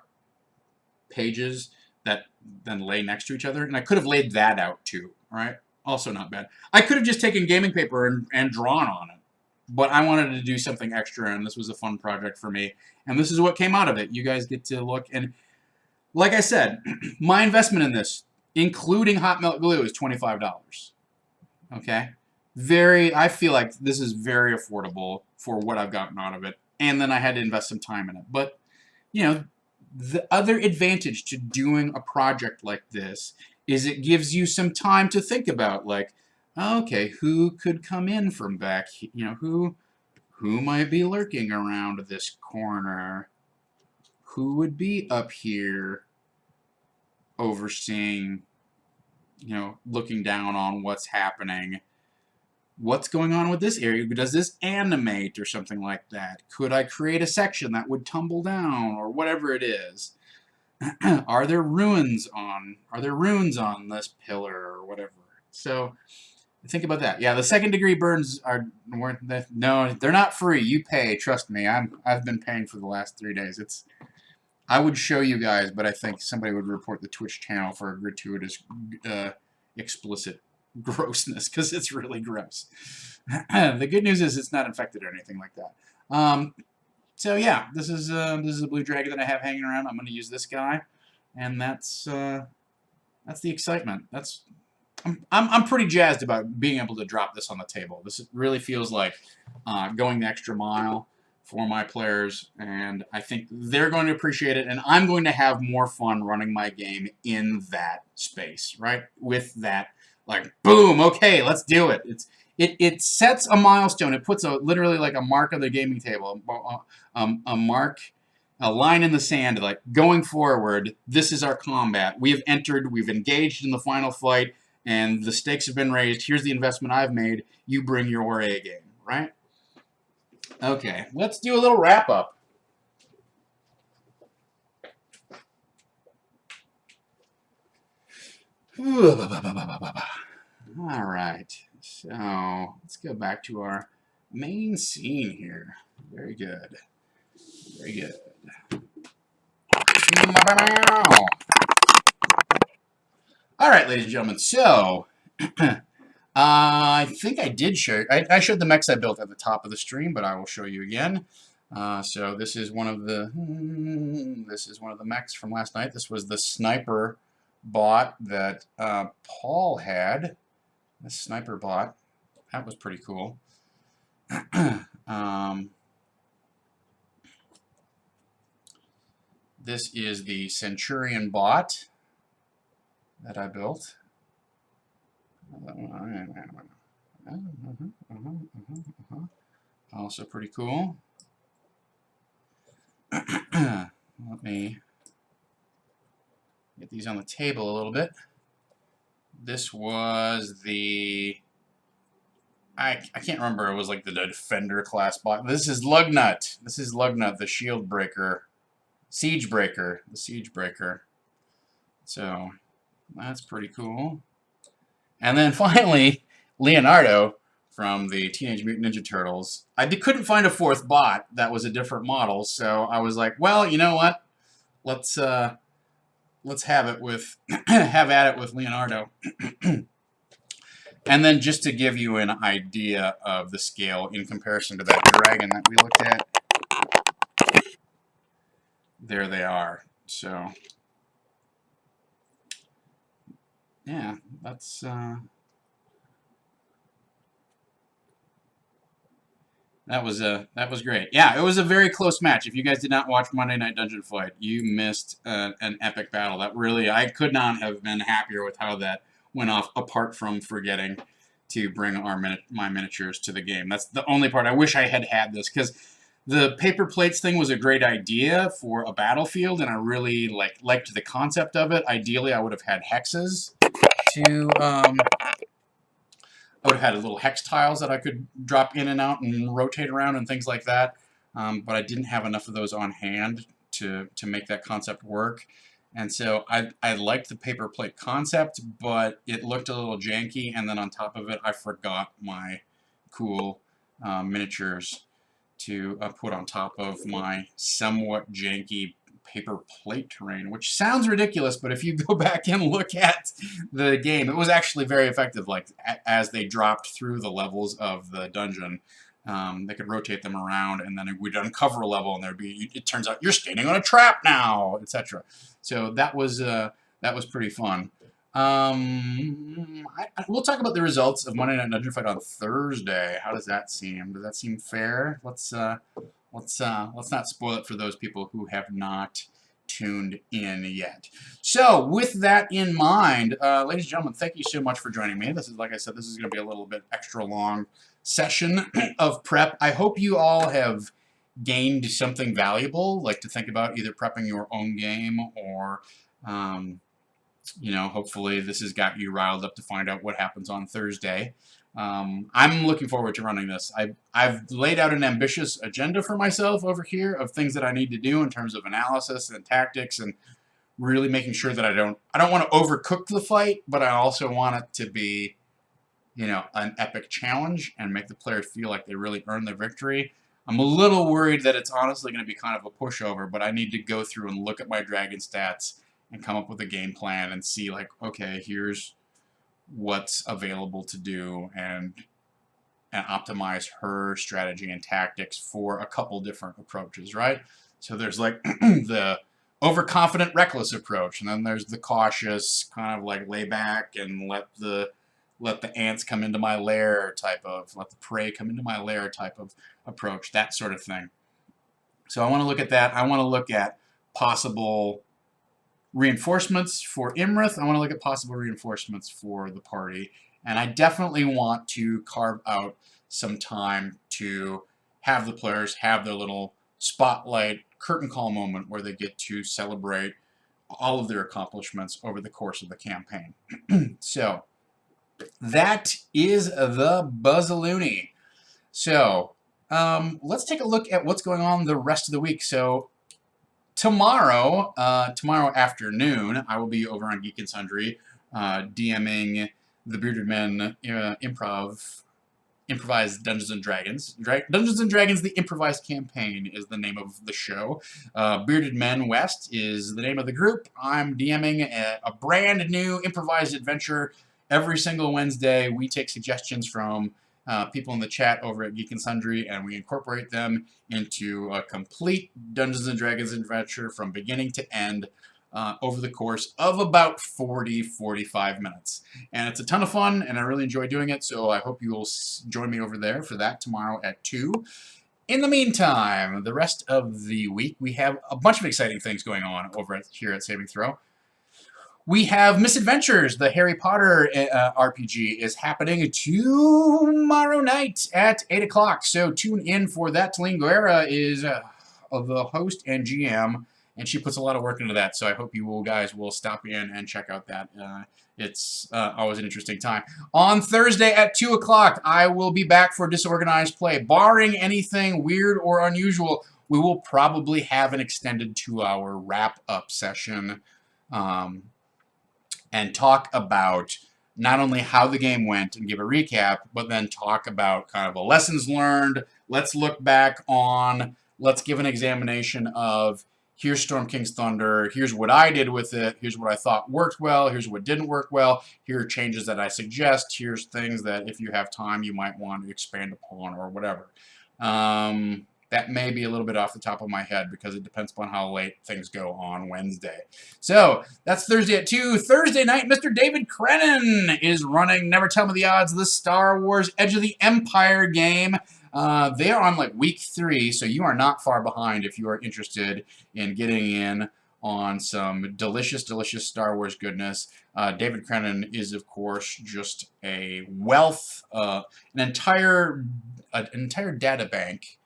pages that then lay next to each other, and I could have laid that out too. Right, also not bad. I could have just taken gaming paper and drawn on it. But I wanted to do something extra, and this was a fun project for me. And this is what came out of it. You guys get to look. And like I said, my investment in this, including hot melt glue, is $25. Okay? I feel like this is very affordable for what I've gotten out of it. And then I had to invest some time in it. But, the other advantage to doing a project like this is it gives you some time to think about, like, okay, who could come in from back, who might be lurking around this corner? Who would be up here overseeing, looking down on what's happening? What's going on with this area? Does this animate or something like that? Could I create a section that would tumble down or whatever it is? Are there runes on this pillar or whatever? So Think about that. Yeah, the second-degree burns no, they're not free. You pay. Trust me. I've been paying for the last 3 days. I would show you guys, but I think somebody would report the Twitch channel for gratuitous, explicit grossness because it's really gross. The good news is it's not infected or anything like that. So yeah, this is a blue dragon that I have hanging around. I'm going to use this guy, and that's the excitement. I'm pretty jazzed about being able to drop this on the table. This really feels like going the extra mile for my players, and I think they're going to appreciate it, and I'm going to have more fun running my game in that space, right? With that, like, boom, okay, let's do it. It sets a milestone. It puts literally like a mark on the gaming table, a mark, a line in the sand, like going forward. This is our combat. We have entered. We've engaged in the final fight, and the stakes have been raised. Here's the investment I've made. You bring your A game, right? Okay, let's do a little wrap up. All right, so let's go back to our main scene here. Very good. Very good. All right, ladies and gentlemen, so I think I did show. I showed the mechs I built at the top of the stream, but I will show you again. So this is one of the mechs from last night. This was the sniper bot that Paul had. The sniper bot, that was pretty cool. This is the Centurion bot that I built. Also pretty cool. Let me get these on the table a little bit. This was the... I can't remember. It was like the Defender class bot. This is Lugnut. This is Lugnut, the shield breaker. Siege breaker. The siege breaker. So, that's pretty cool. And then finally, Leonardo from the Teenage Mutant Ninja Turtles. I couldn't find a fourth bot that was a different model, so I was like, well, you know what? Let's have it with have at it with Leonardo. And then just to give you an idea of the scale in comparison to that dragon that we looked at, there they are. So yeah, that's that was great. Yeah, it was a very close match. If you guys did not watch Monday Night Dungeon Fight, you missed an epic battle. That really, I could not have been happier with how that went off, apart from forgetting to bring my miniatures to the game. That's the only part. I wish I had this, because the paper plates thing was a great idea for a battlefield, and I really liked the concept of it. Ideally, I would have had hexes to... I would have had little hex tiles that I could drop in and out and rotate around and things like that, but I didn't have enough of those on hand to make that concept work. And so I liked the paper plate concept, but it looked a little janky, and then on top of it, I forgot my cool miniatures to put on top of my somewhat janky paper plate terrain, which sounds ridiculous, but if you go back and look at the game, it was actually very effective. Like, as they dropped through the levels of the dungeon, they could rotate them around, and then it would uncover a level, and there'd be, it turns out you're standing on a trap now, etc. So that was pretty fun. We'll talk about the results of Monday Night Dungeon Fight on Thursday. How does that seem? Does that seem fair? Let's not spoil it for those people who have not tuned in yet. So, with that in mind, ladies and gentlemen, thank you so much for joining me. This is, like I said, this is going to be a little bit extra long session of prep. I hope you all have gained something valuable, like to think about either prepping your own game or, you know, hopefully this has got you riled up to find out what happens on Thursday. I'm looking forward to running this. I've laid out an ambitious agenda for myself over here of things that I need to do in terms of analysis and tactics, and really making sure that I don't want to overcook the fight, but I also want it to be, an epic challenge and make the players feel like they really earned the victory. I'm a little worried that it's honestly going to be kind of a pushover, but I need to go through and look at my dragon stats and come up with a game plan and see, like, okay, here's what's available to do, and optimize her strategy and tactics for a couple different approaches, right? So there's like the overconfident, reckless approach, and then there's the cautious, kind of like lay back and let the ants come into my lair type of, let the prey come into my lair type of approach, that sort of thing. So I want to look at that. I want to look at possible reinforcements for Imrith. I want to look at possible reinforcements for the party. And I definitely want to carve out some time to have the players have their little spotlight curtain call moment where they get to celebrate all of their accomplishments over the course of the campaign. So that is the Buzzaloony. So let's take a look at what's going on the rest of the week. So tomorrow afternoon, I will be over on Geek and Sundry DMing the Bearded Men Improvised Dungeons & Dragons. Dungeons & Dragons, the Improvised Campaign is the name of the show. Bearded Men West is the name of the group. I'm DMing a brand new improvised adventure every single Wednesday. We take suggestions from people in the chat over at Geek and Sundry, and we incorporate them into a complete Dungeons & Dragons adventure from beginning to end over the course of about 40-45 minutes. And it's a ton of fun, and I really enjoy doing it, so I hope you will join me over there for that tomorrow at 2. In the meantime, the rest of the week, we have a bunch of exciting things going on over here at Saving Throw. We have Misadventures, the Harry Potter RPG, is happening tomorrow night at 8 o'clock. So tune in for that. Talene Guerra is the host and GM, and she puts a lot of work into that. So I hope you guys will stop in and check out that. It's always an interesting time. On Thursday at 2 o'clock, I will be back for Disorganized Play. Barring anything weird or unusual, we will probably have an extended 2-hour wrap-up session. And talk about not only how the game went and give a recap, but then talk about kind of the lessons learned. Let's look back on, let's give an examination of, here's Storm King's Thunder, here's what I did with it, here's what I thought worked well, here's what didn't work well, here are changes that I suggest, here's things that if you have time you might want to expand upon or whatever. That may be a little bit off the top of my head because it depends upon how late things go on Wednesday. So that's Thursday at 2. Thursday night, Mr. David Crennan is running Never Tell Me the Odds, the Star Wars Edge of the Empire game. They are on like week 3, so you are not far behind if you are interested in getting in on some delicious, delicious Star Wars goodness. David Crennan is, of course, just a wealth, an entire data bank.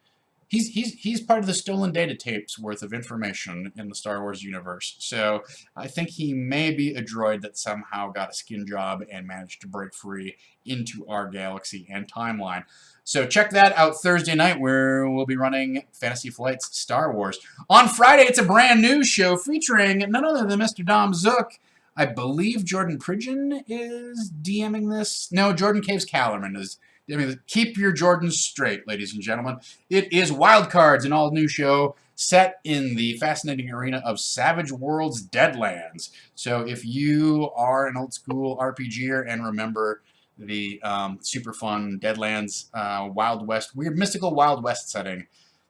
He's part of the stolen data tapes worth of information in the Star Wars universe. So I think he may be a droid that somehow got a skin job and managed to break free into our galaxy and timeline. So check that out Thursday night, where we'll be running Fantasy Flight's Star Wars. On Friday, it's a brand new show featuring none other than Mr. Dom Zook. I believe Jordan Pridgeon is DMing this. No, Jordan Caves Callerman is. I mean, keep your Jordans straight, ladies and gentlemen. It is Wildcards, an all-new show set in the fascinating arena of Savage Worlds Deadlands. So if you are an old-school RPGer and remember the super fun Deadlands Wild West, weird mystical Wild West setting,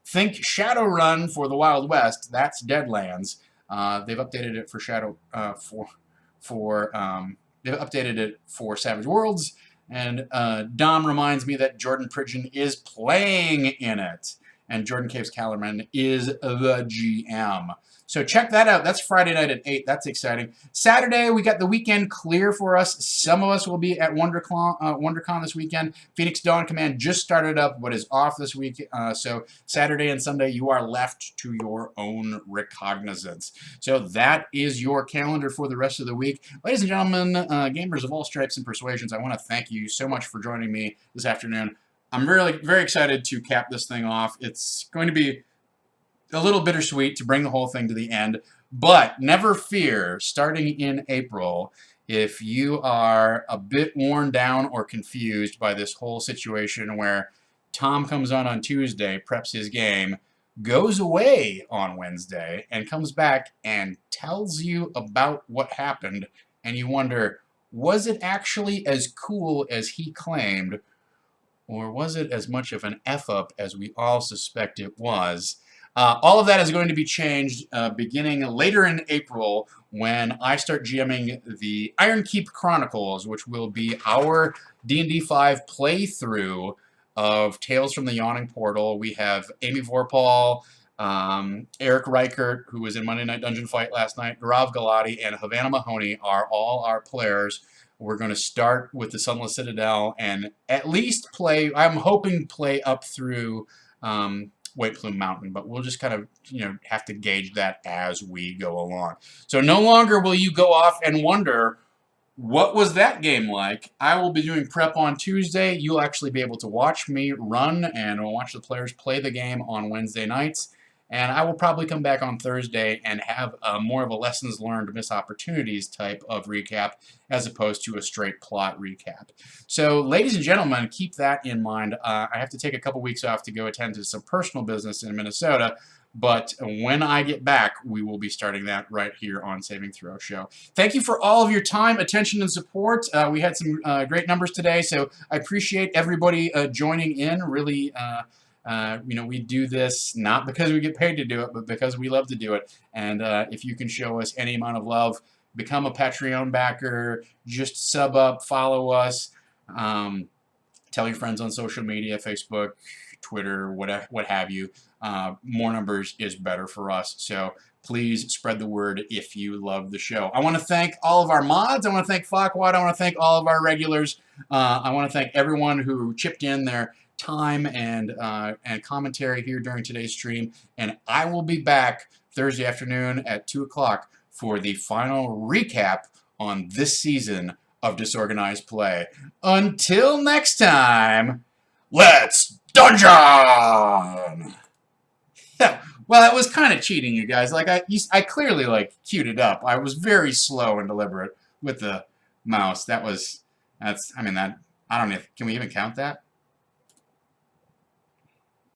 think Shadowrun for the Wild West. That's Deadlands. They've updated it for they've updated it for Savage Worlds. And Dom reminds me that Jordan Pridgeon is playing in it. And Jordan Caves Callerman is the GM. So check that out. That's Friday night at 8. That's exciting. Saturday, we got the weekend clear for us. Some of us will be at WonderCon this weekend. Phoenix Dawn Command just started up, but is off this week. So Saturday and Sunday, you are left to your own recognizance. So that is your calendar for the rest of the week. Ladies and gentlemen, gamers of all stripes and persuasions, I want to thank you so much for joining me this afternoon. I'm really very excited to cap this thing off. It's going to be a little bittersweet to bring the whole thing to the end, but never fear, starting in April, If you are a bit worn down or confused by this whole situation where Tom comes on Tuesday, preps his game, goes away on Wednesday, and comes back and tells you about what happened, and you wonder, was it actually as cool as he claimed, or was it as much of an F up as we all suspect it was? All of that is going to be changed beginning later in April when I start GMing the Iron Keep Chronicles, which will be our D&D 5 playthrough of Tales from the Yawning Portal. We have Amy Vorpal, Eric Reichert, who was in Monday Night Dungeon Fight last night, Gaurav Galati, and Havana Mahoney are all our players. We're going to start with the Sunless Citadel and at least play, I'm hoping play up through White Plume Mountain, but we'll just kind of, have to gauge that as we go along. So no longer will you go off and wonder, what was that game like? I will be doing prep on Tuesday. You'll actually be able to watch me run and watch the players play the game on Wednesday nights. And I will probably come back on Thursday and have more of a lessons learned, missed opportunities type of recap as opposed to a straight plot recap. So, ladies and gentlemen, keep that in mind. I have to take a couple weeks off to go attend to some personal business in Minnesota. But when I get back, we will be starting that right here on Saving Throw Show. Thank you for all of your time, attention, and support. We had some great numbers today, so I appreciate everybody joining in. Really, we do this not because we get paid to do it, but because we love to do it. And if you can show us any amount of love, become a Patreon backer, just sub up, follow us, tell your friends on social media, Facebook, Twitter, what have you. More numbers is better for us. So please spread the word if you love the show. I want to thank all of our mods. I want to thank Farquaad. I want to thank all of our regulars. I want to thank everyone who chipped in their time and commentary here during today's stream. And I will be back Thursday afternoon at 2 o'clock for the final recap on this season of Disorganized Play. Until next time, let's dungeon! Well, it was kind of cheating, you guys. Like I clearly queued it up. I was very slow and deliberate with the mouse. I don't know. Can we even count that?